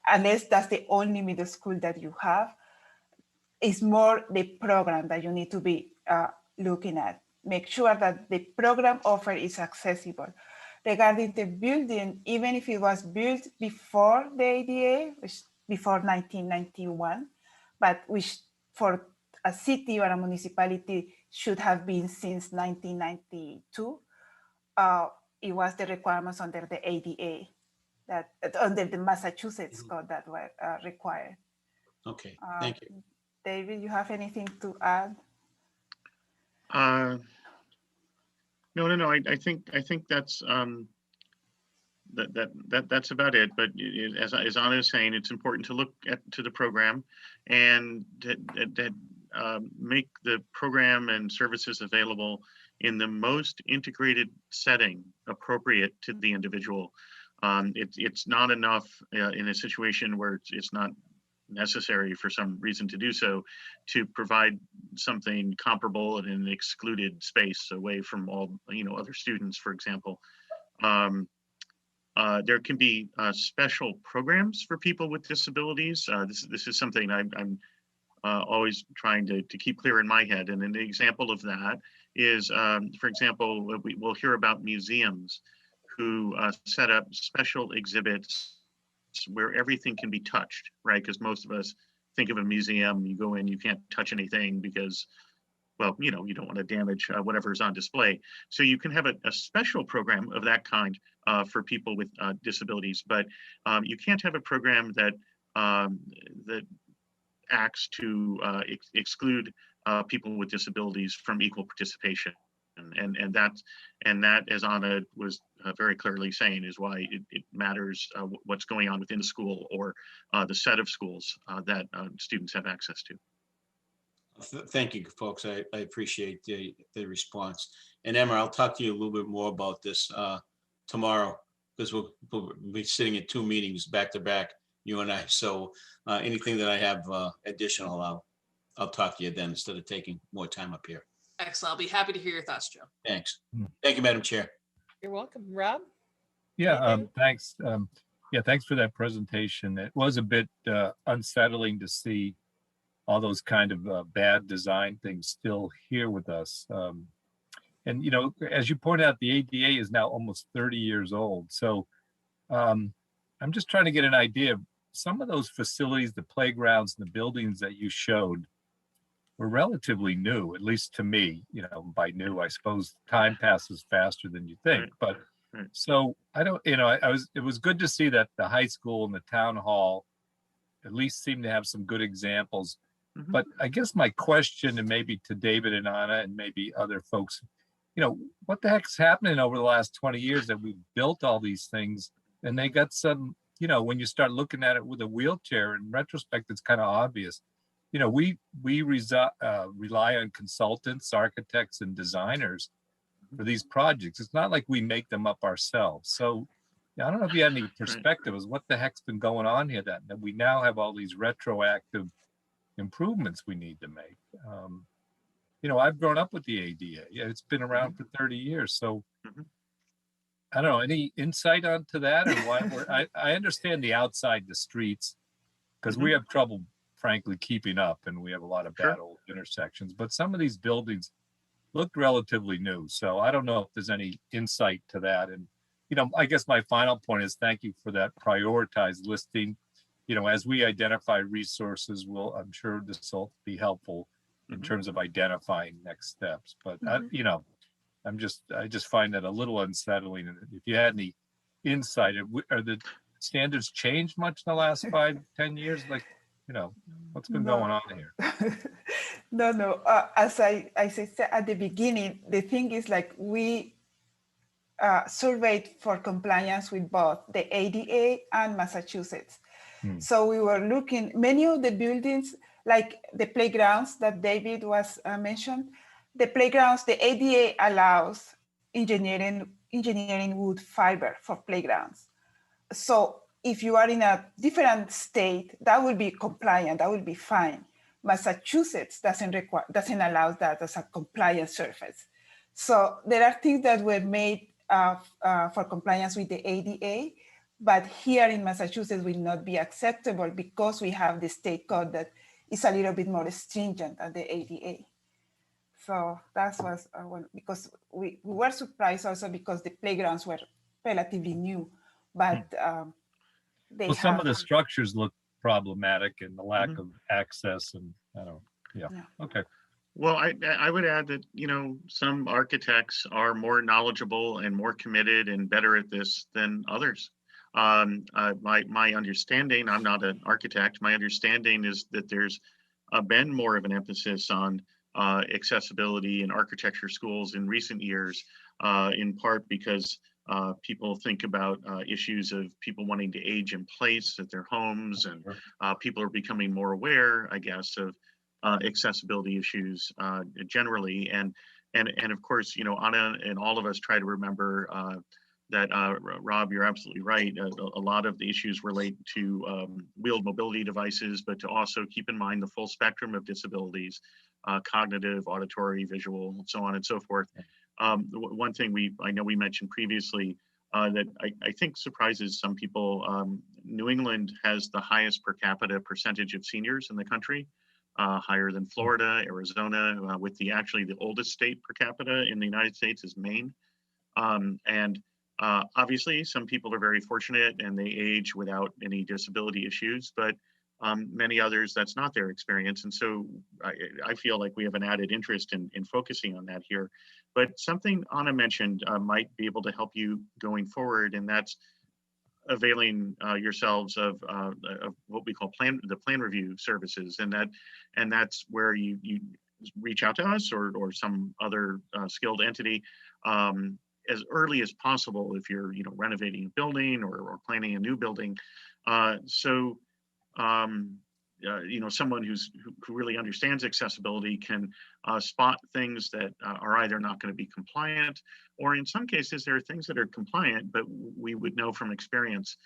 unless that's the only middle school that you have, it's more the program that you need to be looking at. Make sure that the program offer is accessible. Regarding the building, even if it was built before the ADA, which before 1991, but which for a city or a municipality should have been since 1992, it was the requirements under the ADA, that under the Massachusetts code that were required. Okay, thank you. David, you have anything to add? No. I think that's that's about it. But as Anna is saying, it's important to look to the program and make the program and services available in the most integrated setting appropriate to the individual. It's not enough in a situation where it's not necessary for some reason to do so, to provide something comparable in an excluded space away from all other students, for example. There can be special programs for people with disabilities. This is something I'm always trying to keep clear in my head. And an example of that is, for example, we'll hear about museums who set up special exhibits where everything can be touched, right? Because most of us think of a museum, you go in, you can't touch anything because, well, you don't want to damage whatever's on display. So you can have a special program of that kind for people with disabilities, but you can't have a program that acts to exclude people with disabilities from equal participation. And that, as Anna was very clearly saying, is why it matters what's going on within the school or the set of schools that students have access to. Thank you, folks. I appreciate the response. And Emma, I'll talk to you a little bit more about this tomorrow, because we'll be sitting at 2 meetings back to back, you and I. So anything that I have additional, I'll talk to you then instead of taking more time up here. Excellent. I'll be happy to hear your thoughts, Joe. Thanks. Thank you, Madam Chair. You're welcome. Rob? Yeah, thanks. Yeah, thanks for that presentation. It was a bit unsettling to see all those kind of bad design things still here with us. And, as you pointed out, the ADA is now almost 30 years old. So I'm just trying to get an idea of some of those facilities, the playgrounds and the buildings that you showed were relatively new, at least to me. By new, I suppose time passes faster than you think. But so I don't, it was good to see that the high school and the town hall at least seem to have some good examples. But I guess my question, and maybe to David and Anna and maybe other folks, what the heck's happening over the last 20 years that we've built all these things and they got some, when you start looking at it with a wheelchair, in retrospect, it's kind of obvious. We rely on consultants, architects, and designers for these projects. It's not like we make them up ourselves. So I don't know if you had any perspective as what the heck's been going on here that we now have all these retroactive improvements we need to make. I've grown up with the ADA. Yeah, it's been around for 30 years. So I don't know, any insight onto that and why I understand the outside the streets because we have trouble, frankly, keeping up, and we have a lot of bad old intersections, but some of these buildings look relatively new. So I don't know if there's any insight to that. And, I guess my final point is thank you for that prioritized listing. As we identify resources, I'm sure this will be helpful in terms of identifying next steps. But I just find that a little unsettling. And if you had any insight, are the standards changed much in the last 5-10 years? What's been going on here? No. As I said at the beginning, the thing is we surveyed for compliance with both the ADA and Massachusetts. So we were looking, many of the buildings, like the playgrounds that David was mentioned, the playgrounds, the ADA allows engineering wood fiber for playgrounds. So if you are in a different state, that will be compliant, that will be fine. Massachusetts doesn't allow that as a compliant surface. So there are things that were made for compliance with the ADA, but here in Massachusetts will not be acceptable because we have the state code that is a little bit more stringent than the ADA. So that was because we were surprised also because the playgrounds were relatively new, but some of the structures look problematic and the lack of access and okay. Well, I would add that, some architects are more knowledgeable and more committed and better at this than others. My understanding, I'm not an architect, my understanding is that there's been more of an emphasis on accessibility in architecture schools in recent years, in part because people think about issues of people wanting to age in place at their homes, and people are becoming more aware, I guess, of accessibility issues generally. And of course, Anna and all of us try to remember that, Rob, you're absolutely right. A lot of the issues relate to wheeled mobility devices, but to also keep in mind the full spectrum of disabilities, cognitive, auditory, visual, and so on and so forth. One thing I know we mentioned previously that I think surprises some people, New England has the highest per capita percentage of seniors in the country, higher than Florida, Arizona, with actually the oldest state per capita in the United States is Maine. Obviously, some people are very fortunate and they age without any disability issues, but many others, that's not their experience. And so I feel like we have an added interest in focusing on that here. But something Anna mentioned might be able to help you going forward, and that's availing yourselves of what we call the plan review services. And that's where you reach out to us or some other skilled entity as early as possible if you're renovating a building or planning a new building. Someone who really understands accessibility can spot things that are either not going to be compliant, or in some cases there are things that are compliant, but we would know from experience,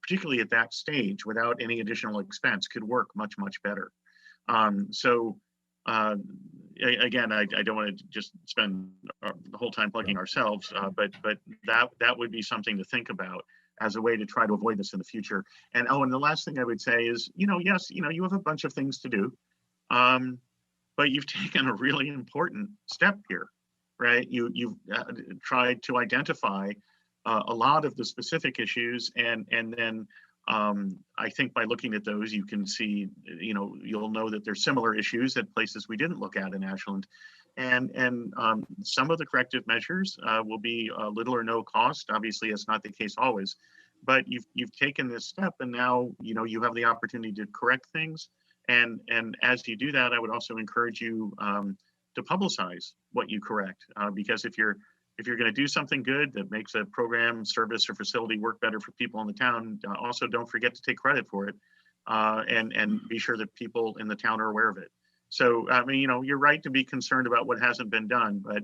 particularly at that stage, without any additional expense, could work much, much better. Again, I don't want to just spend the whole time plugging ourselves, but that would be something to think about as a way to try to avoid this in the future. And the last thing I would say is, yes, you have a bunch of things to do, but you've taken a really important step here, right? You've tried to identify a lot of the specific issues, and then I think by looking at those, you can see, you'll know that there's similar issues at places we didn't look at in Ashland. And some of the corrective measures will be little or no cost. Obviously, it's not the case always, but you've taken this step, and now you have the opportunity to correct things And as you do that, I would also encourage you to publicize what you correct, because if you're going to do something good that makes a program, service, or facility work better for people in the town, also don't forget to take credit for it, and be sure that people in the town are aware of it. So, I mean, you're right to be concerned about what hasn't been done, but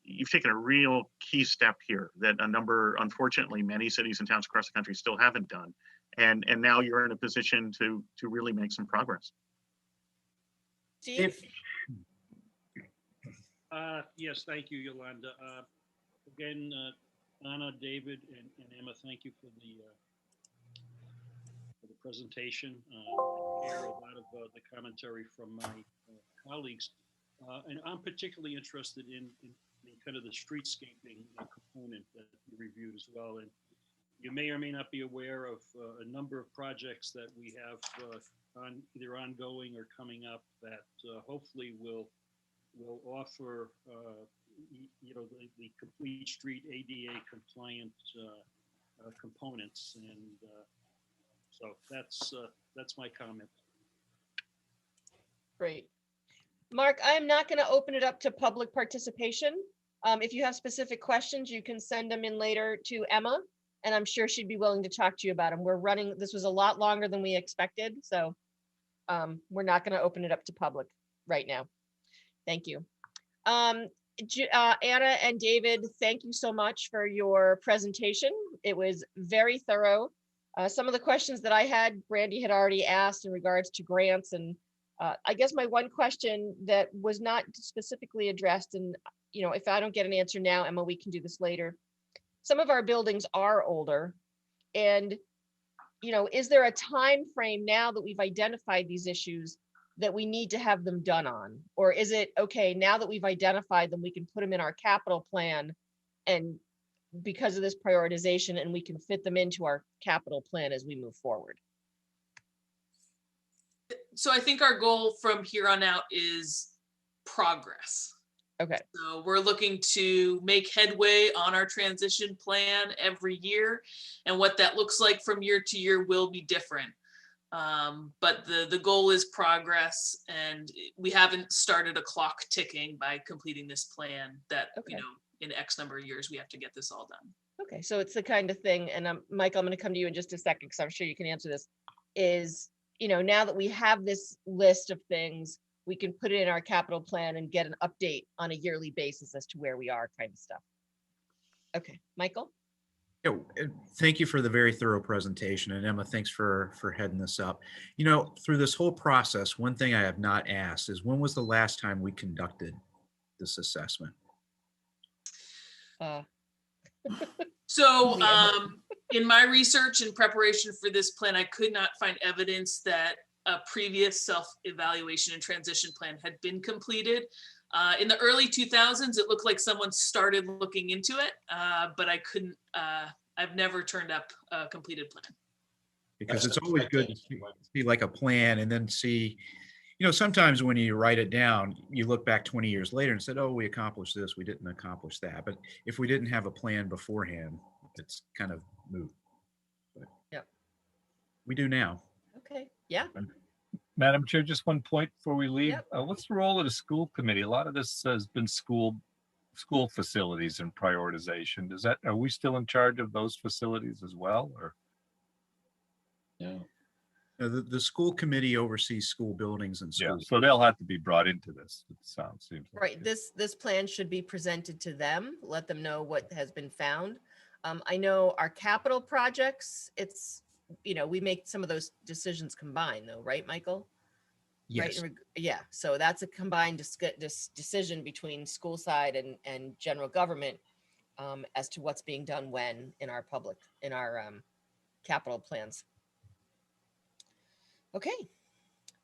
you've taken a real key step here that unfortunately, many cities and towns across the country still haven't done. And now you're in a position to really make some progress. Steve? Yes, thank you, Yolanda. Again, Anna, David, and Emma, thank you for the presentation. I hear a lot of the commentary from my colleagues, and I'm particularly interested in kind of the streetscaping component that you reviewed as well. And you may or may not be aware of a number of projects that we have either ongoing or coming up that hopefully will offer the complete street ADA compliant components, and so that's my comment. Great. Mark, I'm not going to open it up to public participation. If you have specific questions, you can send them in later to Emma, and I'm sure she'd be willing to talk to you about them. This was a lot longer than we expected, so we're not going to open it up to public right now. Thank you. Anna and David, thank you so much for your presentation. It was very thorough. Some of the questions that I had, Brandy had already asked in regards to grants, and I guess my one question that was not specifically addressed, and if I don't get an answer now, Emma, we can do this later. Some of our buildings are older, and is there a time frame now that we've identified these issues that we need to have them done on? Or is it, okay, now that we've identified them, we can put them in our capital plan, and because of this prioritization, and we can fit them into our capital plan as we move forward? So I think our goal from here on out is progress. Okay. So we're looking to make headway on our transition plan every year, and what that looks like from year to year will be different. But the goal is progress, and we haven't started a clock ticking by completing this plan that, okay, in X number of years, we have to get this all done. Okay, so it's the kind of thing, and Michael, I'm going to come to you in just a second because I'm sure you can answer this, is, now that we have this list of things, we can put it in our capital plan and get an update on a yearly basis as to where we are, kind of stuff. Okay, Michael? Thank you for the very thorough presentation, and Emma, thanks for heading this up. Through this whole process, one thing I have not asked is, when was the last time we conducted this assessment? So in my research and preparation for this plan, I could not find evidence that a previous self-evaluation and transition plan had been completed. In the early 2000s, it looked like someone started looking into it, but I couldn't, I've never turned up a completed plan. Because it's always good to see like a plan, and then see, sometimes when you write it down, you look back 20 years later and said, oh, we accomplished this, we didn't accomplish that. But if we didn't have a plan beforehand, it's kind of moot. But yep, we do now. Okay, yeah. Madam Chair, just one point before we leave. Yep. What's the role of the school committee? A lot of this has been school facilities and prioritization. Are we still in charge of those facilities as well, or? No. The school committee oversees school buildings and schools. Yeah, so they'll have to be brought into this. It seems like. Right. This plan should be presented to them, let them know what has been found. I know our capital projects, it's, we make some of those decisions combined though, right, Michael? Yes. Right? Yeah. So that's a combined decision between school side and general government as to what's being done when in our capital plans. Okay.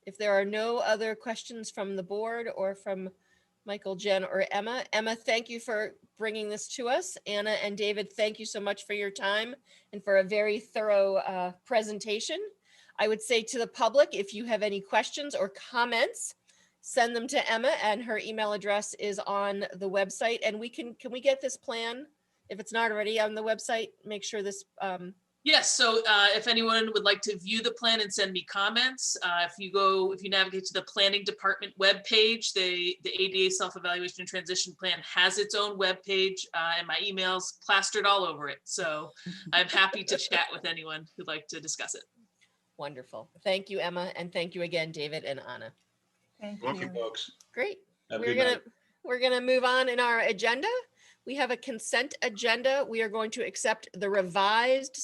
If there are no other questions from the board or from Michael, Jen, or Emma. Emma, thank you for bringing this to us. Anna and David, thank you so much for your time and for a very thorough presentation. I would say to the public, if you have any questions or comments, send them to Emma, and her email address is on the website. And can we get this plan, if it's not already on the website, make sure this, Yes, so if anyone would like to view the plan and send me comments, if you navigate to the planning department webpage, the ADA self-evaluation and transition plan has its own webpage, and my email's plastered all over it. So I'm happy to chat with anyone who'd like to discuss it. Wonderful. Thank you, Emma, and thank you again, David and Anna. Thank Welcome, you. folks. Great. Have a We're good night. gonna move on in our agenda. We have a consent agenda. We are going to accept the revised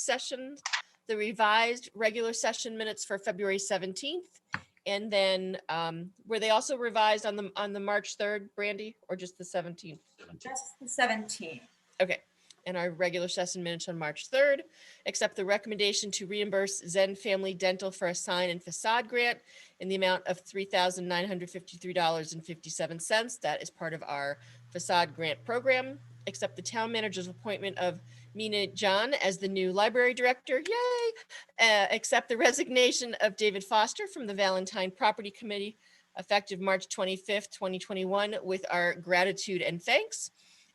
regular session minutes for February 17th. And then were they also revised on the March 3rd, Brandy, or just the 17th? Just the 17th. Okay. And our regular session minutes on March 3rd, accept the recommendation to reimburse Zen Family Dental for a sign and facade grant in the amount of $3,953.57. That is part of our facade grant program. Accept the town manager's appointment of Mina John as the new library director. Yay! Accept the resignation of David Foster from the Valentine Property Committee effective March 25th, 2021 with our gratitude and thanks.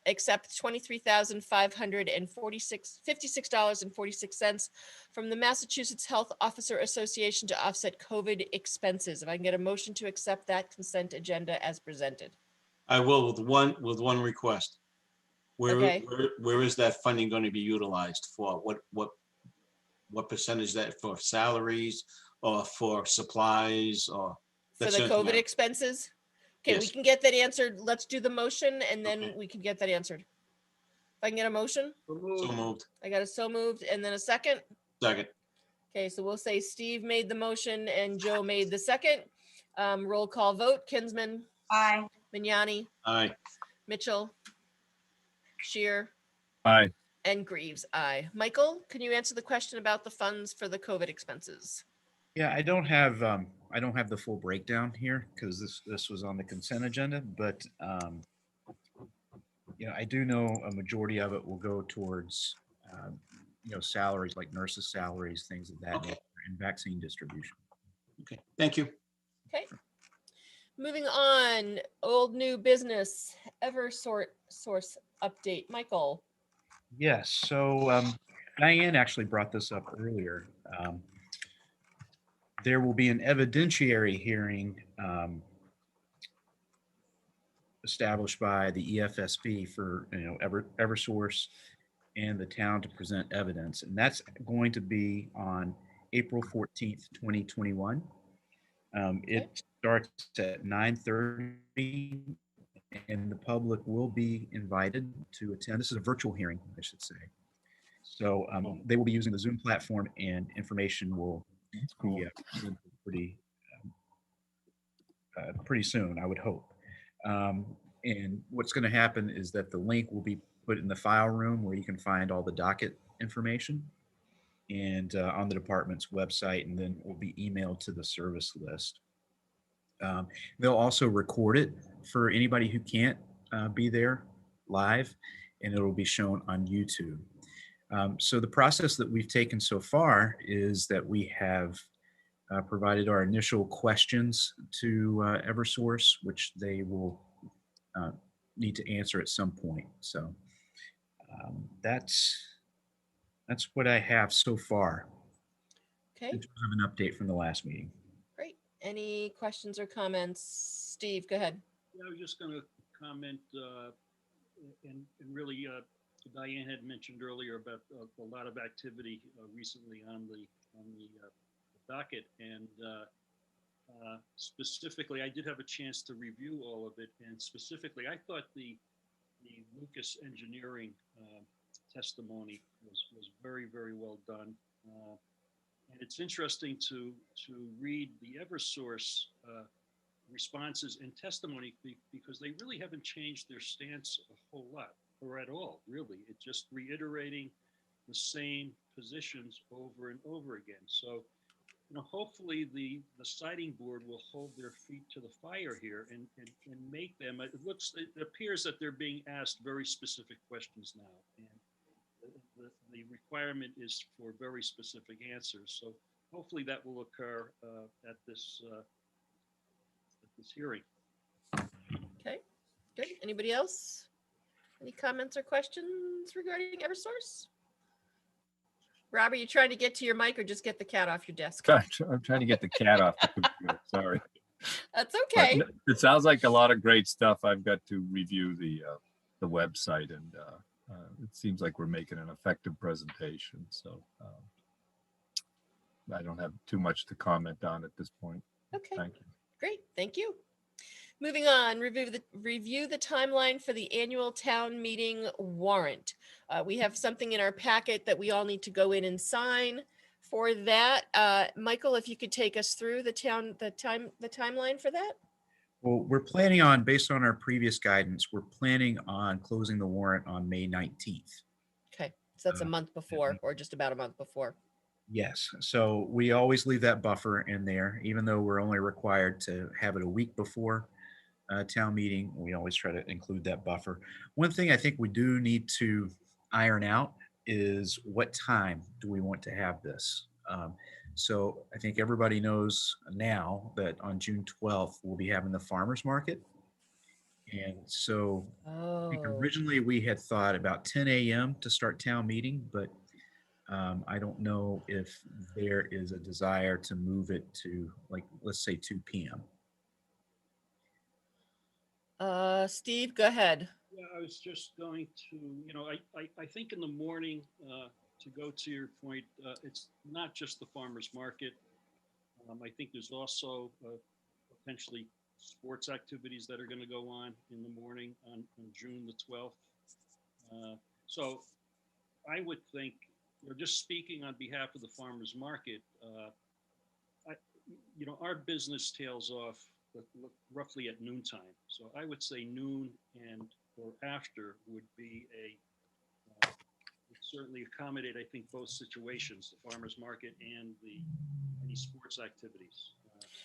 Accept $23,556.46 from the Massachusetts Health Officer Association to offset COVID expenses. If I can get a motion to accept that consent agenda as presented. I will with one request. Okay. Where is that funding going to be utilized for? What percentage is that for, salaries or for supplies or? For that's the the only COVID thing expenses? Okay, we Yes. can get that answered. Let's do the motion and then Okay. we can get that answered. If I can get a motion, So moved. I got a so moved and then a second. Second. Okay, so we'll say Steve made the motion and Joe made the second. Roll call vote, Kinsman, Aye. Vignani, Aye. Mitchell, Shear, Aye. and Greaves, aye. Michael, can you answer the question about the funds for the COVID expenses? Yeah, I don't have the full breakdown here because this was on the consent agenda, but I do know a majority of it will go towards salaries like nurses' salaries, things of that Okay. nature, and vaccine distribution. Okay, thank you. Okay. Moving on, old new business, Eversource update. Michael. Yes, so Diane actually brought this up earlier. There will be an evidentiary hearing established by the EFSP for Eversource and the town to present evidence, and that's going to be on April 14th, 2021. It starts at 9:30, and the public will be invited to attend. This is a virtual hearing, I should say. So they will be using the Zoom platform, and information will be pretty soon, I would hope. And what's going to happen is that the link will be put in the file room where you can find all the docket information and on the department's website, and then will be emailed to the service list. They'll also record it for anybody who can't be there live, and it will be shown on YouTube. So the process that we've taken so far is that we have provided our initial questions to Eversource, which they will need to answer at some point. So that's what I have so far. Okay. In terms of an update from the last meeting. Great. Any questions or comments? Steve, go ahead. Yeah, I was just going to comment, and really, Diane had mentioned earlier about a lot of activity recently on the docket, and specifically, I did have a chance to review all of it, and specifically, I thought the Lucas Engineering testimony was very, very well done. And it's interesting to read the Eversource responses and testimony because they really haven't changed their stance a whole lot, or at all, really. It's just reiterating the same positions over and over again. So, hopefully the siting board will hold their feet to the fire here and make them, it appears that they're being asked very specific questions now. And the requirement is for very specific answers. So hopefully that will occur at this hearing. Okay, good. Anybody else? Any comments or questions regarding Eversource? Rob, are you trying to get to your mic or just get the cat off your desk? I'm trying to get the cat off the computer, sorry. That's But okay. it sounds like a lot of great stuff. I've got to review the website, and it seems like we're making an effective presentation. So I don't have too much to comment on at this point. Okay, Thank you. great. Thank you. Moving on, review the timeline for the annual town meeting warrant. We have something in our packet that we all need to go in and sign. For that, Michael, if you could take us through the timeline for that. Well, we're planning on, based on our previous guidance, we're planning on closing the warrant on May 19th. Okay, so that's a month before, or just about a month before. Yes, so we always leave that buffer in there, even though we're only required to have it a week before town meeting. We always try to include that buffer. One thing I think we do need to iron out is what time do we want to have this? So I think everybody knows now that on June 12th, we'll be having the farmer's market. And so I think originally we had thought about 10 a.m. to start town meeting, but I don't know if there is a desire to move it to, like, let's say 2 p.m. Steve, go ahead. Yeah, I was just going to, I think in the morning, to go to your point, it's not just the farmer's market. I think there's also potentially sports activities that are going to go on in the morning on June the 12th. So I would think, just speaking on behalf of the farmer's market, our business tails off roughly at noontime. So I would say noon or after would be would certainly accommodate, I think, both situations, the farmer's market and any sports activities.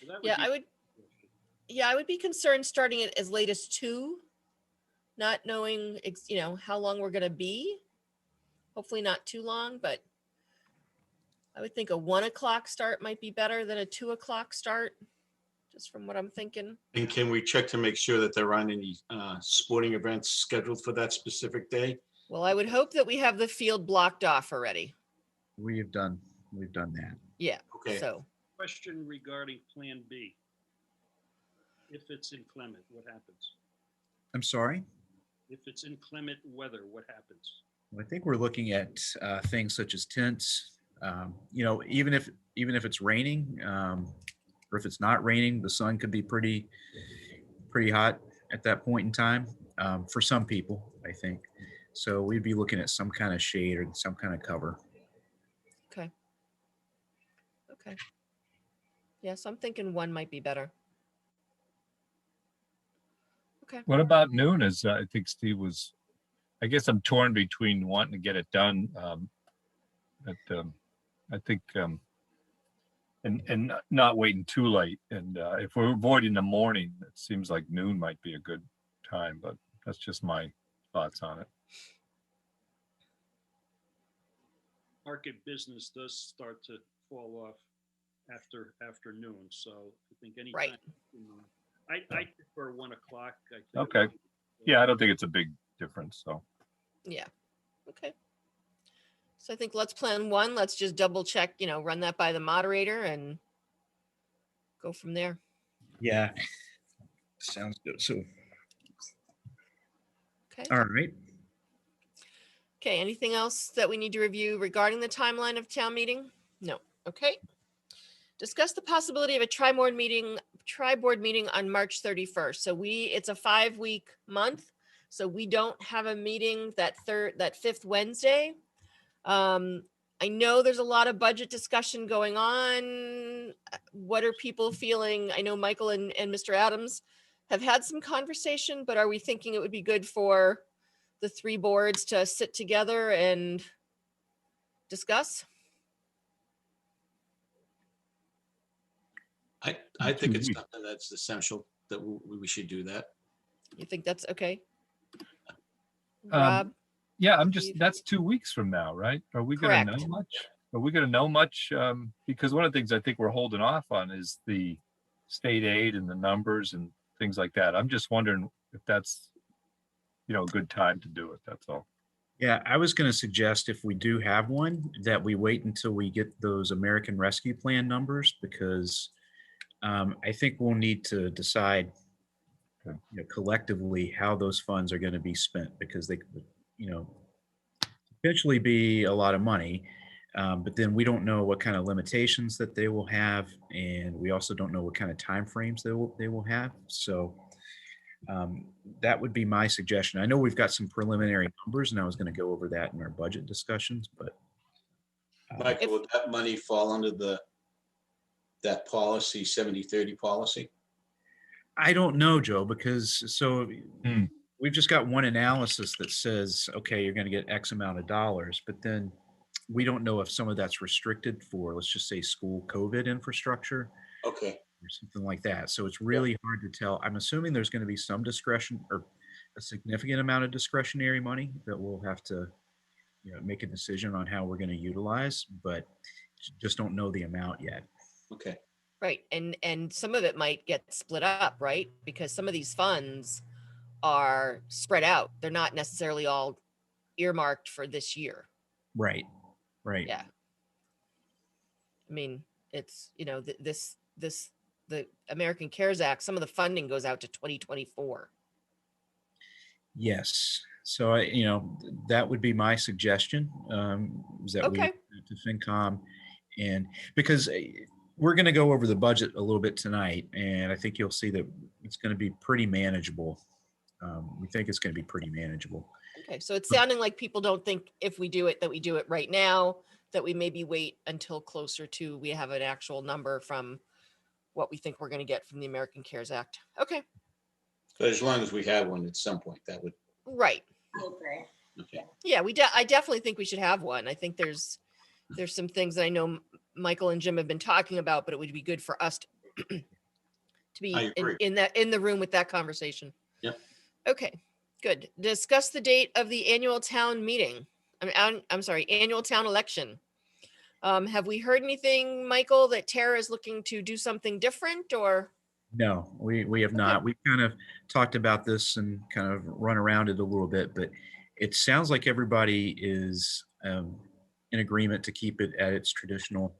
So that would I would be concerned starting it as late as 2, not knowing, how long we're going to be. Hopefully not too long, but I would think a 1 o'clock start might be better than a 2 o'clock start, just from what I'm thinking. And can we check to make sure that there aren't any sporting events scheduled for that specific day? Well, I would hope that we have the field blocked off already. We've done that. Yeah. Okay. So question regarding Plan B. If it's inclement, what happens? I'm sorry? If it's inclement weather, what happens? I think we're looking at things such as tents. Even if it's raining, or if it's not raining, the sun could be pretty hot at that point in time for some people, I think. So we'd be looking at some kind of shade or some kind of cover. Okay. Yeah, so I'm thinking 1 might be better. Okay. What about noon? As I think Steve was, I guess I'm torn between wanting to get it done. I think, and not waiting too late. And if we're avoiding the morning, it seems like noon might be a good time, but that's just my thoughts on it. Market business does start to fall off after noon, so I think any time. I prefer 1 o'clock. Okay. Yeah, I don't think it's a big difference. So. Yeah. Okay. So I think let's plan 1. Let's just double check, run that by the moderator and go from there. Yeah. Sounds good. So. Okay. All right. Okay. Anything else that we need to review regarding the timeline of town meeting? No. Okay. Discuss the possibility of a tri-board meeting on March 31st. So it's a 5-week month. So we don't have a meeting that 5th Wednesday. I know there's a lot of budget discussion going on. What are people feeling? I know Michael and Mr. Adams have had some conversation, but are we thinking it would be good for the 3 boards to sit together and discuss? I think it's something that's essential that we should do that. You think that's okay? Rob? Yeah, that's 2 weeks from now, right? Are we going to know much? Are we going to know much? Because one of the things I think we're holding off on is the state aid and the numbers and things like that. I'm just wondering if that's, a good time to do it. That's all. Yeah, I was going to suggest if we do have one, that we wait until we get those American Rescue Plan numbers, because I think we'll need to decide collectively how those funds are going to be spent, because they could, potentially be a lot of money. But then we don't know what kind of limitations that they will have, and we also don't know what kind of timeframes they will have. So that would be my suggestion. I know we've got some preliminary numbers, and I was going to go over that in our budget discussions, but Michael, would that money fall under that policy, 70-30 policy? I don't know, Joe, because we've just got one analysis that says, okay, you're going to get X amount of dollars, but then we don't know if some of that's restricted for, let's just say, school COVID infrastructure. Okay. Or something like that. So it's really hard to tell. I'm assuming there's going to be some discretion, or a significant amount of discretionary money that we'll have to make a decision on how we're going to utilize, but just don't know the amount yet. Okay. Right. And some of it might get split up, right? Because some of these funds are spread out. They're not necessarily all earmarked for this year. Right. Right. Yeah. I mean, it's, the American CARES Act, some of the funding goes out to 2024. Yes. So that would be my suggestion, is that we to FinCom, and because we're going to go over the budget a little bit tonight, and I think you'll see that it's going to be pretty manageable. We think it's going to be pretty manageable. Okay, so it's sounding like people don't think if we do it, that we do it right now, that we maybe wait until closer to, we have an actual number from what we think we're going to get from the American CARES Act. Okay. But as long as we have one at some point, that would. Right. Okay. Yeah, I definitely think we should have one. I think there's some things that I know Michael and Jim have been talking about, but it would be good for us to be in the room with that conversation. Yep. Okay, good. Discuss the date of the annual town meeting. I'm sorry, annual town election. Have we heard anything, Michael, that Tara is looking to do something different, or? No, we have not. We've kind of talked about this and kind of run around it a little bit, but it sounds like everybody is in agreement to keep it at its traditional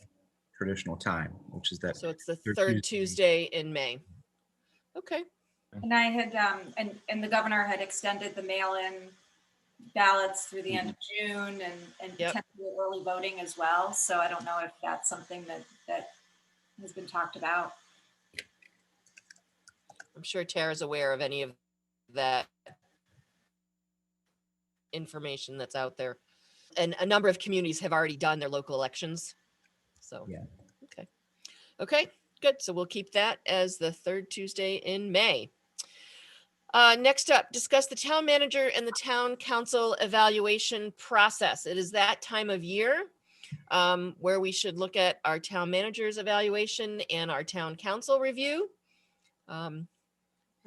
time, which is that. So it's the third Tuesday in May. Okay. And I had, and the governor had extended the mail-in ballots through the end of June and potentially early voting as well. So I don't know if that's something that has been talked about. I'm sure Tara's aware of any of that information that's out there. And a number of communities have already done their local elections. So, yeah. Okay. Okay, good. So we'll keep that as the third Tuesday in May. Next up, discuss the town manager and the town council evaluation process. It is that time of year where we should look at our town manager's evaluation and our town council review. I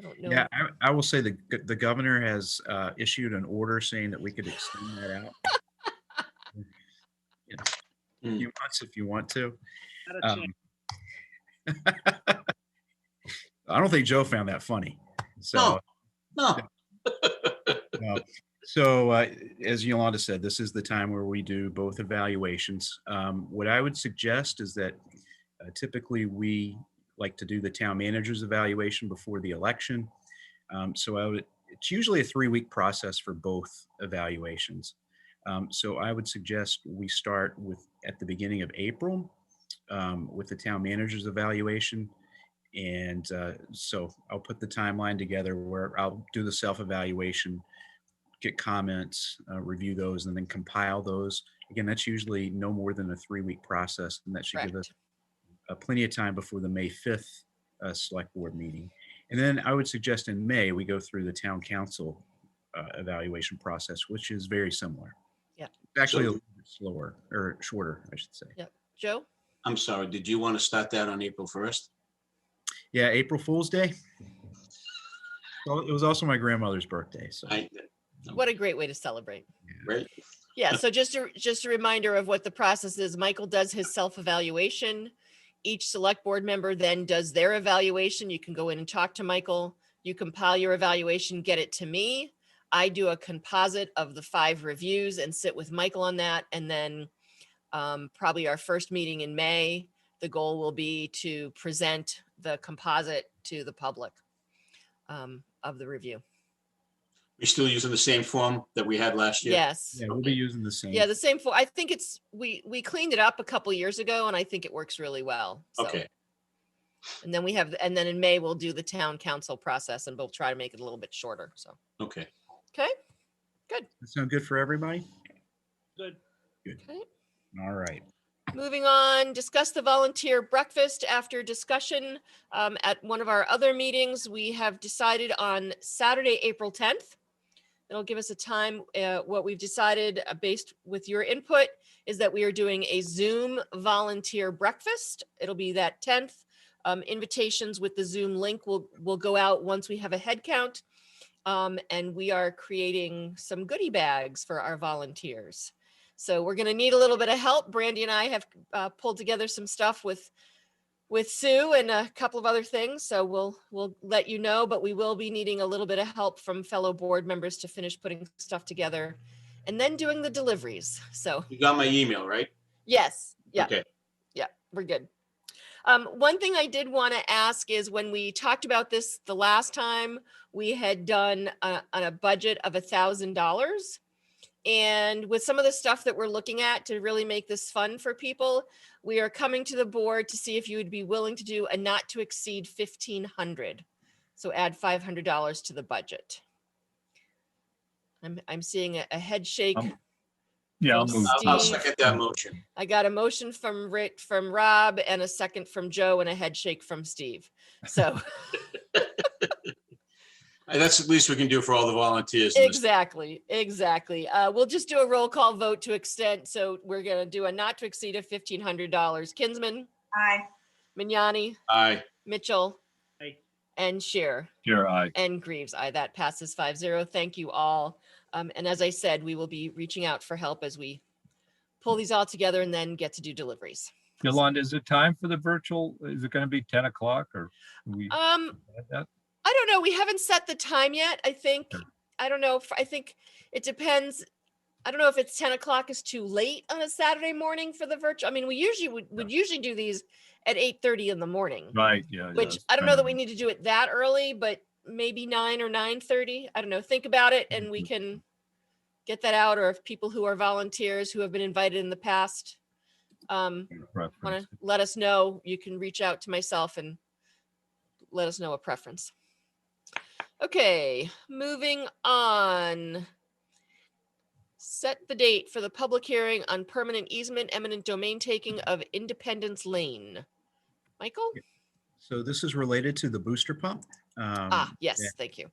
don't know. Yeah, I will say the governor has issued an order saying that we could extend that out. A few months if you want to. I don't think Joe found that funny. So, no. So as Yolanda said, this is the time where we do both evaluations. What I would suggest is that typically we like to do the town manager's evaluation before the election. So it's usually a 3-week process for both evaluations. So I would suggest we start at the beginning of April with the town manager's evaluation. And so I'll put the timeline together where I'll do the self-evaluation, get comments, review those, and then compile those. Again, that's usually no more than a 3-week process, and that should give us plenty of time before the May 5th select board meeting. And then I would suggest in May, we go through the town council evaluation process, which is very similar. Yeah. Actually a little bit slower, or shorter, I should say. Yep. Joe? I'm sorry, did you want to start that on April 1st? Yeah, April Fool's Day. Well, it was also my grandmother's birthday. So What a great way to celebrate. Right. Yeah, so just a reminder of what the process is. Michael does his self-evaluation. Each select board member then does their evaluation. You can go in and talk to Michael. You compile your evaluation, get it to me. I do a composite of the 5 reviews and sit with Michael on that. And then probably our first meeting in May, the goal will be to present the composite to the public of the review. We're still using the same form that we had last year? Yes. Yeah, we'll be using the same. Yeah, the same. I think it's, we cleaned it up a couple years ago and I think it works really well. So. Okay. And then and then in May, we'll do the town council process and we'll try to make it a little bit shorter. So, Okay. okay, good. That sound good for everybody? Good. Good. Okay. All right. Moving on, discuss the volunteer breakfast. After discussion at one of our other meetings, we have decided on Saturday, April 10th. It'll give us a time. What we've decided based with your input is that we are doing a Zoom volunteer breakfast. It'll be that 10th. Invitations with the Zoom link will go out once we have a head count. And we are creating some goodie bags for our volunteers. So we're going to need a little bit of help. Brandy and I have pulled together some stuff with Sue and a couple of other things. So we'll let you know, but we will be needing a little bit of help from fellow board members to finish putting stuff together and then doing the deliveries. So You got my email, right? yes. Yeah. Okay. Yeah, we're good. One thing I did want to ask is when we talked about this the last time, we had done on a budget of $1,000. And with some of the stuff that we're looking at to really make this fun for people, we are coming to the board to see if you would be willing to do a not to exceed 1,500. So add $500 to the budget. I'm seeing a head shake. Yeah, from I'll Steve. second that motion. I got a motion from Rob and a second from Joe and a head shake from Steve. So That's at least we can do for all the volunteers. in this. exactly. We'll just do a roll call vote to extent. So we're going to do a not to exceed of $1,500. Kinsman, Aye. Mignani, Aye. Mitchell, Aye. and Shear. Here, aye. And Greaves. Aye, that passes 5-0. Thank you all. And as I said, we will be reaching out for help as we pull these all together and then get to do deliveries. Yolanda, is it time for the virtual? Is it going to be 10 o'clock or? We had that? I don't know. We haven't set the time yet. I think, Sure. I don't know. I think it depends. I don't know if it's 10 o'clock is too late on a Saturday morning for the virtual. I mean, we usually would usually do these at 8:30 in the morning, Right, yeah. which yeah, I don't know that we it's need to do it that early, but maybe 9 or 9:30. I don't know. Think about it and we can get that out. Or if people who are volunteers who have been invited in the past kind of want preference. to let us know, you can reach out to myself and let us know a preference. Okay, moving on. Set the date for the public hearing on permanent easement, eminent domain taking of Independence Lane. Michael? So this is related to the booster pump. Yes, that- thank you.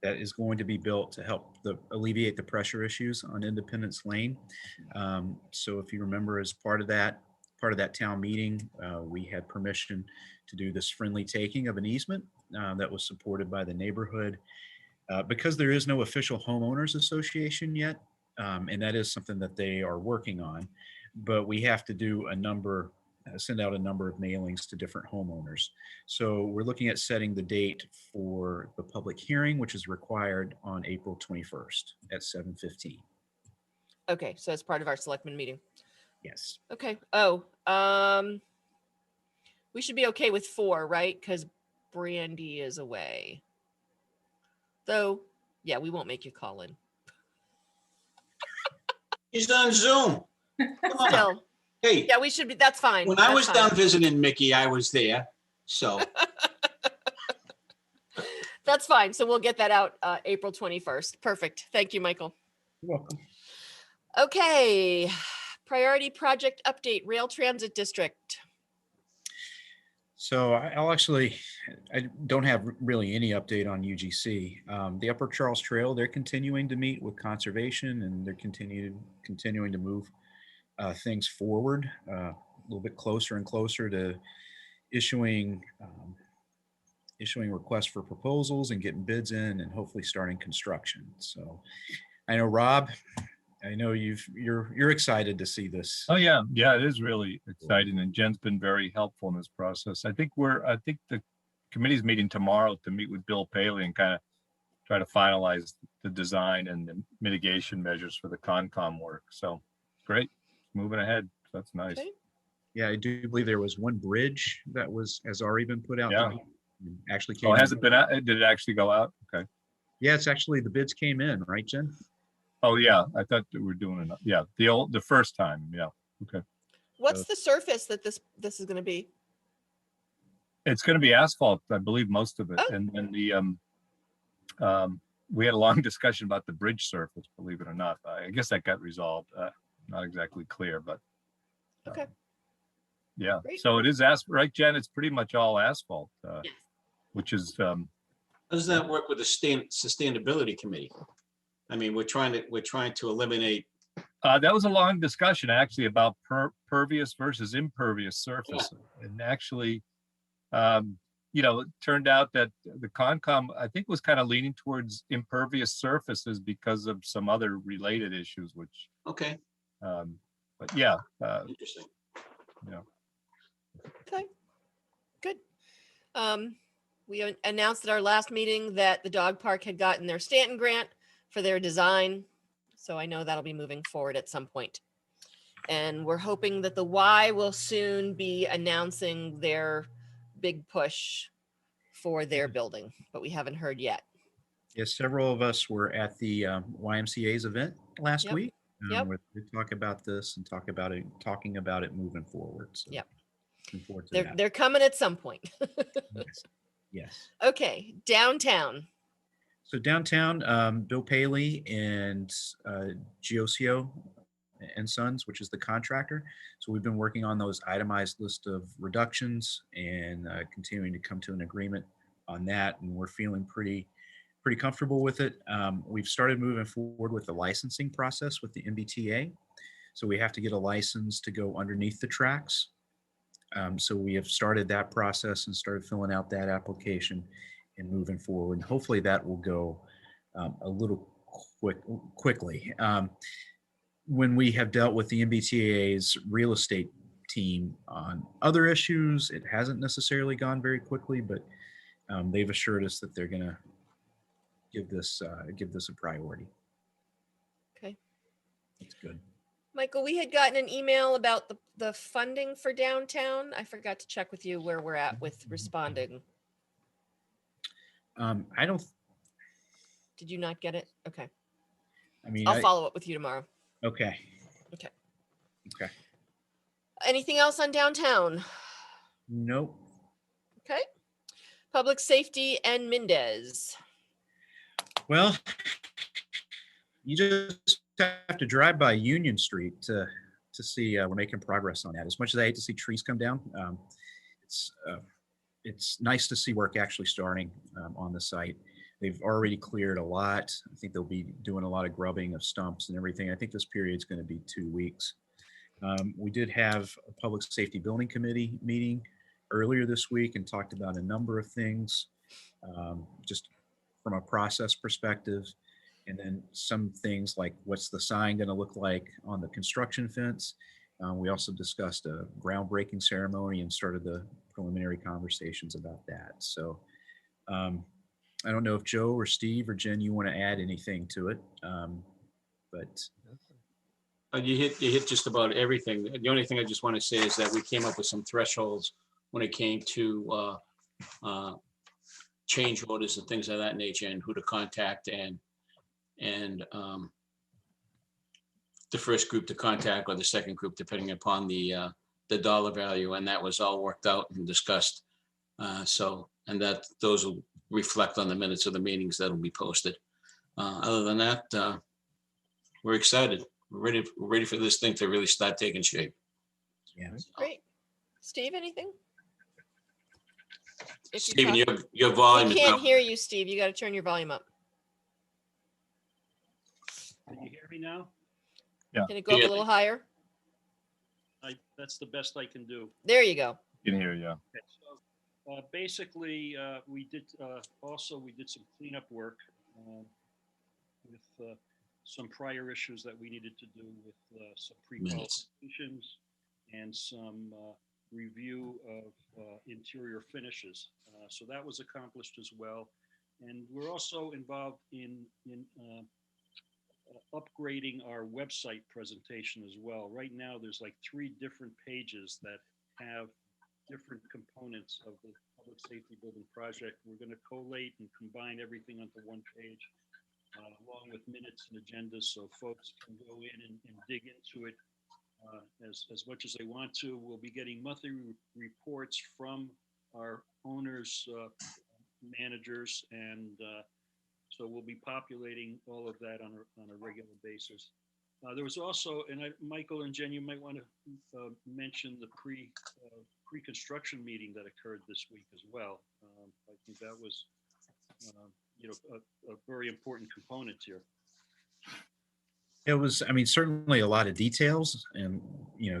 That is going to be built to help alleviate the pressure issues on Independence Lane. So if you remember, as part of that town meeting, we had permission to do this friendly taking of an easement that was supported by the neighborhood. Because there is no official homeowners association yet, and that is something that they are working on, but we have to do send out a number of mailings to different homeowners. So we're looking at setting the date for the public hearing, which is required on April 21st at 7:15. Okay, so it's part of our selectmen meeting. Yes. Okay. We should be okay with 4, right? Because Brandy is away. Though, yeah, we won't make you call in. He's on Zoom. Come on. Still, Hey, yeah, we should be. That's fine. when I that's was fine. down visiting Mickey, I was there. So That's fine. So we'll get that out April 21st. Perfect. Thank you, Michael. You're welcome. Okay. Priority project update, Rail Transit District. So I don't have really any update on UGC. The Upper Charles Trail, they're continuing to meet with conservation and they're continuing to move things forward a little bit closer and closer to issuing requests for proposals and getting bids in and hopefully starting construction. So I know, Rob, I know you're excited to see this. Oh, yeah. Yeah, it is really exciting. And Jen's been very helpful in this process. I think the committee's meeting tomorrow to meet with Bill Paley and kind of try to finalize the design and the mitigation measures for the Concom work. So great, moving ahead. That's nice. Okay. Yeah, I do believe there was one bridge that has already been put out. Yeah. Actually came Oh, in. has it been out? Did it actually go out? Okay. Yeah, it's actually, the bids came in, right, Jen? Oh, yeah, I thought that we're doing it. Yeah, the first time, yeah, okay. What's the surface that this is going to be? It's gonna be asphalt, I believe, most of it. Oh. And then we had a long discussion about the bridge surface, believe it or not. I guess that got resolved. Not exactly clear, but Okay. yeah. Great. So it is right, Jen? It's pretty much all asphalt, which is, How does that work with the sustainability committee? I mean, we're trying to eliminate. that was a long discussion actually about pervious versus impervious surface. And actually, you know, it turned out that the Concom, I think, was kind of leaning towards impervious surfaces because of some other related issues, which. Okay. But yeah. Interesting. Yeah. Okay. Good. We announced at our last meeting that the dog park had gotten their Stanton grant for their design. So I know that'll be moving forward at some point. And we're hoping that the Y will soon be announcing their big push for their building, but we haven't heard yet. Yes, several of us were at the YMCA's event last Yep. week. Yep. Where we talk about this and talking about it moving forward. So yep. Looking forward to that. They're coming at some point. Yes. Yes. Okay, downtown. So downtown, Bill Paley and Giosio and Sons, which is the contractor. So we've been working on those itemized list of reductions and continuing to come to an agreement on that. And we're feeling pretty comfortable with it. We've started moving forward with the licensing process with the MBTA. So we have to get a license to go underneath the tracks. So we have started that process and started filling out that application and moving forward. And hopefully that will go a little quickly. When we have dealt with the MBTA's real estate team on other issues, it hasn't necessarily gone very quickly, but they've assured us that they're going to give this a priority. Okay. That's good. Michael, we had gotten an email about the funding for downtown. I forgot to check with you where we're at with responding. I don't. Did you not get it? Okay. I mean, I'll follow up with you tomorrow. Okay. Okay. Okay. Anything else on downtown? Nope. Okay. Public safety and Mendez. Well, you just have to drive by Union Street to see we're making progress on that. As much as I hate to see trees come down, it's nice to see work actually starting on the site. They've already cleared a lot. I think they'll be doing a lot of grubbing of stumps and everything. I think this period's going to be 2 weeks. We did have a public safety building committee meeting earlier this week and talked about a number of things, just from a process perspective. And then some things like what's the sign going to look like on the construction fence. We also discussed a groundbreaking ceremony and started the preliminary conversations about that. So I don't know if Joe or Steve or Jen, you want to add anything to it, but. You hit just about everything. The only thing I just want to say is that we came up with some thresholds when it came to change orders and things of that nature and who to contact and the first group to contact or the second group, depending upon the dollar value. And that was all worked out and discussed. And that those will reflect on the minutes of the meetings that'll be posted. Other than that, we're excited. We're ready for this thing to really start taking shape. Yeah. Great. Steve, anything? Stephen, your volume. We can't hear you, Steve. You got to turn your volume up. Can you hear me now? Yeah. Can it go up a little higher? That's the best I can do. There you go. You can hear, yeah. Okay, so basically, we did some cleanup work with some prior issues that we needed to do with some pre-qualifications and some review of interior finishes. So that was accomplished as well. And we're also involved in upgrading our website presentation as well. Right now, there's like 3 different pages that have different components of the public safety building project. We're going to collate and combine everything onto one page, along with minutes and agendas, so folks can go in and dig into it as much as they want to. We'll be getting monthly reports from our owners, managers, and so we'll be populating all of that on a regular basis. There was also, and Michael and Jen, you might want to mention the pre-construction meeting that occurred this week as well. I think that was, a very important component here. It was, I mean, certainly a lot of details and,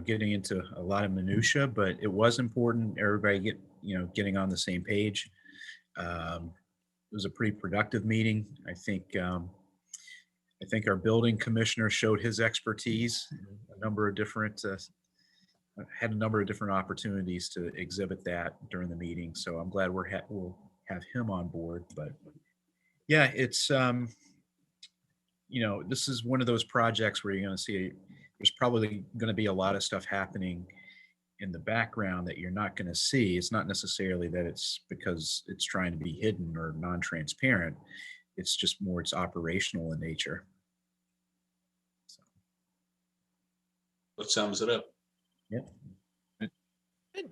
getting into a lot of minutia, but it was important. Everybody getting on the same page. It was a pretty productive meeting. I think our building commissioner showed his expertise. Had a number of different opportunities to exhibit that during the meeting. So I'm glad we'll have him on board. But yeah, it's this is one of those projects where you're going to see there's probably going to be a lot of stuff happening in the background that you're not going to see. It's not necessarily that it's because it's trying to be hidden or non-transparent. It's just more, it's operational in nature. What sums it up? Yep. Good.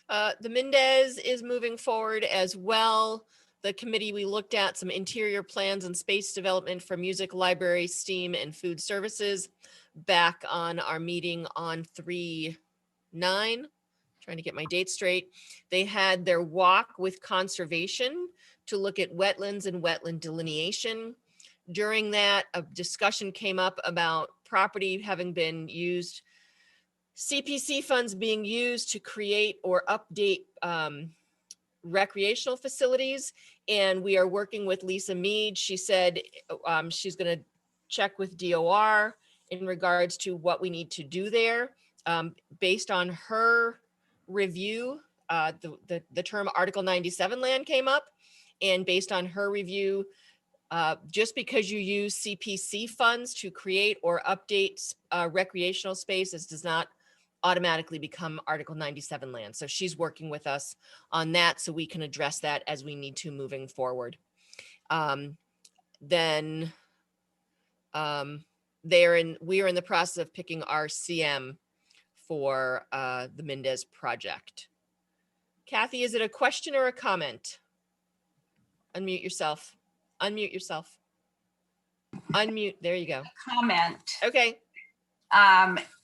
The Mendez is moving forward as well. The committee, we looked at some interior plans and space development for music, library, STEAM, and food services back on our meeting on 3/9, trying to get my date straight. They had their walk with conservation to look at wetlands and wetland delineation. During that, a discussion came up about property having been used, CPC funds being used to create or update recreational facilities. And we are working with Lisa Mead. She said she's going to check with DOR in regards to what we need to do there. Based on her review, the term Article 97 land came up. And based on her review, just because you use CPC funds to create or update recreational spaces does not automatically become Article 97 land. So she's working with us on that so we can address that as we need to moving forward. Then we are in the process of picking our CM for the Mendez project. Kathy, is it a question or a comment? Unmute yourself. Unmute yourself. Unmute. There you go. Comment. Okay.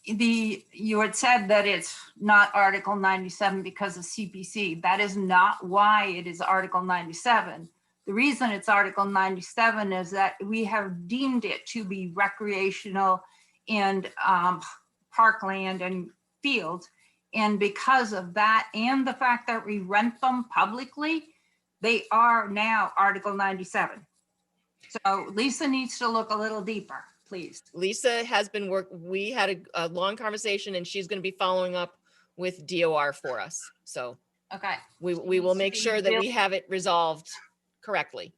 You had said that it's not Article 97 because of CPC. That is not why it is Article 97. The reason it's Article 97 is that we have deemed it to be recreational and parkland and fields. And because of that and the fact that we rent them publicly, they are now Article 97. So Lisa needs to look a little deeper, please. Lisa has been we had a long conversation and she's going to be following up with DOR for us. So okay, we will make sure that we have it resolved correctly.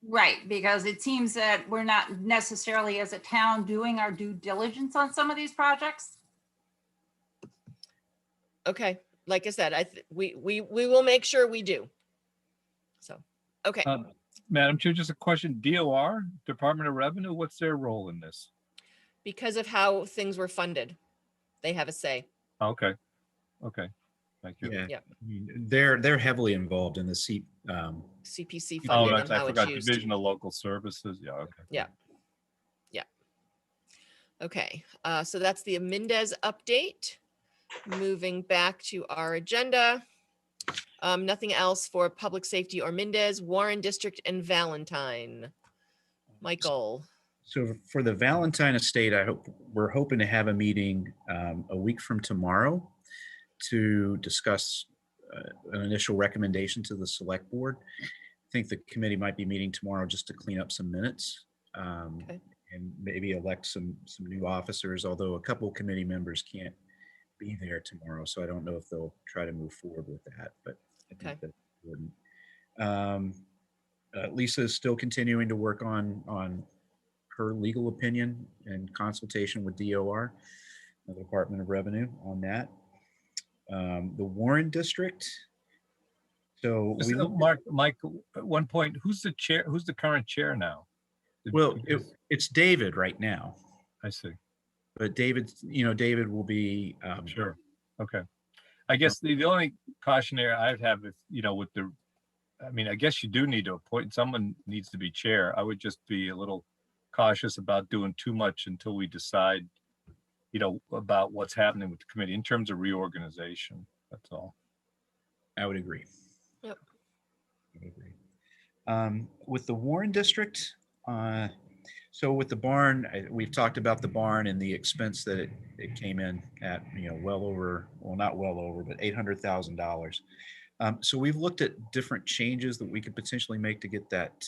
Right, because it seems that we're not necessarily as a town doing our due diligence on some of these projects. Okay, like I said, we will make sure we do. So, okay. Madam Chair, just a question. DOR, Department of Revenue, what's their role in this? Because of how things were funded, they have a say. Okay. Okay. Thank you. Yeah. I mean, they're heavily involved in the CPC funding Oh, and how I forgot it's used. Division of Local Services. Yeah. Okay. Yeah. Yeah. Okay. So that's the Mendez update. Moving back to our agenda. Nothing else for public safety or Mendez, Warren District, and Valentine. Michael. So for the Valentine estate, we're hoping to have a meeting a week from tomorrow to discuss an initial recommendation to the select board. I think the committee might be meeting tomorrow just to clean up some minutes and maybe elect some new officers, although a couple of committee members can't be there tomorrow. So I don't know if they'll try to move forward with that, but I think that's important. Lisa is still continuing to work on her legal opinion and consultation with DOR, the Department of Revenue, on that. The Warren District. So we Mike, at one point, who's the chair? Who's the current chair now? Well, it's David right now. I see. But David, David will be. Sure. Okay. I guess the only cautionary I'd have is, with the, I mean, I guess you do need to appoint, someone needs to be chair. I would just be a little cautious about doing too much until we decide, about what's happening with the committee in terms of reorganization. That's all. I would agree. Yep. I would agree. With the Warren District, so with the barn, we've talked about the barn and the expense that it came in at, well over, well, not well over, but $800,000. So we've looked at different changes that we could potentially make to get that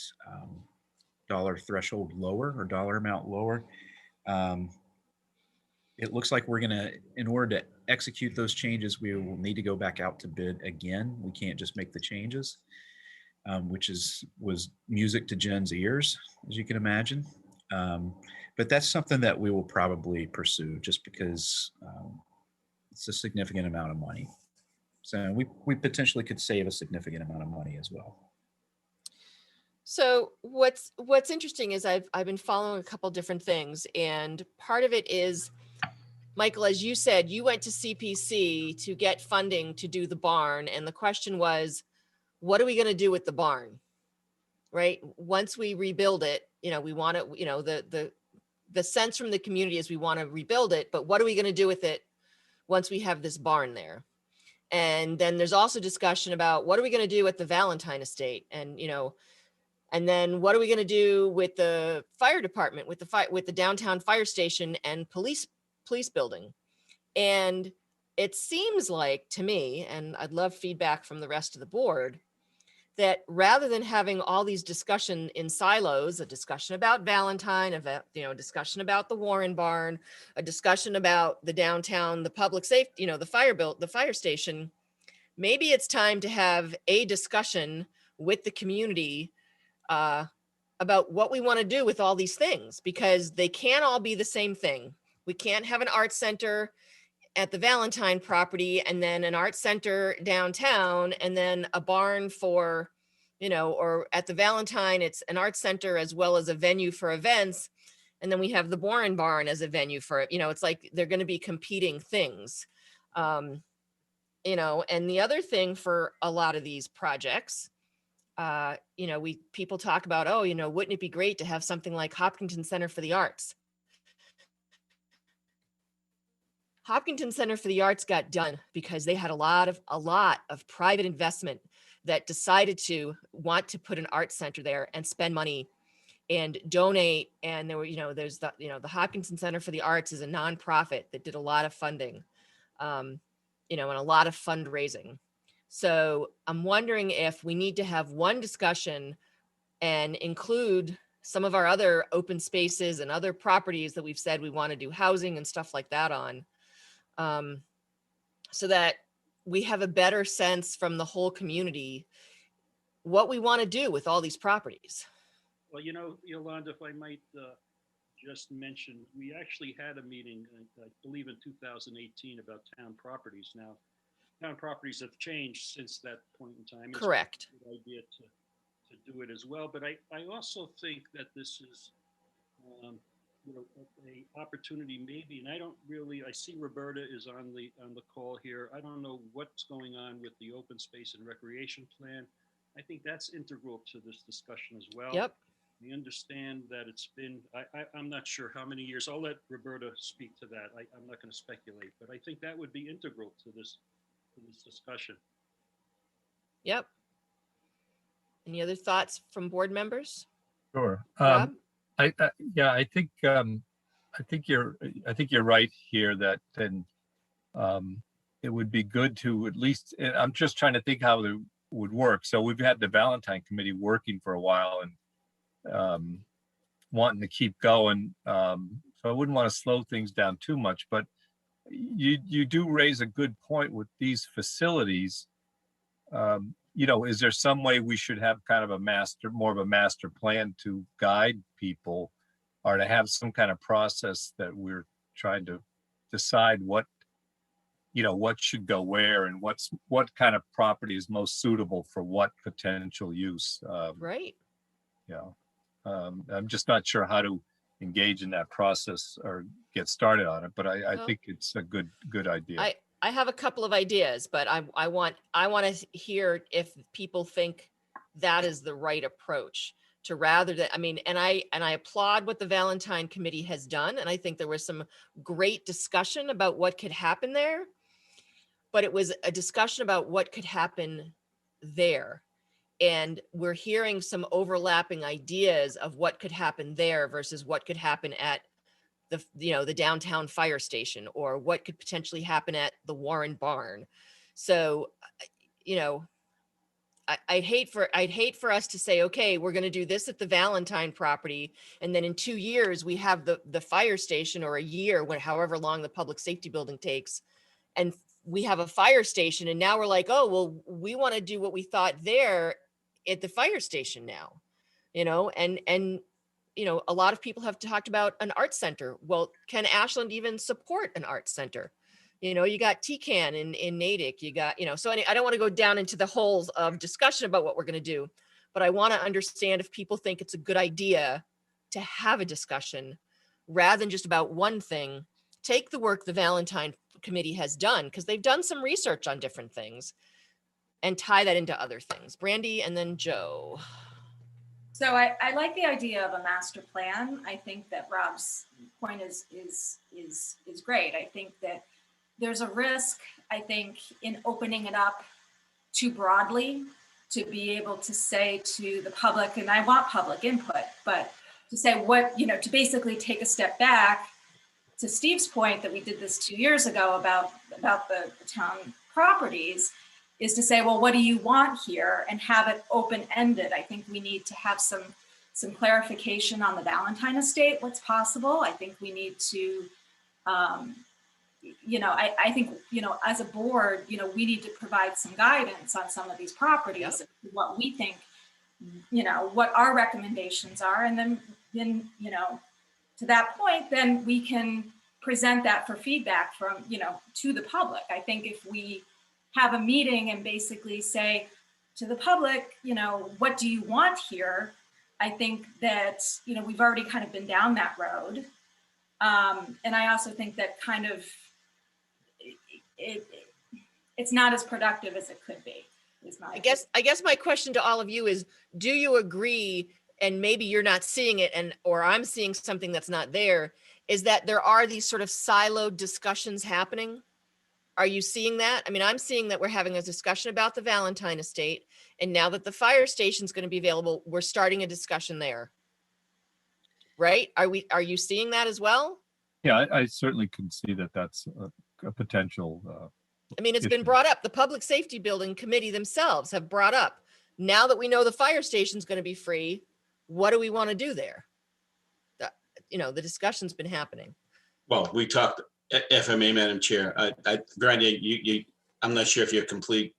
dollar threshold lower or dollar amount lower. It looks like we're gonna, in order to execute those changes, we will need to go back out to bid again. We can't just make the changes, which was music to Jen's ears, as you can imagine. But that's something that we will probably pursue just because it's a significant amount of money. So we potentially could save a significant amount of money as well. So what's interesting is I've been following a couple different things, and part of it is, Michael, as you said, you went to CPC to get funding to do the barn, and the question was, what are we going to do with the barn? Right? Once we rebuild it, we want to, the sense from the community is we want to rebuild it, but what are we going to do with it once we have this barn there? And then there's also discussion about what are we going to do at the Valentine estate, and and then what are we going to do with the fire department, with the downtown fire station and police building? And it seems like to me, and I'd love feedback from the rest of the board, that rather than having all these discussion in silos, a discussion about Valentine, a discussion about the Warren barn, a discussion about the downtown, the public safety, the fire station, maybe it's time to have a discussion with the community about what we want to do with all these things, because they can't all be the same thing. We can't have an art center at the Valentine property and then an art center downtown and then a barn for, or at the Valentine, it's an art center as well as a venue for events. And then we have the Warren barn as a venue for, it's like they're going to be competing things. And the other thing for a lot of these projects, people talk about, wouldn't it be great to have something like Hopkinton Center for the Arts? Hopkinton Center for the Arts got done because they had a lot of private investment that decided to want to put an art center there and spend money and donate. And there were, there's the Hopkinton Center for the Arts is a nonprofit that did a lot of funding, and a lot of fundraising. So I'm wondering if we need to have one discussion and include some of our other open spaces and other properties that we've said we want to do housing and stuff like that on, so that we have a better sense from the whole community what we want to do with all these properties. Well, Yolanda, if I might just mention, we actually had a meeting, I believe in 2018, about town properties. Now, town properties have changed since that point in time. Correct. It's a good idea to do it as well. But I also think that this is, a opportunity maybe, and I see Roberta is on the call here. I don't know what's going on with the open space and recreation plan. I think that's integral to this discussion as well. Yep. We understand that it's been, I'm not sure how many years. I'll let Roberta speak to that. I'm not going to speculate, but I think that would be integral to this discussion. Yep. Any other thoughts from board members? Sure. Rob? I think you're right here that then it would be good to at least, I'm just trying to think how it would work. So we've had the Valentine committee working for a while and wanting to keep going. So I wouldn't want to slow things down too much, but you do raise a good point with these facilities. you know, is there some way we should have kind of more of a master plan to guide people, or to have some kind of process that we're trying to decide what, you know, what should go where and what kind of property is most suitable for what potential use? Right. Yeah. I'm just not sure how to engage in that process or get started on it, but I Well, think it's a good idea. I have a couple of ideas, but I want to hear if people think that is the right approach to, rather than, I mean, and I applaud what the Valentine Committee has done. And I think there was some great discussion about what could happen there, but it was a discussion about what could happen there. And we're hearing some overlapping ideas of what could happen there versus what could happen at the, you know, the downtown fire station, or what could potentially happen at the Warren Barn. So, you know, I'd hate for us to say, okay, we're going to do this at the Valentine property, and then in 2 years we have the fire station, or a year, however long the public safety building takes, and we have a fire station, and now we're like, oh, well, we want to do what we thought there at the fire station now, you know, and you know, a lot of people have talked about an art center. Well, can Ashland even support an art center? You know, you got TCAN in Natick, you got, you know, so I don't want to go down into the holes of discussion about what we're going to do, but I want to understand if people think it's a good idea to have a discussion rather than just about one thing. Take the work the Valentine Committee has done, because they've done some research on different things, and tie that into other things. Brandy and then Joe. So I like the idea of a master plan. I think that Rob's point is great. I think that there's a risk, I think, in opening it up too broadly to be able to say to the public, and I want public input, but to say what, you know, to basically take a step back, to Steve's point that we did this 2 years ago about the town properties, is to say, well, what do you want here, and have it open-ended. I think we need to have some clarification on the Valentine estate, what's possible. I think we need to, you know, I think, you know, as a board, you know, we need to provide some guidance on some of these properties, what we think, you know, what our recommendations are. And then, you know, to that point, then we can present that for feedback from, you know, to the public. I think if we have a meeting and basically say to the public, you know, what do you want here? I think that, you know, we've already kind of been down that road. And I also think that kind of, it's not as productive as it could be. I guess my question to all of you is, do you agree, and maybe you're not seeing it, or I'm seeing something that's not there, is that there are these sort of siloed discussions happening? Are you seeing that? I mean, I'm seeing that we're having a discussion about the Valentine estate, and now that the fire station is going to be available, we're starting a discussion there. Right? Are you seeing that as well? Yeah, I certainly can see that that's a potential. I mean, it's been brought up. The Public Safety Building Committee themselves have brought up, now that we know the fire station is going to be free, what do we want to do there? You know, the discussion's been happening. Well, we talked, if I may, Madam Chair, Brandy, I'm not sure if you're completed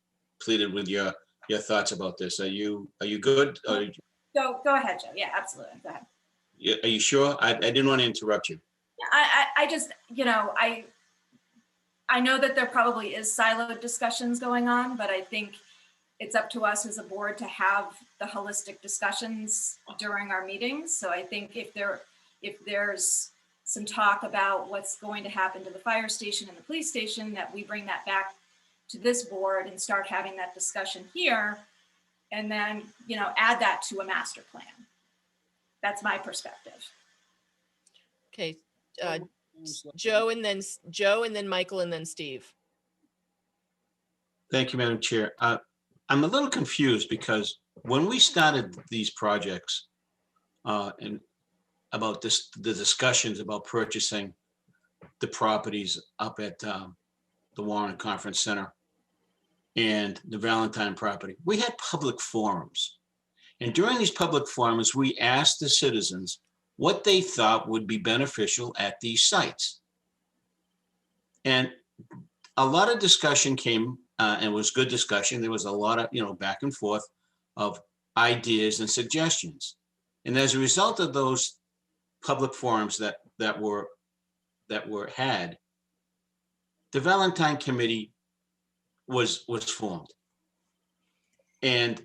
with your thoughts about this. Are you good? Or Go ahead, Joe. Yeah, absolutely. Go ahead. Are you sure? I didn't want to interrupt you. I just, you know, I know that there probably is siloed discussions going on, but I think it's up to us as a board to have the holistic discussions during our meetings. So I think if there's some talk about what's going to happen to the fire station and the police station, that we bring that back to this board and start having that discussion here, and then, you know, add that to a master plan. That's my perspective. Okay. Joe and then Michael and then Steve. Thank you, Madam Chair. I'm a little confused because when we started these projects and about the discussions about purchasing the properties up at the Warren Conference Center and the Valentine property, we had public forums. And during these public forums, we asked the citizens what they thought would be beneficial at these sites. And a lot of discussion came and it was good discussion. There was a lot of, back and forth of ideas and suggestions. And as a result of those public forums that were had, the Valentine Committee was formed. And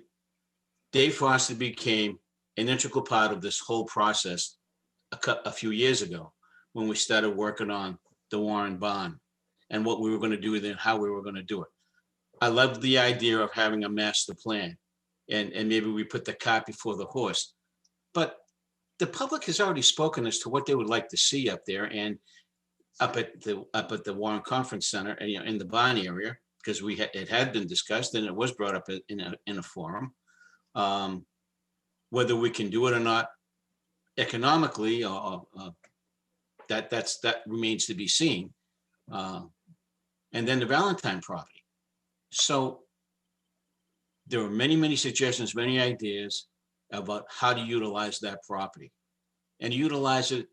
Dave Foster became an integral part of this whole process a few years ago when we started working on the Warren bond and what we were going to do with it and how we were going to do it. I love the idea of having a master plan, and maybe we put the cart before the horse. But the public has already spoken as to what they would like to see up there and up at the Warren Conference Center, in the bond area, because it had been discussed and it was brought up in a forum. Whether we can do it or not economically, that remains to be seen. And then the Valentine property. So there were many suggestions, many ideas about how to utilize that property and utilize it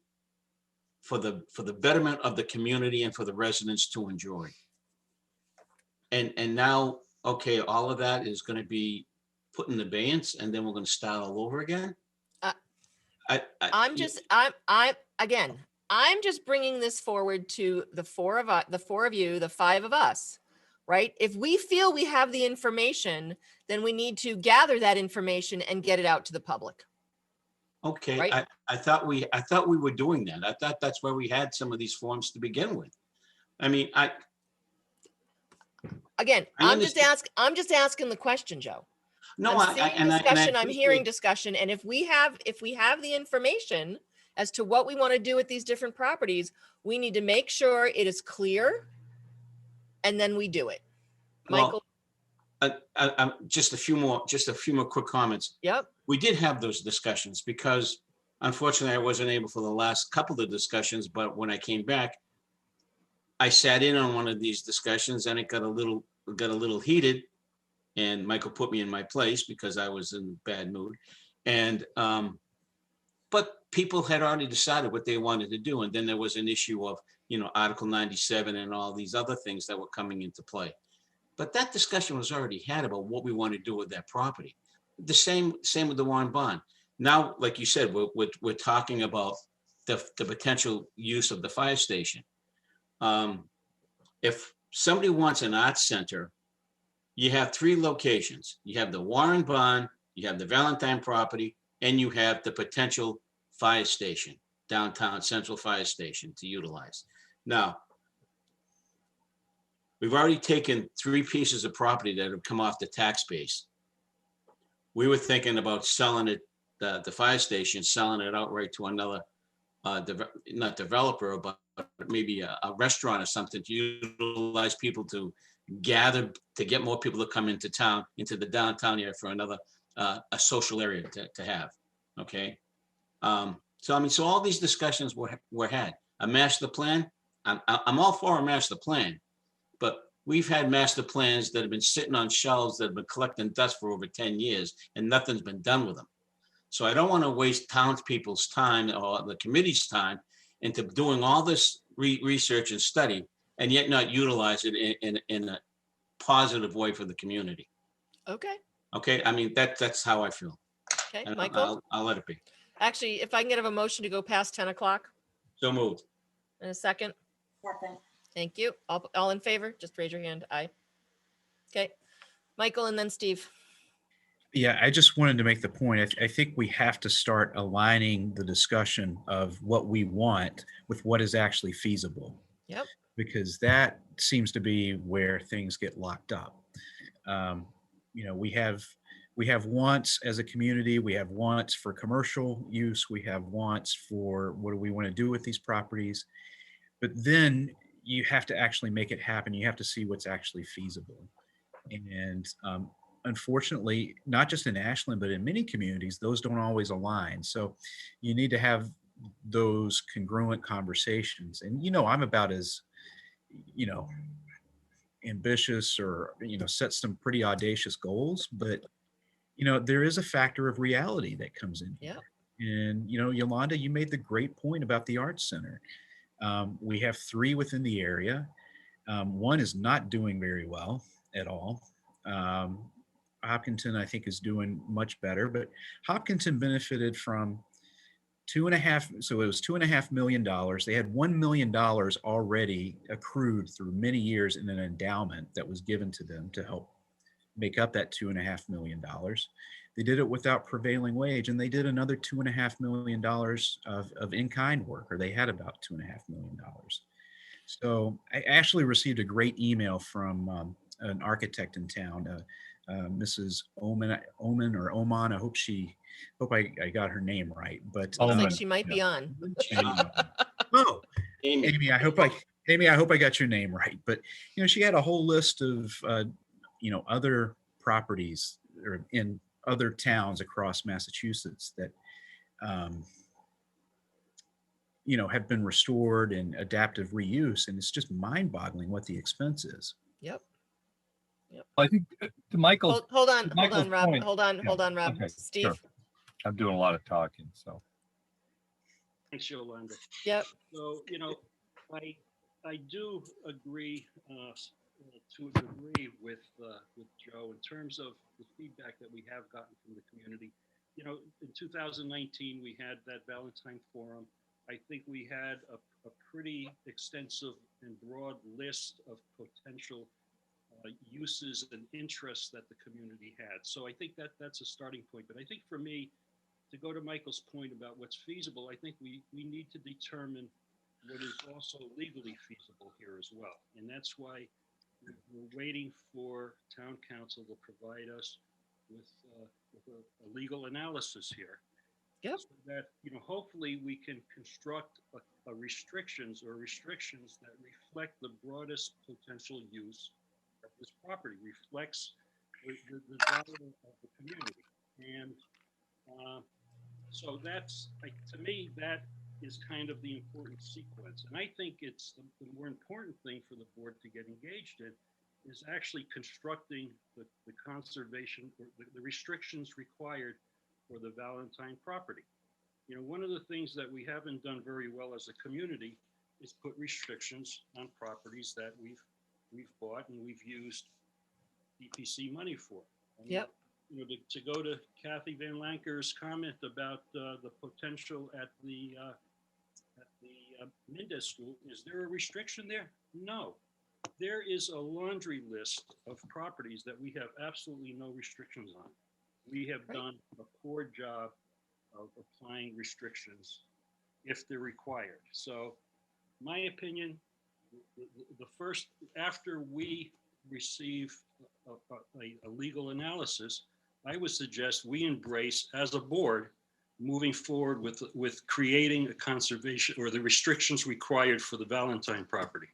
for the betterment of the community and for the residents to enjoy. And now, okay, all of that is going to be put in abeyance, and then we're going to start all over again. I'm just bringing this forward to the four of you, the five of us, right? If we feel we have the information, then we need to gather that information and get it out to the public. Okay, right? I thought we were doing that. I thought that's why we had some of these forms to begin with. I mean, I'm just asking the question, Joe. No, I'm hearing discussion, and if we have the information as to what we want to do with these different properties, we need to make sure it is clear, and then we do it. Michael, just a few more quick comments. Yep. We did have those discussions because, unfortunately, I wasn't able for the last couple of discussions. But when I came back, I sat in on one of these discussions, and it got a little heated. And Michael put me in my place because I was in a bad mood. And but people had already decided what they wanted to do. And then there was an issue of, Article 97 and all these other things that were coming into play. But that discussion was already had about what we want to do with that property. The same with the Warren bond. Now, like you said, we're talking about the potential use of the fire station. If somebody wants an arts center, you have three locations. You have the Warren bond, you have the Valentine property, and you have the potential fire station, downtown central fire station to utilize. Now, we've already taken three pieces of property that have come off the tax base. We were thinking about selling it, the fire station, selling it outright to another, not developer, but maybe a restaurant or something to utilize people to gather, to get more people to come into town, into the downtown area for another, a social area to have, okay? So all these discussions were had. A master plan, I'm all for a master plan, but we've had master plans that have been sitting on shelves that have been collecting dust for over 10 years and nothing's been done with them. So I don't want to waste townspeople's time or the committee's time into doing all this research and study and yet not utilize it in a positive way for the community. Okay. Okay, I mean, that's how I feel. Okay, and Michael? I'll let it be. Actually, if I can get a motion to go past 10 o'clock. So moved. In a second. Second. Thank you. All in favor, just raise your hand. Aye. Okay. Michael and then Steve. Yeah, I just wanted to make the point. I think we have to start aligning the discussion of what we want with what is actually feasible. Yep. Because that seems to be where things get locked up. We have wants as a community. We have wants for commercial use. We have wants for what do we want to do with these properties. But then you have to actually make it happen. You have to see what's actually feasible. And unfortunately, not just in Ashland, but in many communities, those don't always align. So you need to have those congruent conversations. And, I'm about as, ambitious or, set some pretty audacious goals, but, there is a factor of reality that comes in. Yeah. And, Yolanda, you made the great point about the Arts Center. We have three within the area. One is not doing very well. at all. Hopkinton, I think, is doing much better, but Hopkinton benefited from so it was $2.5 million. They had $1 million already accrued through many years in an endowment that was given to them to help make up that $2.5 million. They did it without prevailing wage, and they did another $2.5 million of in-kind work, or they had about $2.5 million. So I actually received a great email from an architect in town, Mrs. Oman. I hope I got her name right. But Looks like she might be on. Oh, Amy, I hope I got your name right. But she had a whole list of other properties or in other towns across Massachusetts that have been restored and adaptive reuse, and it's just mind-boggling what the expense is. Yep. I think to Michael's Hold on, Rob. point- Hold on, Rob. Okay, Steve. sure. I'm doing a lot of talking, so. Thanks, Yolanda. Yep. So, I do agree to a degree with Joe in terms of the feedback that we have gotten from the community. In 2019, we had that Valentine Forum. I think we had a pretty extensive and broad list of potential uses and interests that the community had. So I think that's a starting point. But I think for me, to go to Michael's point about what's feasible, I think we need to determine what is also legally feasible here as well. And that's why we're waiting for town council to provide us with a legal analysis here. Yep. So that, hopefully we can construct a restrictions that reflect the broadest potential use of this property, reflects the desire of the community. And so that's, to me, that is kind of the important sequence. And I think it's the more important thing for the board to get engaged in is actually constructing the conservation, or the restrictions required for the Valentine property. One of the things that we haven't done very well as a community is put restrictions on properties that we've bought and we've used DPC money for. And, Yep. To go to Kathy Van Lanker's comment about the potential at the Mendez School, is there a restriction there? No. There is a laundry list of properties that we have absolutely no restrictions on. We have done a poor job of applying restrictions if they're required. So my opinion, the first, after we receive a legal analysis, I would suggest we embrace as a board moving forward with creating a conservation or the restrictions required for the Valentine property.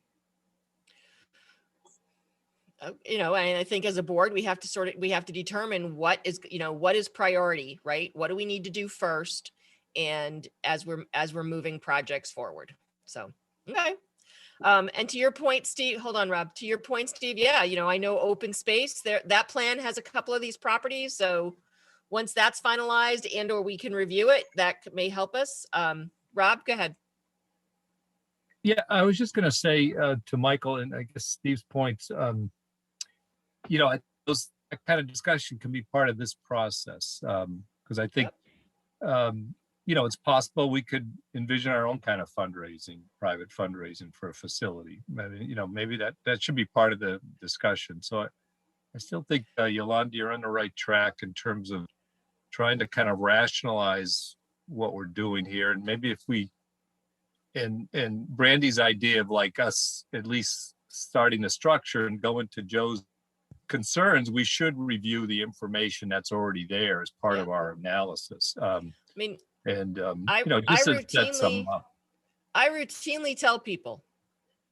And I think as a board, we have to determine what is priority, right? What do we need to do first? And as we're moving projects forward. So, okay. And to your point, Steve, hold on, Rob, to your point, Steve, yeah, I know open space there, that plan has a couple of these properties. So once that's finalized and, or we can review it, that may help us. Rob, go ahead. Yeah, I was just going to say to Michael, and I guess Steve's points, that kind of discussion can be part of this process. Because I think, it's possible we could envision our own kind of fundraising, private fundraising for a facility. Maybe that should be part of the discussion. So I still think, Yolanda, you're on the right track in terms of trying to kind of rationalize what we're doing here. And maybe if we, and Brandy's idea of like us at least starting the structure and going to Joe's concerns, we should review the information that's already there as part of our analysis. I routinely tell people,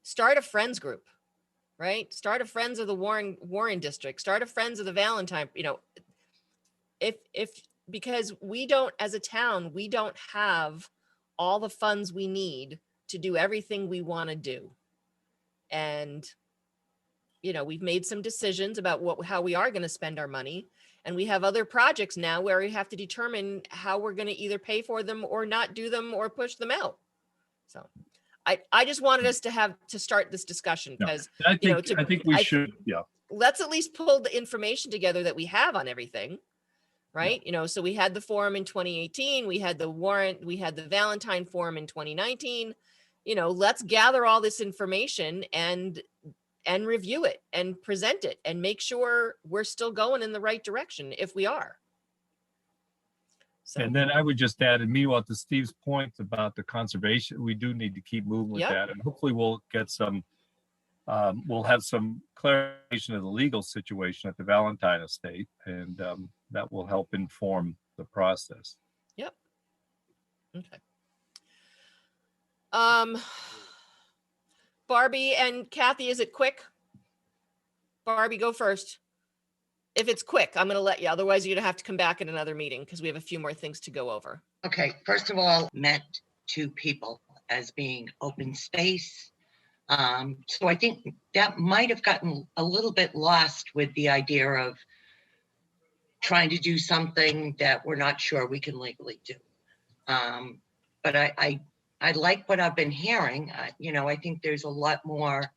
start a friends group, right? Start a friends of the Warren district, start a friends of the Valentine, because we don't, as a town, we don't have all the funds we need to do everything we want to do. And, we've made some decisions about how we are going to spend our money. And we have other projects now where we have to determine how we're going to either pay for them or not do them or push them out. So I just wanted us to start this discussion Yeah. because, I think, you know, I think we should, yeah. let's at least pull the information together that we have on everything. Right. You know, so we had the forum in 2018, we had the warrant, we had the Valentine forum in 2019. You know, let's gather all this information and review it and present it and make sure we're still going in the right direction if we are. So, And then I would just add, and meanwhile, to Steve's point about the conservation, we do need to keep moving with Yep. that. And hopefully we'll get some, we'll have some clarification of the legal situation at the Valentine estate, and that will help inform the process. Yep. Okay. Barbie and Kathy, is it quick? Barbie, go first. If it's quick, I'm going to let you. Otherwise, you're going to have to come back at another meeting because we have a few more things to go over. Okay, first of all, met two people as being open space. So I think that might have gotten a little bit lost with the idea of trying to do something that we're not sure we can legally do. But I like what I've been hearing. You know, I think there's a lot more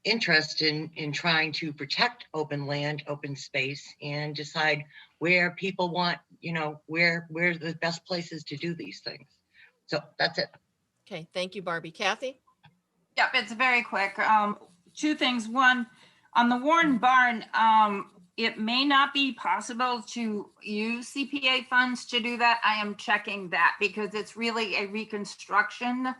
interest in trying to protect open land, open space, and decide where people want, you know, where the best places to do these things. So that's it. Okay, thank you, Barbie. Kathy? Yep, it's very quick. Two things. One, on the Warren Barn, it may not be possible to use CPA funds to do that. I am checking that because it's really a reconstruction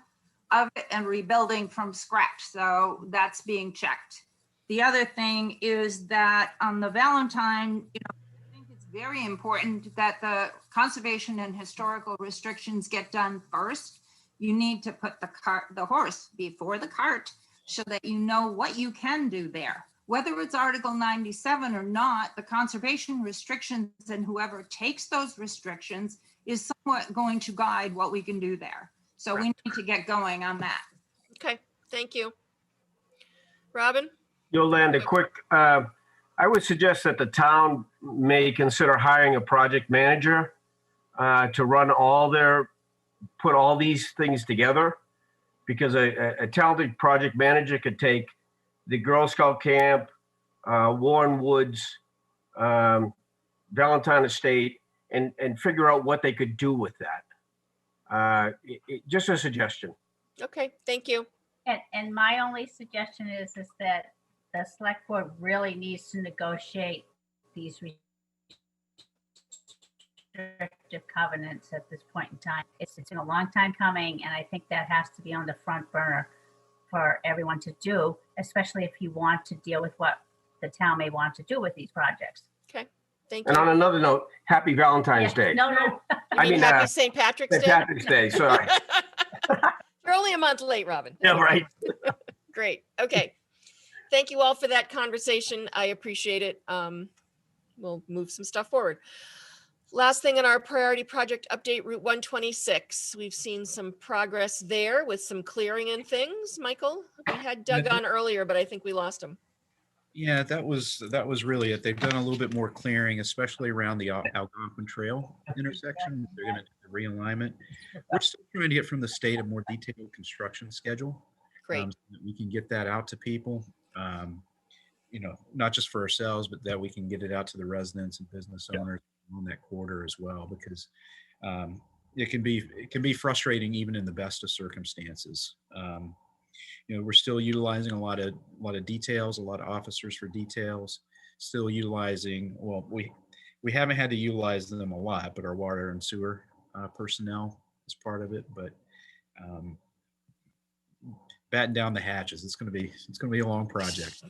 of it and rebuilding from scratch. So that's being checked. The other thing is that on the Valentine, you know, I think it's very important that the conservation and historical restrictions get done first. You need to put the horse before the cart so that you know what you can do there. Whether it's Article 97 or not, the conservation restrictions and whoever takes those restrictions is somewhat going to guide what we can do there. So we need to get going on that. Okay, thank you. Robin? Yolanda, quick, I would suggest that the town may consider hiring a project manager to run put all these things together, because a talented project manager could take the Girl Scout camp, Warren Woods, Valentine Estate, and figure out what they could do with that. Just a suggestion. Okay, thank you. And my only suggestion is that the select board really needs to negotiate these restrictive covenants at this point in time. It's been a long time coming, and I think that has to be on the front burner for everyone to do, especially if you want to deal with what the town may want to do with these projects. Okay, thank you. And on another note, happy Valentine's Day. No. You mean happy St. Patrick's St. Day? Patrick's Day, sorry. You're only a month late, Robin. Yeah, right. Great. Okay. Thank you all for that conversation. I appreciate it. We'll move some stuff forward. Last thing on our priority project update, Route 126. We've seen some progress there with some clearing and things. Michael, we had Doug on earlier, but I think we lost him. Yeah, that was really it. They've done a little bit more clearing, especially around the Algonquin Trail intersection. They're going to do the realignment. We're still trying to get from the state a more detailed construction schedule. Great. So that we can get that out to people, you know, not just for ourselves, but that we can get it out to the residents and business owners on that quarter as well, because it can be frustrating even in the best of circumstances. You know, we're still utilizing a lot of details, a lot of officers for details, still utilizing, well, we haven't had to utilize them a lot, but our water and sewer personnel is part of it. But batten down the hatches. It's going to be a long project.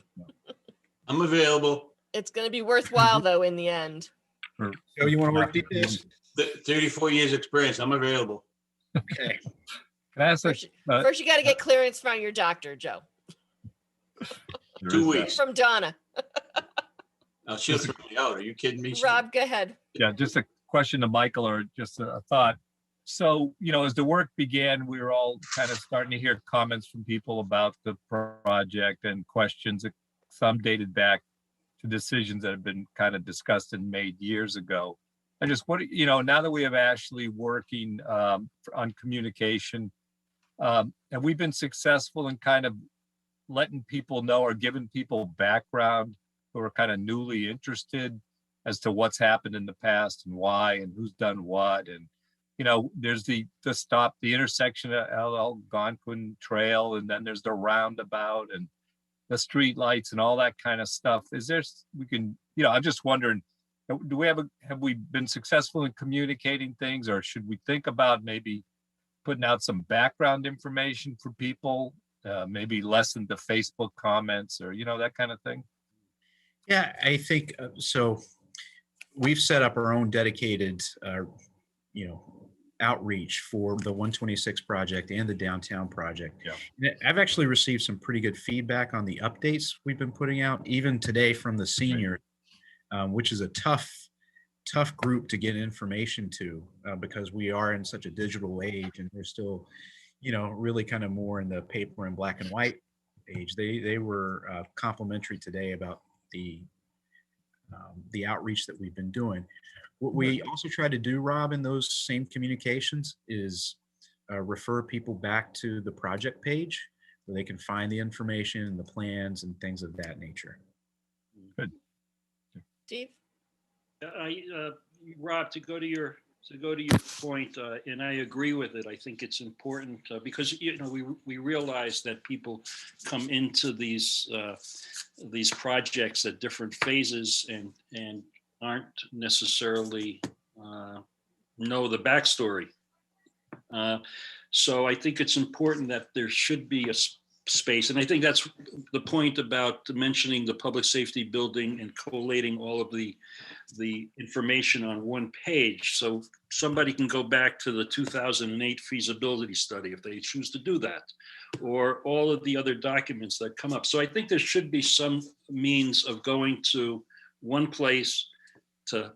I'm available. It's going to be worthwhile though in the end. So you want to work details? 34 years experience. I'm available. Okay. Can I ask First you got to get clearance from your doctor, Joe. 2 weeks. From Donna. Now she'll throw me out. Are you kidding me? Rob, go ahead. Yeah, just a question to Michael, or just a thought. So, you know, as the work began, we were all kind of starting to hear comments from people about the project and questions. Some dated back to decisions that have been kind of discussed and made years ago. I just, now that we have Ashley working on communication, have we been successful in kind of letting people know or giving people background who are kind of newly interested as to what's happened in the past and why and who's done what? And, there's the intersection of Algonquin Trail, and then there's the roundabout and the street lights and all that kind of stuff. I'm just wondering, have we been successful in communicating things, or should we think about maybe putting out some background information for people, maybe lessen the Facebook comments or, that kind of thing? Yeah, I think so. We've set up our own dedicated, outreach for the 126 project and the downtown project. Yeah. I've actually received some pretty good feedback on the updates we've been putting out, even today from the seniors, which is a tough group to get information to because we are in such a digital age and they're still, really kind of more in the paper and black and white age. They were complimentary today about the outreach that we've been doing. What we also try to do, Rob, in those same communications is refer people back to the project page where they can find the information and the plans and things of that nature. Good. Steve? Rob, to go to your point, and I agree with it. I think it's important because we realize that people come into these projects at different phases and aren't necessarily know the backstory. So I think it's important that there should be a space, and I think that's the point about mentioning the public safety building and collating all of the information on one page, so somebody can go back to the 2008 feasibility study if they choose to do that, or all of the other documents that come up. So I think there should be some means of going to one place to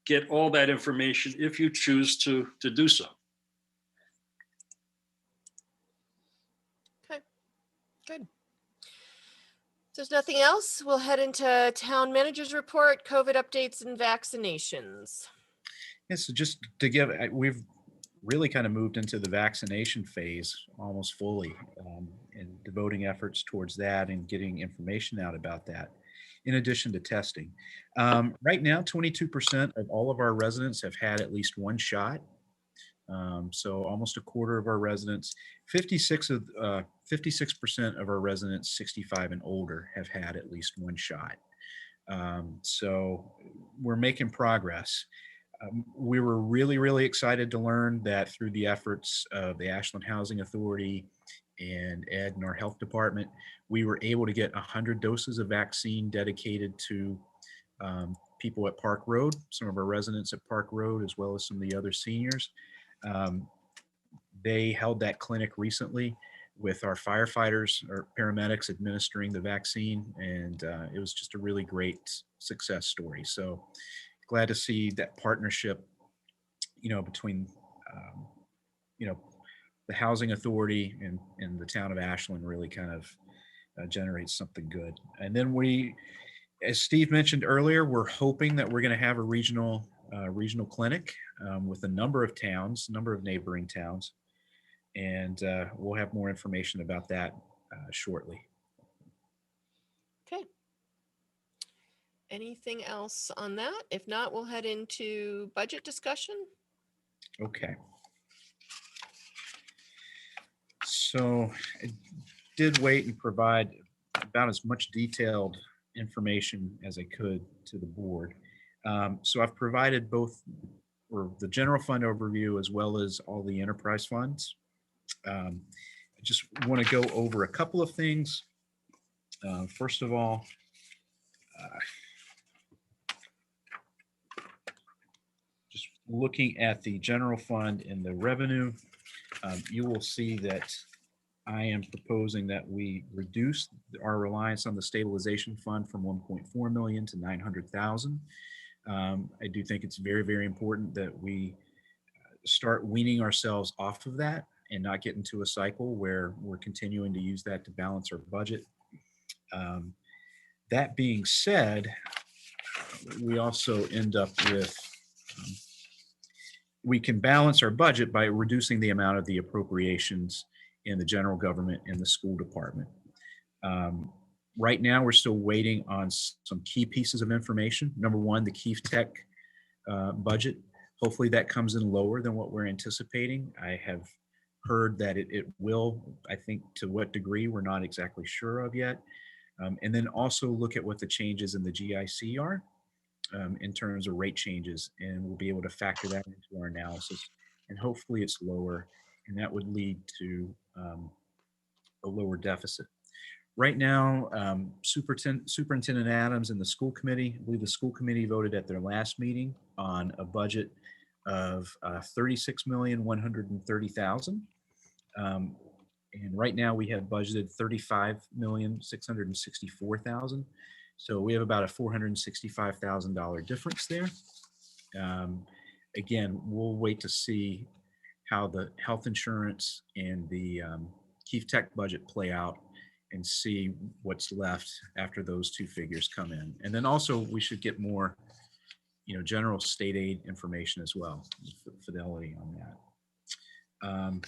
get all that information if you choose to do so. Okay, good. If there's nothing else, we'll head into town manager's report, COVID updates and vaccinations. Yeah, so just to give, we've really kind of moved into the vaccination phase almost fully and devoting efforts towards that and getting information out about that, in addition to testing. Right now, 22% of all of our residents have had at least one shot. So almost a quarter of our residents, 56% of our residents 65 and older have had at least one shot. So we're making progress. We were really, really excited to learn that through the efforts of the Ashland Housing Authority and Ed and our health department, we were able to get 100 doses of vaccine dedicated to people at Park Road, some of our residents at Park Road, as well as some of the other seniors. They held that clinic recently with our firefighters or paramedics administering the vaccine, and it was just a really great success story. So glad to see that partnership, between, the Housing Authority and the town of Ashland really kind of generates something good. And then we, as Steve mentioned earlier, we're hoping that we're going to have a regional clinic with a number of towns, number of neighboring towns. And we'll have more information about that shortly. Okay. Anything else on that? If not, we'll head into budget discussion. Okay. So I did wait and provide about as much detailed information as I could to the board. So I've provided both or the general fund overview as well as all the enterprise funds. I just want to go over a couple of things. First of all, just looking at the general fund and the revenue, you will see that I am proposing that we reduce our reliance on the stabilization fund from 1.4 million to 900,000. I do think it's very, very important that we start weaning ourselves off of that and not get into a cycle where we're continuing to use that to balance our budget. That being said, we also end up with we can balance our budget by reducing the amount of the appropriations in the general government and the school department. Right now, we're still waiting on some key pieces of information. Number one, the Keefe Tech budget. Hopefully that comes in lower than what we're anticipating. I have heard that it will. I think to what degree, we're not exactly sure of yet. And then also look at what the changes in the GIC are in terms of rate changes, and we'll be able to factor that into our analysis. And hopefully it's lower, and that would lead to a lower deficit. Right now, Superintendent Adams and the school committee, I believe the school committee voted at their last meeting on a budget of $36,130,000. And right now we have budgeted $35,664,000. So we have about a $465,000 difference there. Again, we'll wait to see how the health insurance and the Keefe Tech budget play out and see what's left after those two figures come in. And then also we should get more, general state aid information as well, fidelity on that.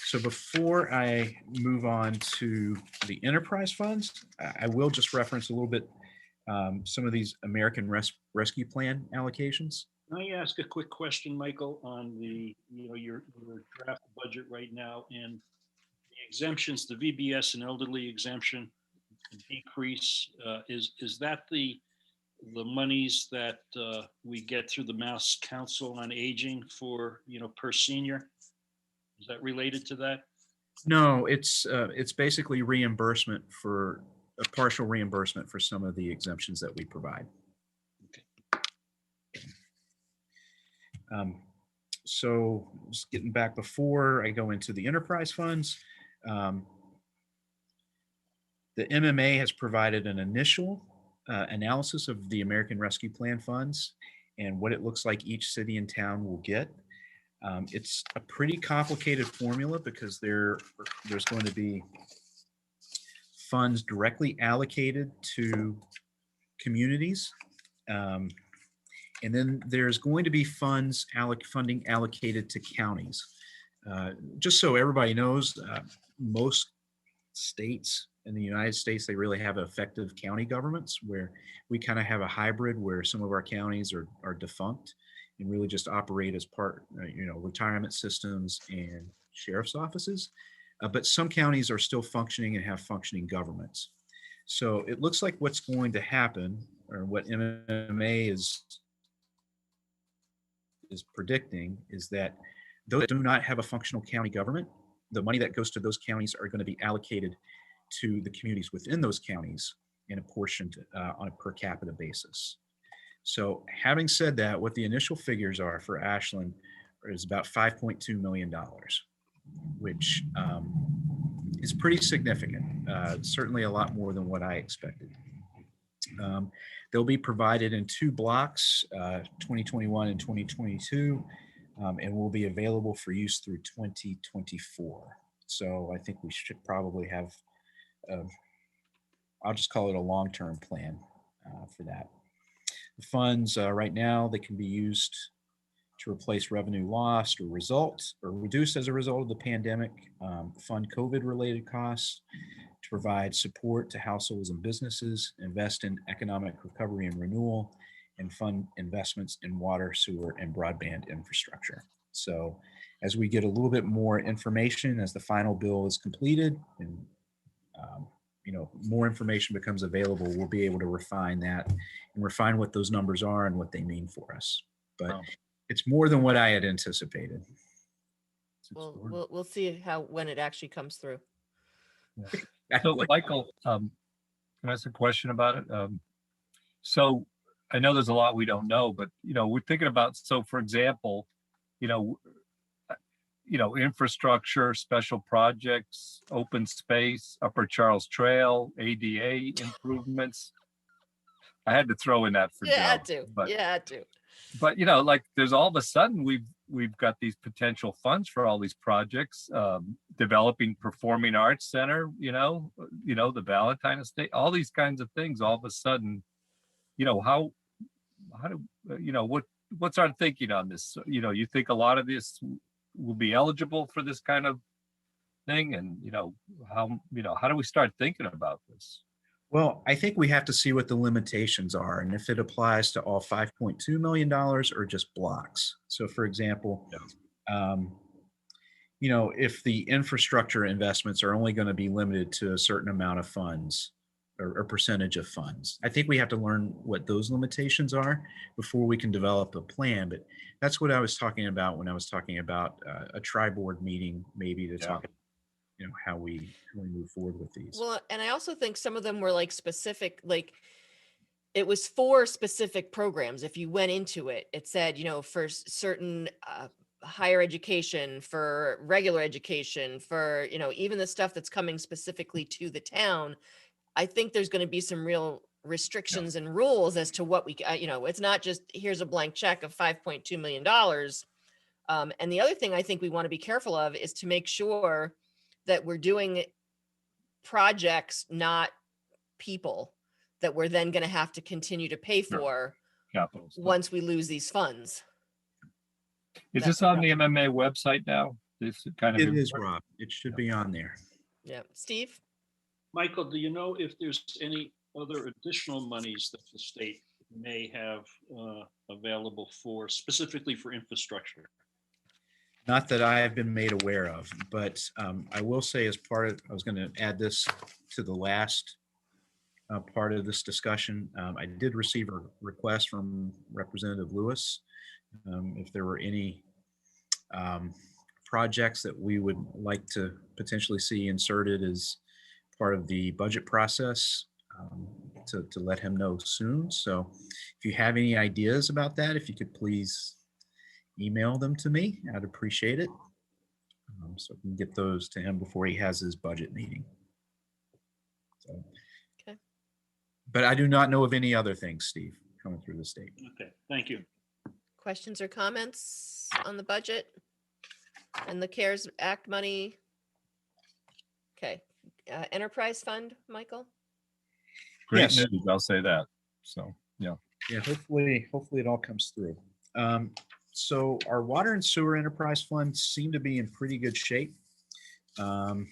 So before I move on to the enterprise funds, I will just reference a little bit some of these American Rescue Plan allocations. Can I ask a quick question, Michael, on the, your draft budget right now and the exemptions, the VBS and elderly exemption decrease, is that the monies that we get through the Mass Council on Aging for, per senior? Is that related to that? No, it's basically reimbursement for a partial reimbursement for some of the exemptions that we provide. So just getting back before I go into the enterprise funds, the MMA has provided an initial analysis of the American Rescue Plan funds and what it looks like each city and town will get. It's a pretty complicated formula because there's going to be funds directly allocated to communities. And then there's going to be funding allocated to counties. Just so everybody knows, most states in the United States, they really have effective county governments where we kind of have a hybrid where some of our counties are defunct and really just operate as part, retirement systems and sheriff's offices. But some counties are still functioning and have functioning governments. So it looks like what's going to happen, or what MMA is predicting, is that those that do not have a functional county government, the money that goes to those counties are going to be allocated to the communities within those counties and apportioned on a per capita basis. So having said that, what the initial figures are for Ashland is about $5.2 million, which is pretty significant, certainly a lot more than what I expected. They'll be provided in two blocks, 2021 and 2022, and will be available for use through 2024. So I think we should probably have, I'll just call it a long-term plan for that. The funds right now, they can be used to replace revenue lost or reduced as a result of the pandemic, fund COVID-related costs, to provide support to households and businesses, invest in economic recovery and renewal, and fund investments in water, sewer, and broadband infrastructure. So as we get a little bit more information as the final bill is completed and more information becomes available, we'll be able to refine that and refine what those numbers are and what they mean for us. But it's more than what I had anticipated. Well, we'll see when it actually comes through. So Michael, can I ask a question about it? So I know there's a lot we don't know, but we're thinking about, so for example, infrastructure, special projects, open space, Upper Charles Trail, ADA improvements. I had to throw in that for Yeah, I Joe, had to. but, Yeah, I had to. But like there's all of a sudden we've got these potential funds for all these projects, developing performing arts center, the Valentine Estate, all these kinds of things. All of a sudden, how how do, what's our thinking on this? You think a lot of this will be eligible for this kind of thing? And, how do we start thinking about this? Well, I think we have to see what the limitations are and if it applies to all $5.2 million or just blocks. So for example, if the infrastructure investments are only going to be limited to a certain amount of funds or percentage of funds, I think we have to learn what those limitations are before we can develop a plan. But that's what I was talking about when I was talking about a tri-board meeting, maybe to talk how we move forward with these. Well, and I also think some of them were like specific, like it was for specific programs. If you went into it, it said, for certain higher education, for regular education, for, even the stuff that's coming specifically to the town. I think there's going to be some real restrictions and rules as to what we, it's not just here's a blank check of $5.2 million. And the other thing I think we want to be careful of is to make sure that we're doing projects, not people, that we're then going to have to continue to pay for capital once we lose these funds. Is this on the MMA website now? This kind of it is, Rob. It should be on there. Yeah. Steve? Michael, do you know if there's any other additional monies that the state may have available for, specifically for infrastructure? Not that I have been made aware of, but I will say as part of, I was going to add this to the last part of this discussion. I did receive a request from Representative Lewis if there were any projects that we would like to potentially see inserted as part of the budget process, to let him know soon. So if you have any ideas about that, if you could please email them to me, I'd appreciate it. So we can get those to him before he has his budget meeting. So, okay. But I do not know of any other things, Steve, coming through the state. Okay, thank you. Questions or comments on the budget and the CARES Act money? Okay. Enterprise fund, Michael? Great Yes. news, I'll say that. So, yeah. Yeah, hopefully it all comes through. So our water and sewer enterprise funds seem to be in pretty good shape. The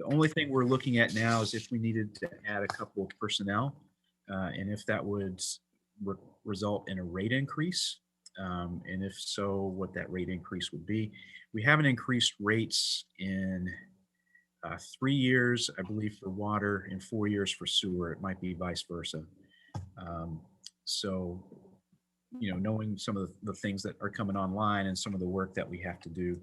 only thing we're looking at now is if we needed to add a couple of personnel, and if that would result in a rate increase. And if so, what that rate increase would be. We haven't increased rates in 3 years, I believe, for water, and 4 years for sewer. It might be vice versa. So, knowing some of the things that are coming online and some of the work that we have to do,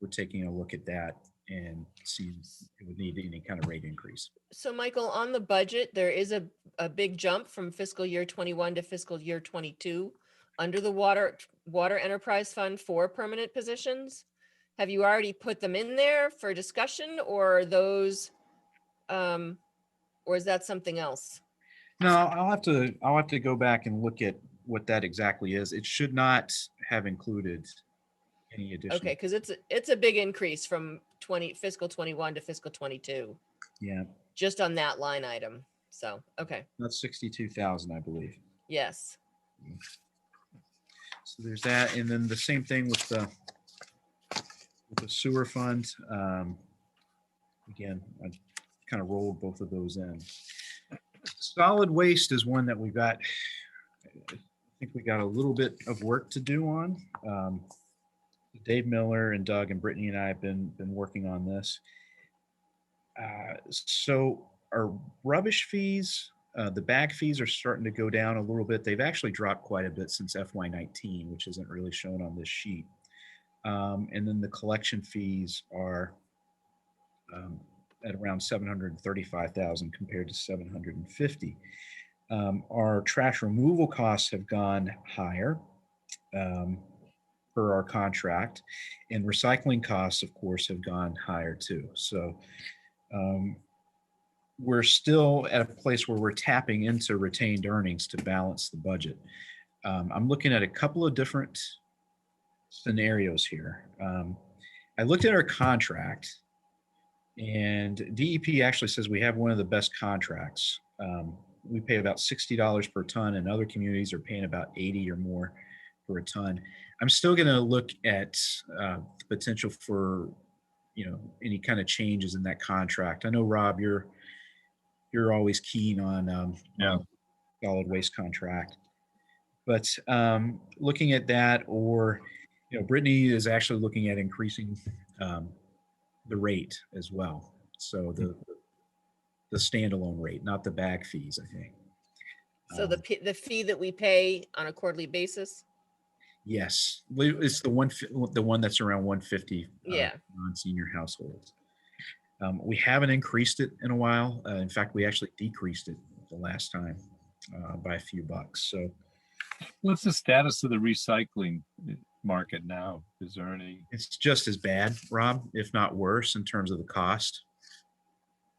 we're taking a look at that and see if it would need any kind of rate increase. So Michael, on the budget, there is a big jump from fiscal year 21 to fiscal year 22 under the water enterprise fund for permanent positions. Have you already put them in there for discussion, or are those, or is that something else? No, I'll have to go back and look at what that exactly is. It should not have included any additional. Okay, because it's a big increase from fiscal 21 to fiscal 22. Yeah. Just on that line item. So, okay. That's 62,000, I believe. Yes. So there's that, and then the same thing with the sewer fund. Again, I kind of rolled both of those in. Solid waste is one that we got. I think we got a little bit of work to do on. Dave Miller and Doug and Brittany and I have been working on this. So our rubbish fees, the bag fees are starting to go down a little bit. They've actually dropped quite a bit since FY19, which isn't really shown on this sheet. And then the collection fees are at around 735,000 compared to 750. Our trash removal costs have gone higher per our contract, and recycling costs, of course, have gone higher too. So we're still at a place where we're tapping into retained earnings to balance the budget. I'm looking at a couple of different scenarios here. I looked at our contract, and DEP actually says we have one of the best contracts we pay about $60 per ton, and other communities are paying about 80 or more for a ton. I'm still going to look at the potential for, any kind of changes in that contract. I know, Rob, you're always keen on solid waste contract, but looking at that, or Brittany is actually looking at increasing the rate as well. So the standalone rate, not the bag fees, I think. So the fee that we pay on a quarterly basis? Yes, it's the one that's around 150 Yeah. non-senior households. We haven't increased it in a while. In fact, we actually decreased it the last time by a few bucks. So what's the status of the recycling market now? Is there any? It's just as bad, Rob, if not worse, in terms of the cost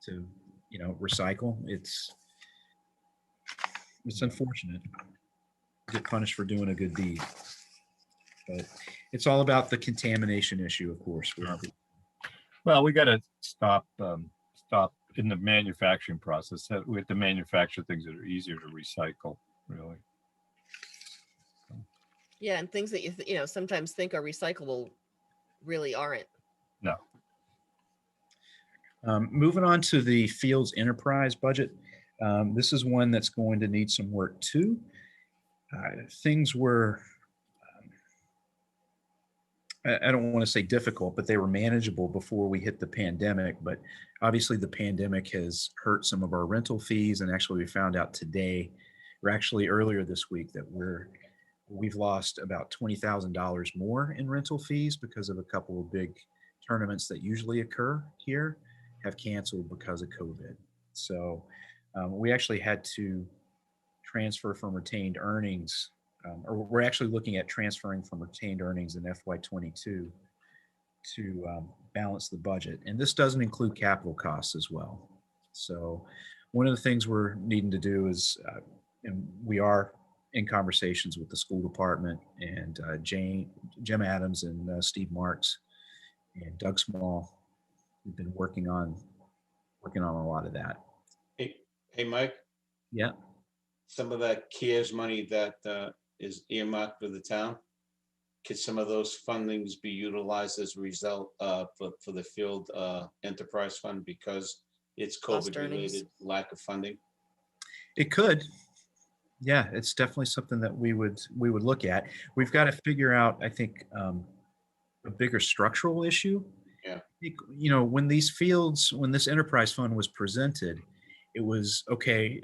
to recycle. It's unfortunate. You get punished for doing a good deed, but it's all about the contamination issue, of course. Well, we got to stop in the manufacturing process. We have to manufacture things that are easier to recycle, really. Yeah, and things that you sometimes think are recyclable really aren't. No. Moving on to the Fields Enterprise budget. This is one that's going to need some work too. Things were, I don't want to say difficult, but they were manageable before we hit the pandemic. But obviously the pandemic has hurt some of our rental fees. And actually we found out today, or actually earlier this week, that we've lost about $20,000 more in rental fees because of a couple of big tournaments that usually occur here have canceled because of COVID. So we actually had to transfer from retained earnings, or we're actually looking at transferring from retained earnings in FY22 to balance the budget. And this doesn't include capital costs as well. So one of the things we're needing to do is, and we are in conversations with the school department and Jim Adams and Steve Marks and Doug Small. We've been working on a lot of that. Hey, Mike. Yeah. Some of that CARES money that is earmarked for the town, could some of those fundings be utilized as a result for the Field Enterprise Fund because it's COVID-related lack of funding? It could. Yeah, it's definitely something that we would look at. We've got to figure out, I think, a bigger structural issue. Yeah. When this enterprise fund was presented, it was okay.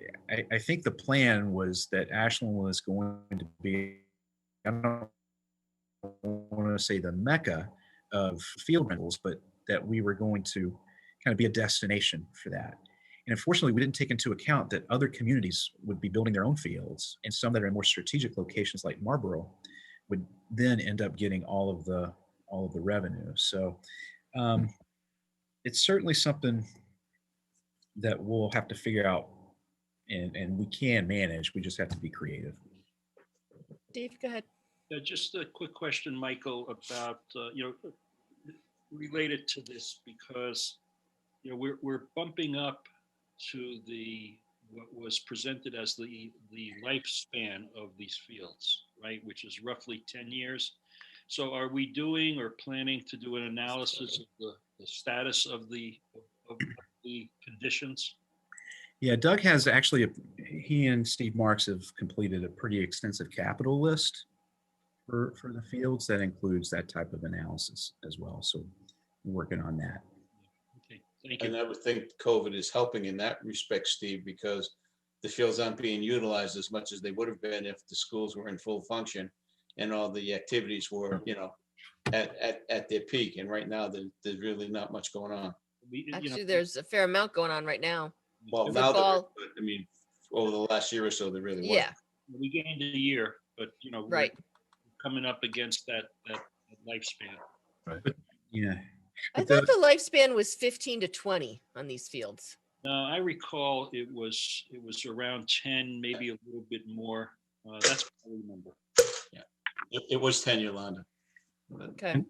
I think the plan was that Ashland was going to be, I don't want to say the mecca of field rentals, but that we were going to kind of be a destination for that. And unfortunately, we didn't take into account that other communities would be building their own fields, and some that are in more strategic locations like Marlboro would then end up getting all of the revenue. So it's certainly something that we'll have to figure out, and we can manage. We just have to be creative. Dave, go ahead. Just a quick question, Michael, about related to this, because we're bumping up to what was presented as the lifespan of these fields, right? Which is roughly 10 years. So are we doing or planning to do an analysis of the status of the conditions? Yeah, Doug has actually, he and Steve Marks have completed a pretty extensive capital list for the fields that includes that type of analysis as well. So we're working on that. Okay, thank you. And I would think COVID is helping in that respect, Steve, because the fields aren't being utilized as much as they would have been if the schools were in full function and all the activities were, at their peak. And right now, there's really not much going on. Actually, there's a fair amount going on right now. Well, now, but I mean, over the last year or so, there really was. Yeah. We gained a year, but right, we're coming up against that lifespan. Right. Yeah. I thought the lifespan was 15 to 20 on these fields. No, I recall it was around 10, maybe a little bit more. That's what I remember. Yeah, it was 10, Yolanda. Okay.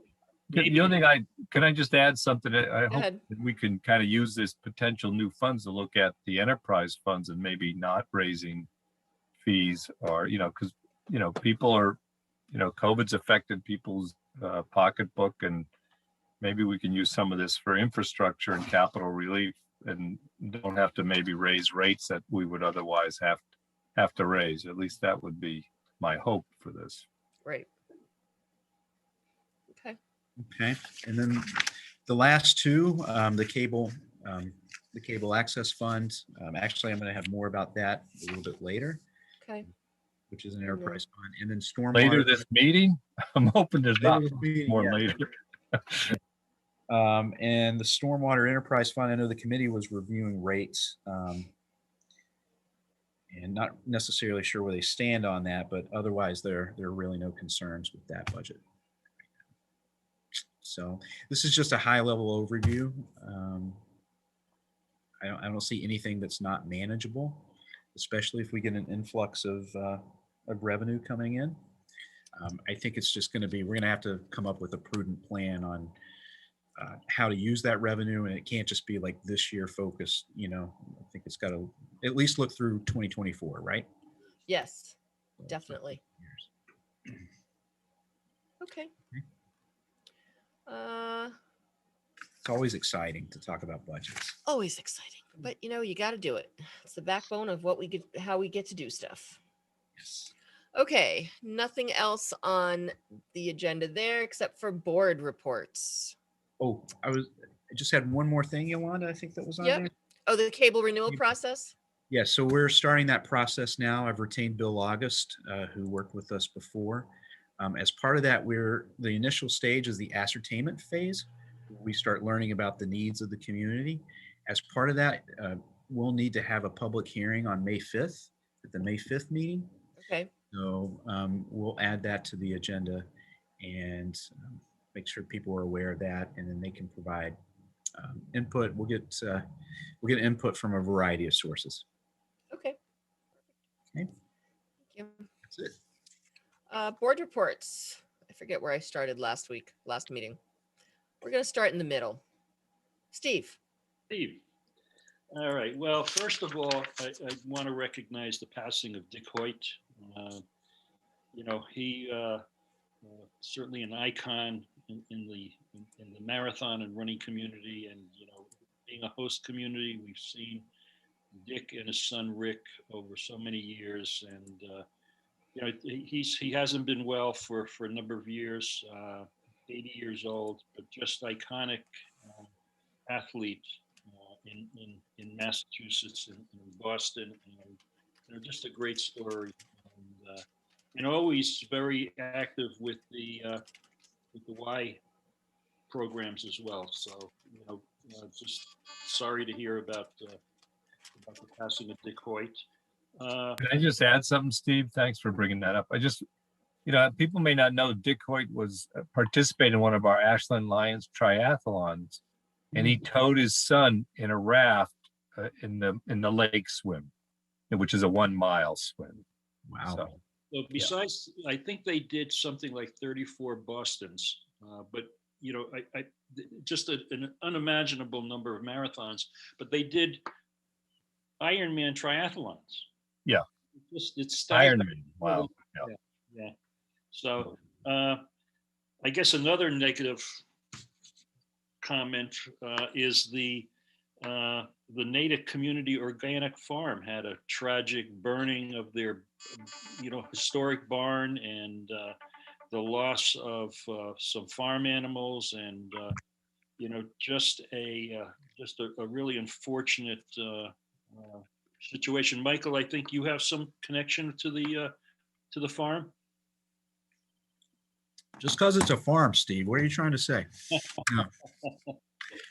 The only thing can I just add something? I hope ahead. that we can kind of use this potential new funds to look at the enterprise funds and maybe not raising fees, or, because, people are, COVID's affected people's pocketbook, and maybe we can use some of this for infrastructure and capital relief, and don't have to maybe raise rates that we would otherwise have to raise. At least that would be my hope for this. Right. Okay. Okay, and then the last two, the cable access fund. Actually, I'm going to have more about that a little bit later, Okay. which is an enterprise fund, and then stormwater. Later this meeting? I'm hoping there's Later not this meeting, more yeah. later. And the stormwater enterprise fund, I know the committee was reviewing rates, and not necessarily sure where they stand on that, but otherwise there are really no concerns with that budget. So this is just a high level overview. I don't see anything that's not manageable, especially if we get an influx of revenue coming in. I think it's just going to be, we're going to have to come up with a prudent plan on how to use that revenue, and it can't just be like this year focused. I think it's got to at least look through 2024, right? Yes, definitely. Okay. It's always exciting to talk about budgets. Always exciting, but you got to do it. It's the backbone of how we get to do stuff. Yes. Okay, nothing else on the agenda there except for board reports. Oh, I just had one more thing, Yolanda, I think that was on there. Oh, the cable renewal process? Yeah, so we're starting that process now. I've retained Bill August, who worked with us before. As part of that, the initial stage is the ascertainment phase. We start learning about the needs of the community. As part of that, we'll need to have a public hearing on May 5th, at the May 5th meeting. Okay. So we'll add that to the agenda and make sure people are aware of that, and then they can provide input. We'll get input from a variety of sources. Okay. Okay. Thank you. That's it. Board reports. I forget where I started last meeting. We're going to start in the middle. Steve. All right. Well, first of all, I want to recognize the passing of Dick Hoyt. He certainly an icon in the marathon and running community, and being a host community. We've seen Dick and his son Rick over so many years, and he hasn't been well for a number of years. 80 years old, but just iconic athlete in Massachusetts and in Boston, and just a great story. And always very active with the Y programs as well. So just sorry to hear about the passing of Dick Hoyt. Can I just add something, Steve? Thanks for bringing that up. People may not know Dick Hoyt was participating in one of our Ashland Lions triathlons, and he towed his son in a raft in the lake swim, which is a 1 mile swim. Wow. So besides, I think they did something like 34 Bostons, but I just an unimaginable number of marathons. But they did Ironman triathlons. Yeah. It's Ironman. Wow. Yeah. So I guess another negative comment is the Natick Community Organic Farm had a tragic burning of their historic barn, and the loss of some farm animals, and just a really unfortunate situation. Michael, I think you have some connection to the farm. Just because it's a farm, Steve, what are you trying to say?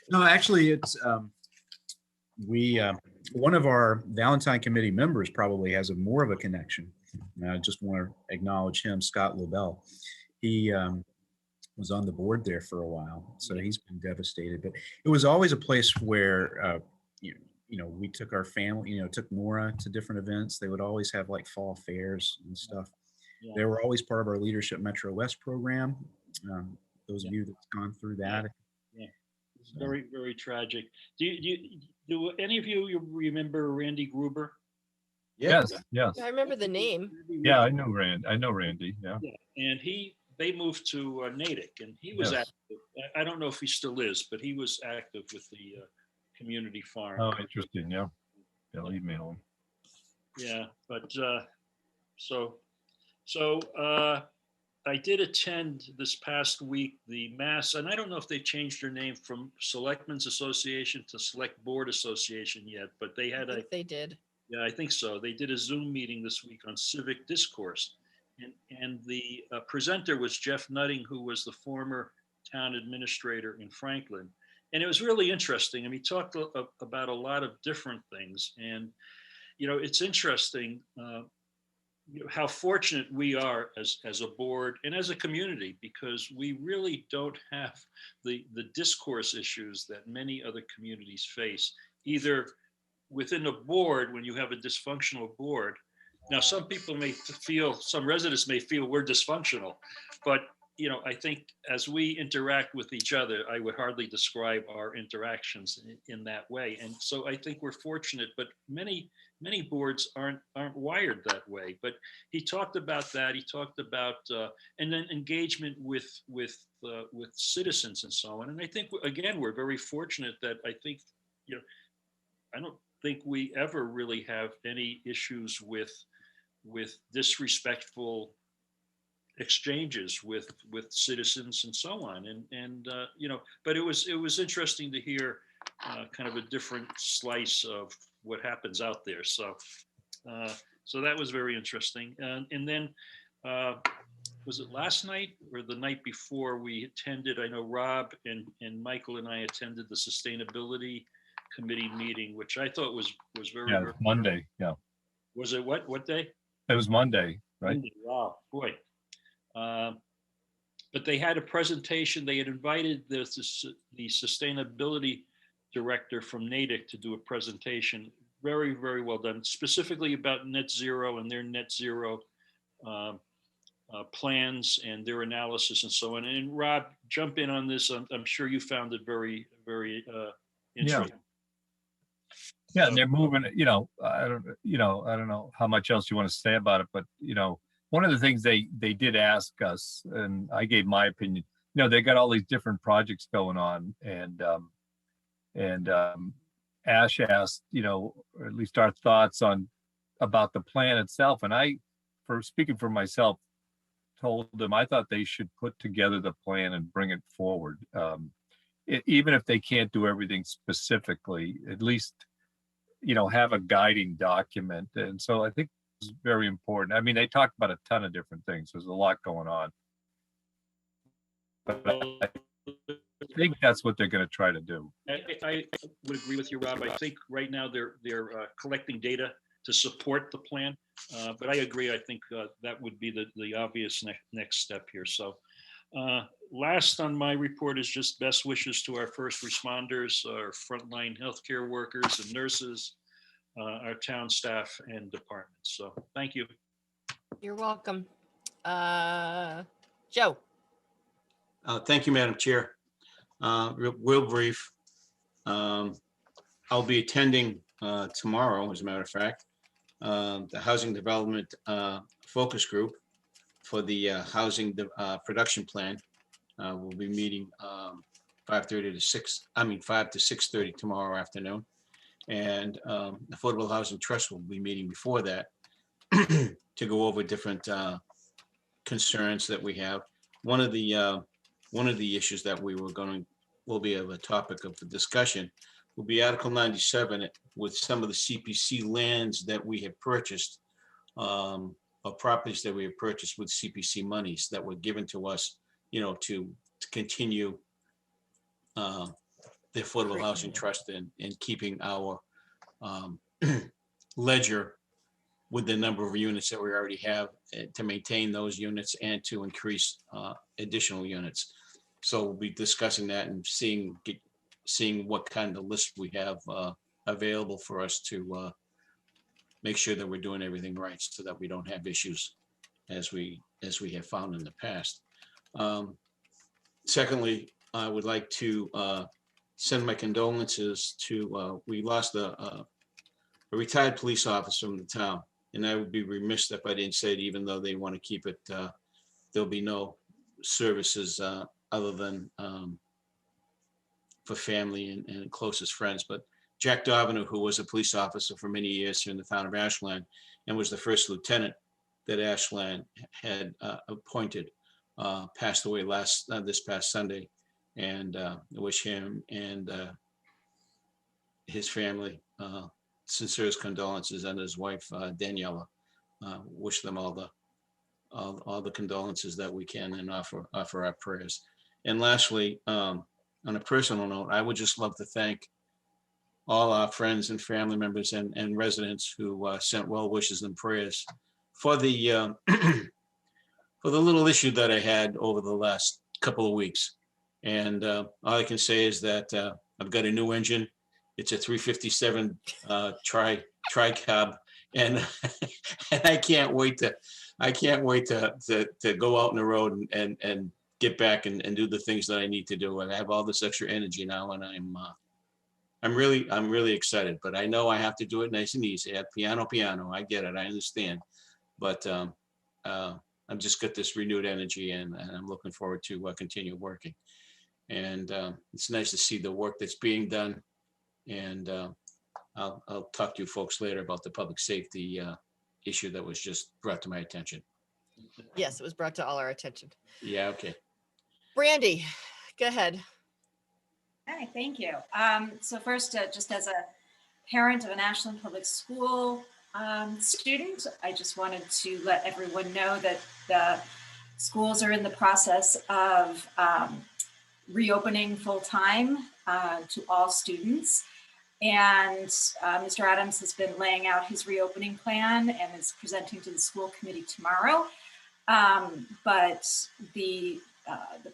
No, actually, it's one of our Valentine Committee members probably has more of a connection. And I just want to acknowledge him, Scott LaBelle. He was on the board there for a while, so he's been devastated. But it was always a place where we took our family, took Nora to different events. They would always have like fall fairs and stuff. Yeah. They were always part of our Leadership Metro West program. those of you that's gone through that. Yeah, it's very, very tragic. Do any of you remember Randy Gruber? Yes, yes. I remember the name. Yeah, I know Randy, yeah. Yeah, and they moved to Natick, and he was Yes. active. I don't know if he still is, but he was active with the community farm. Oh, interesting, yeah. They'll email him. Yeah, but I did attend this past week the Mass, and I don't know if they changed their name from Selectmen's Association to Select Board Association yet, but they had I think they did. Yeah, I think so. They did a Zoom meeting this week on civic discourse. And the presenter was Jeff Nutting, who was the former town administrator in Franklin. And it was really interesting. And he talked about a lot of different things. And, it's interesting how fortunate we are as a board and as a community, because we really don't have the discourse issues that many other communities face, either within a board when you have a dysfunctional board. Now, some residents may feel we're dysfunctional, but I think as we interact with each other, I would hardly describe our interactions in that way. And so I think we're fortunate, but many boards aren't wired that way. But he talked about that. He talked about and then engagement with citizens and so on. And I think again we're very fortunate that I think I don't think we ever really have any issues with disrespectful exchanges with citizens and so on. And but it was interesting to hear kind of a different slice of what happens out there. So that was very interesting. And then was it last night or the night before we attended? I know Rob and Michael and I attended the Sustainability Committee meeting, which I thought was very, Yeah, very Monday, yeah. Was it what day? It was Monday, right? Monday. Wow, boy. But they had a presentation. They had invited the sustainability director from Natick to do a presentation. Very, very well done, specifically about net zero and their net zero plans and their analysis and so on. And Rob, jump in on this. I'm sure you found it very, very interesting. Yeah, and they're moving, I don't know how much else you want to say about it, but one of the things they did ask us, and I gave my opinion, they got all these different projects going on, and Ash asked, or at least our thoughts about the plan itself. And I, speaking for myself, told them I thought they should put together the plan and bring it forward. Even if they can't do everything specifically, at least have a guiding document. And so I think it's very important. I mean, they talked about a ton of different things. There's a lot going on. But I think that's what they're going to try to do. I would agree with you, Rob. I think right now they're collecting data to support the plan. But I agree. I think that would be the obvious next step here. So last on my report is just best wishes to our first responders, our frontline healthcare workers and nurses, our town staff and departments. So thank you. You're welcome. Joe. Thank you, Madam Chair. Real brief. I'll be attending tomorrow, as a matter of fact, the Housing Development Focus Group for the Housing Production Plan. We'll be meeting 5 to 6:30 tomorrow afternoon. And the Affordable Housing Trust will be meeting before that to go over different concerns that we have. One of the issues that will be a topic of discussion will be Article 97 with some of the CPC lands that we have purchased, or properties that we have purchased with CPC monies that were given to us, to continue the Affordable Housing Trust and keeping our ledger with the number of units that we already have, to maintain those units and to increase additional units. So we'll be discussing that and seeing what kind of list we have available for us to make sure that we're doing everything right, so that we don't have issues as we have found in the past. Secondly, I would like to send my condolences to, we lost a retired police officer from the town, and I would be remiss if I didn't say it, even though they want to keep it, there'll be no services other than for family and closest friends. But Jack Darviner, who was a police officer for many years here in the town of Ashland and was the first lieutenant that Ashland had appointed, passed away this past Sunday. And I wish him and his family sincerest condolences, and his wife Daniela. Wish them all the condolences that we can, and offer our prayers. And lastly, on a personal note, I would just love to thank all our friends and family members and residents who sent well wishes and prayers for the for the little issue that I had over the last couple of weeks. And all I can say is that I've got a new engine. It's a 357 tri-cab, and and I can't wait to go out on the road and get back and do the things that I need to do. And I have all this extra energy now, and I'm really excited. But I know I have to do it nice and easy. At piano. I get it. I understand. But I've just got this renewed energy, and I'm looking forward to continue working. And it's nice to see the work that's being done. And I'll talk to you folks later about the public safety issue that was just brought to my attention. Yes, it was brought to all our attention. Yeah, okay. Brandy, go ahead. Hi, thank you. So first, just as a parent of an Ashland Public School student, I just wanted to let everyone know that the schools are in the process of reopening full-time to all students. And Mr. Adams has been laying out his reopening plan and is presenting to the school committee tomorrow. But the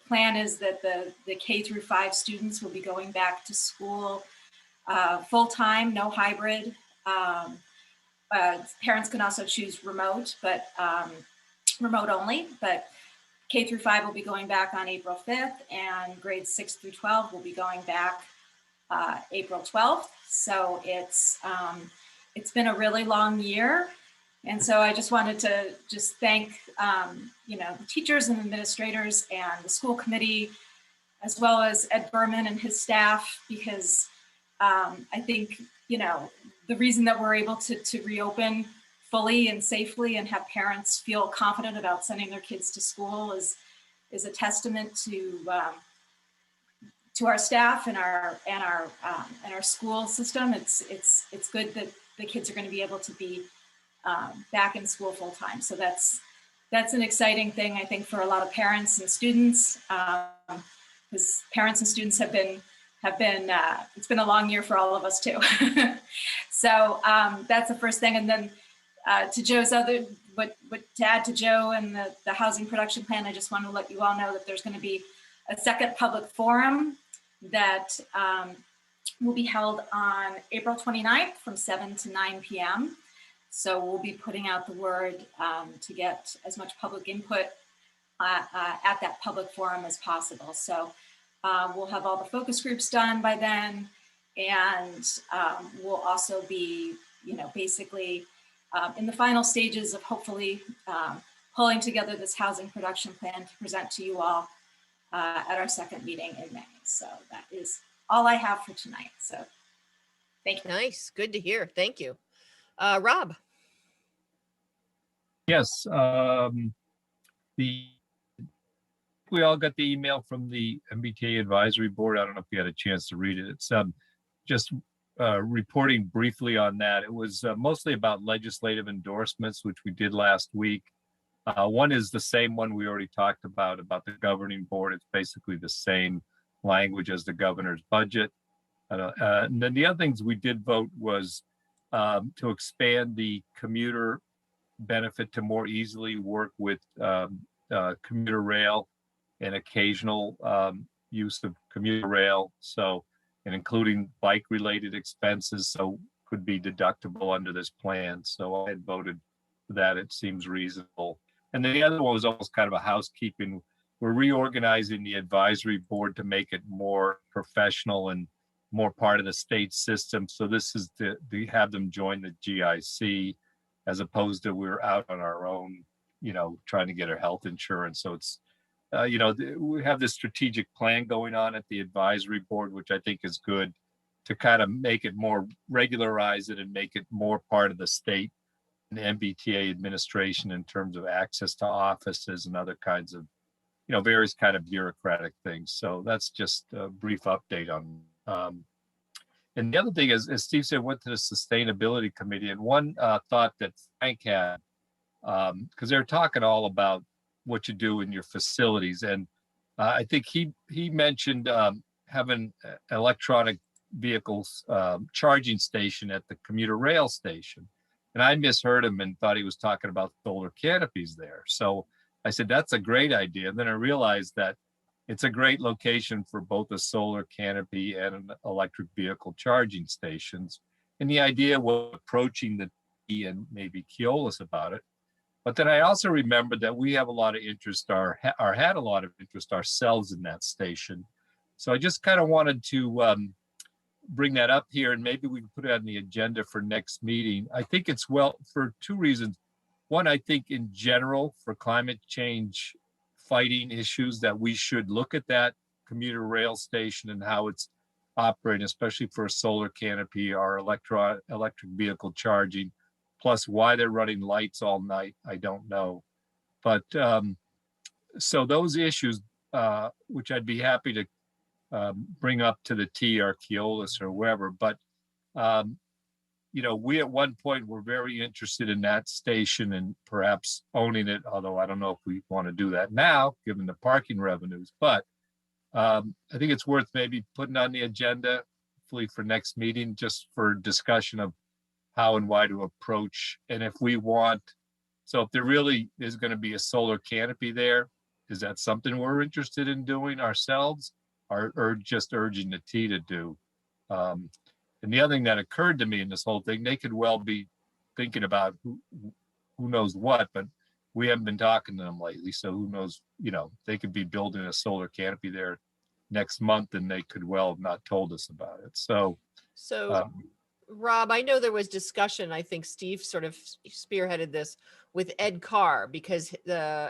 plan is that the K through 5 students will be going back to school full-time, no hybrid. Parents can also choose remote, but remote only. But K through 5 will be going back on April 5th, and grades 6 through 12 will be going back April 12th. So it's been a really long year. And so I just wanted to just thank, the teachers and administrators and the school committee, as well as Ed Berman and his staff, because I think, the reason that we're able to reopen fully and safely and have parents feel confident about sending their kids to school is a testament to our staff and our school system. It's good that the kids are going to be able to be back in school full time. So that's an exciting thing, I think, for a lot of parents and students, because parents and students have been it's been a long year for all of us too. So that's the first thing. And then to Joe's to add to Joe and the housing production plan, I just want to let you all know that there's going to be a second public forum that will be held on April 29th from 7 to 9 p.m. So we'll be putting out the word to get as much public input at that public forum as possible. So we'll have all the focus groups done by then. And we'll also be, basically in the final stages of hopefully pulling together this housing production plan to present to you all at our second meeting in May. So that is all I have for tonight. So thank you. Nice. Good to hear. Thank you. Rob. Yes. We all got the email from the MBTA advisory board. I don't know if you had a chance to read it. It's just reporting briefly on that. It was mostly about legislative endorsements, which we did last week. One is the same one we already talked about the governing board. It's basically the same language as the governor's budget. And then the other things we did vote was to expand the commuter benefit to more easily work with commuter rail and occasional use of commuter rail. So, and including bike related expenses, so could be deductible under this plan. So I had voted for that. It seems reasonable. And then the other one was almost kind of a housekeeping. we're reorganizing the advisory board to make it more professional and more part of the state system. So this is to have them join the GIC as opposed to we're out on our own, you know, trying to get our health insurance. So it's, you know, we have this strategic plan going on at the advisory board, which I think is good to kind of make it more, regularize it and make it more part of the state and MBTA administration in terms of access to offices and other kinds of, you know, various kind of bureaucratic things. So that's just a brief update on. And the other thing is, as Steve said, went to the sustainability committee, and one thought that Frank had, because they're talking all about what you do in your facilities, and I think he mentioned having electronic vehicles charging station at the commuter rail station, and I misheard him and thought he was talking about solar canopies there. So I said that's a great idea. And then I realized that it's a great location for both a solar canopy and an electric vehicle charging stations. And the idea was approaching the T and maybe Keolis about it. But then I also remembered that we have a lot of interest, or had a lot of interest ourselves in that station. So I just kind of wanted to bring that up here, and maybe we can put it on the agenda for next meeting. I think it's well for two reasons. One, I think in general for climate change fighting issues that we should look at that commuter rail station and how it's operating, especially for a solar canopy or electric vehicle charging, plus why they're running lights all night, I don't know. But so those issues, which I'd be happy to bring up to the T or Keolis or wherever, but you know, we at one point were very interested in that station and perhaps owning it, although I don't know if we want to do that now, given the parking revenues. But I think it's worth maybe putting on the agenda, hopefully for next meeting, just for discussion of how and why to approach. And if we want, so if there really is going to be a solar canopy there, is that something we're interested in doing ourselves, or just urging the T to do? And the other thing that occurred to me in this whole thing, they could well be thinking about who knows what, but we haven't been talking to them lately. So who knows, you know, they could be building a solar canopy there next month and they could well have not told us about it. So Rob, I know there was discussion, I think Steve sort of spearheaded this with Ed Carr, because oh,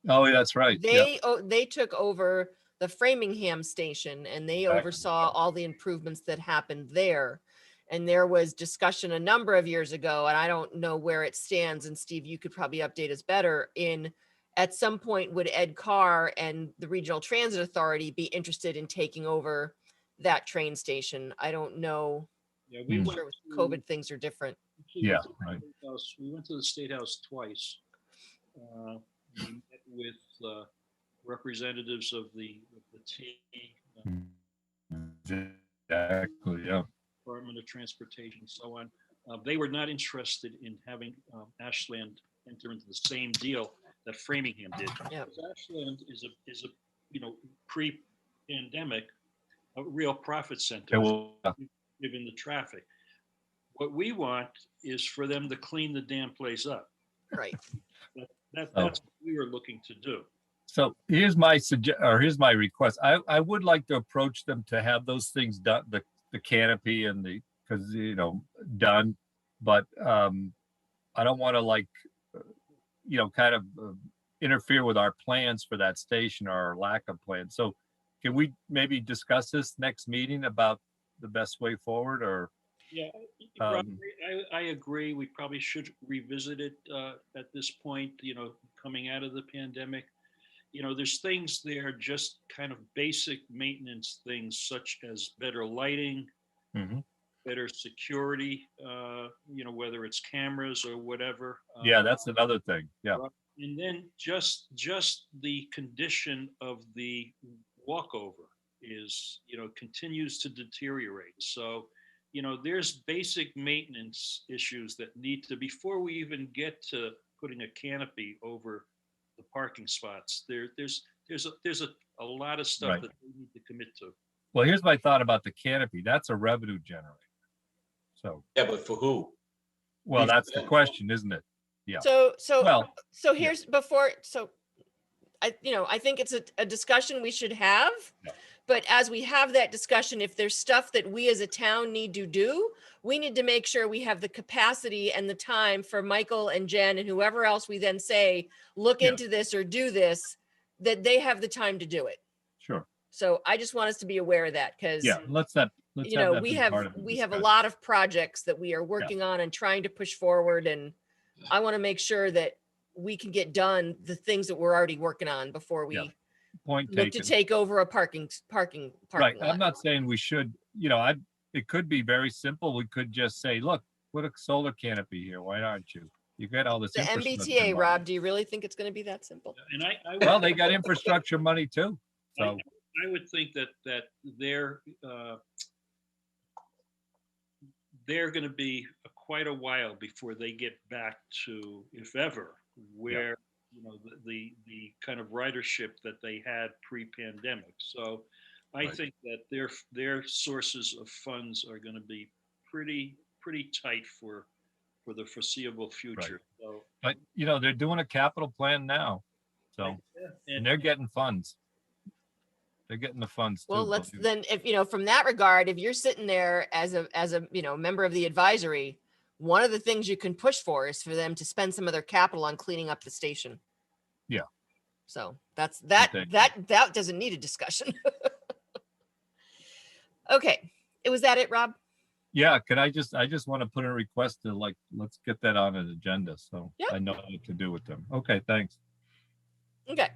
that's right. They took over the Framingham station and they oversaw all the improvements that happened there. And there was discussion a number of years ago, and I don't know where it stands. And Steve, you could probably update us better in, at some point, would Ed Carr and the Regional Transit Authority be interested in taking over that train station? I don't know. Yeah, I'm sure with COVID things are different. Yeah, right. We went to the State House twice. We met with representatives of the T, exactly, yeah, Department of Transportation, so on. They were not interested in having Ashland enter into the same deal that Framingham did. Yeah. Ashland is a you know, pre-pandemic, a real profit center, yeah, well, given the traffic. What we want is for them to clean the damn place up. Right. That's what we were looking to do. So here's my here's my request. I would like to approach them to have those things done, the canopy and the, because you know, done, but I don't want to, like, you know, kind of interfere with our plans for that station or our lack of plans. So can we maybe discuss this next meeting about the best way forward? Or yeah, I agree. We probably should revisit it at this point, you know, coming out of the pandemic. You know, there's things there, just kind of basic maintenance things, such as better lighting, better security, you know, whether it's cameras or whatever. Yeah, that's another thing. Yeah. And then just the condition of the walkover is, you know, continues to deteriorate. So, you know, there's basic maintenance issues that need to, before we even get to putting a canopy over the parking spots, there's a lot of stuff Right. that we need to commit to. Well, here's my thought about the canopy. That's a revenue generator. So Yeah, but for who? well, that's the question, isn't it? Yeah. So Well, here's before, so I think it's a discussion we should have. But as we have that discussion, if there's stuff that we as a town need to do, we need to make sure we have the capacity and the time for Michael and Jen and whoever else we then say, look Yeah. into this or do this, that they have the time to do it. Sure. So I just want us to be aware of that because, Yeah, let's have we that be part of the have a discussion. lot of projects that we are working on and trying to push forward. And I want to make sure that we can get done the things that we're already working on before we Point look to taken. take over a parking Right. lot. I'm not saying we should, it could be very simple. We could just say, look, put a solar canopy here. Why aren't you? You got all this The infrastructure MBTA, money. Rob, do you really think it's going to be that simple? And Well, they got infrastructure money too. So I would think that they're going to be quite a while before they get back to, if ever, where the kind of ridership that they had pre-pandemic. So I Right. think that their sources of funds are going to be pretty tight for the foreseeable future. So but they're doing a capital plan now. So and they're getting funds. They're getting the funds too. Well, let's believe then, if from that regard, if you're sitting there as a member of the advisory, one of the things you can push for is for them to spend some of their capital on cleaning up the station. Yeah. So that Okay. doesn't need a discussion. Okay. Was that it, Rob? Yeah, I just want to put a request to let's get that on an agenda. So Yeah. I know what to do with them. Okay, thanks. Okay.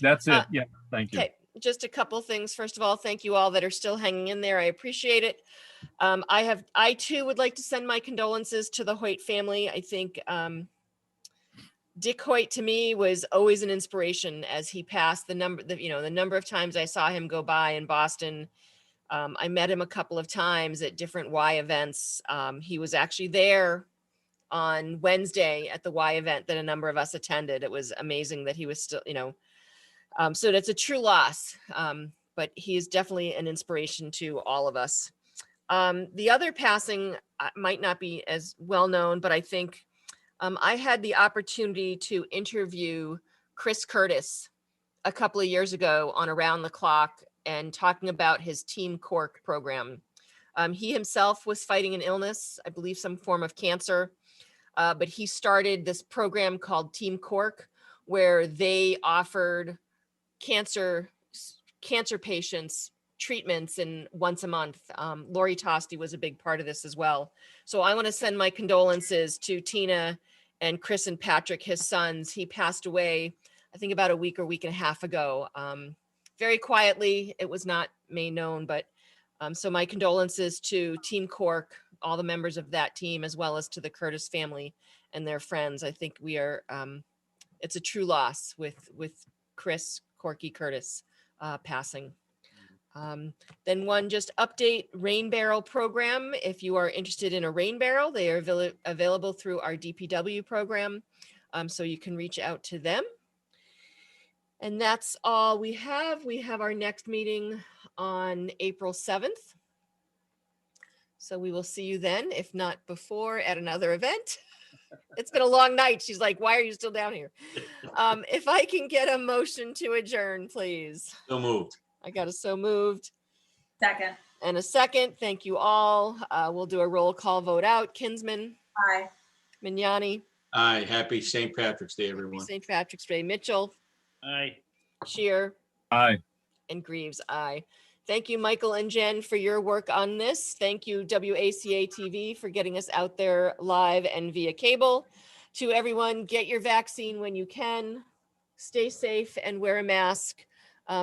That's it. Yeah, thank you. Okay. Just a couple things. First of all, thank you all that are still hanging in there. I appreciate it. I too would like to send my condolences to the Hoyt family. I think Dick Hoyt to me was always an inspiration as he passed. The number of times I saw him go by in Boston. I met him a couple of times at different Y events. He was actually there on Wednesday at the Y event that a number of us attended. It was amazing that he was still, so that's a true loss. But he is definitely an inspiration to all of us. The other passing might not be as well known, but I think I had the opportunity to interview Chris Curtis a couple of years ago on Around the Clock and talking about his Team Cork program. He himself was fighting an illness, I believe some form of cancer, but he started this program called Team Cork, where they offered cancer patients treatments and once a month. Lori Tosti was a big part of this as well. So I want to send my condolences to Tina and Chris and Patrick, his sons. He passed away, I think about a week and a half ago. Very quietly, it was not made known, but so my condolences to Team Cork, all the members of that team, as well as to the Curtis family and their friends. I think we are, it's a true loss with Chris Corky Curtis passing. Then one just update rain barrel program. If you are interested in a rain barrel, they are available through our DPW program. So you can reach out to them. And that's all we have. We have our next meeting on April 7th. So we will see you then, if not before, at another event. It's been a long night. She's like, why are you still down here? If I can get a motion to adjourn, please. So moved. I got a so moved. Second. And a second. Thank you all. We'll do a roll call vote out. Kinsman. Aye. Mignani. Aye, happy St. Patrick's Day, everyone. St. Patrick's Day. Mitchell. Aye. Shear. Aye. And Greaves. Aye. Thank you, Michael and Jen, for your work on this. Thank you, WACA-TV, for getting us out there live and via cable. To everyone, get your vaccine when you can. Stay safe and wear a mask.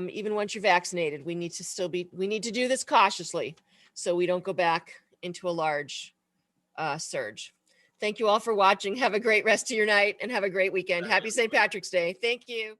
Even once you're vaccinated, we need to do this cautiously so we don't go back into a large surge. Thank you all for watching. Have a great rest of your night and have a great weekend. Happy St. Patrick's Day. Thank you.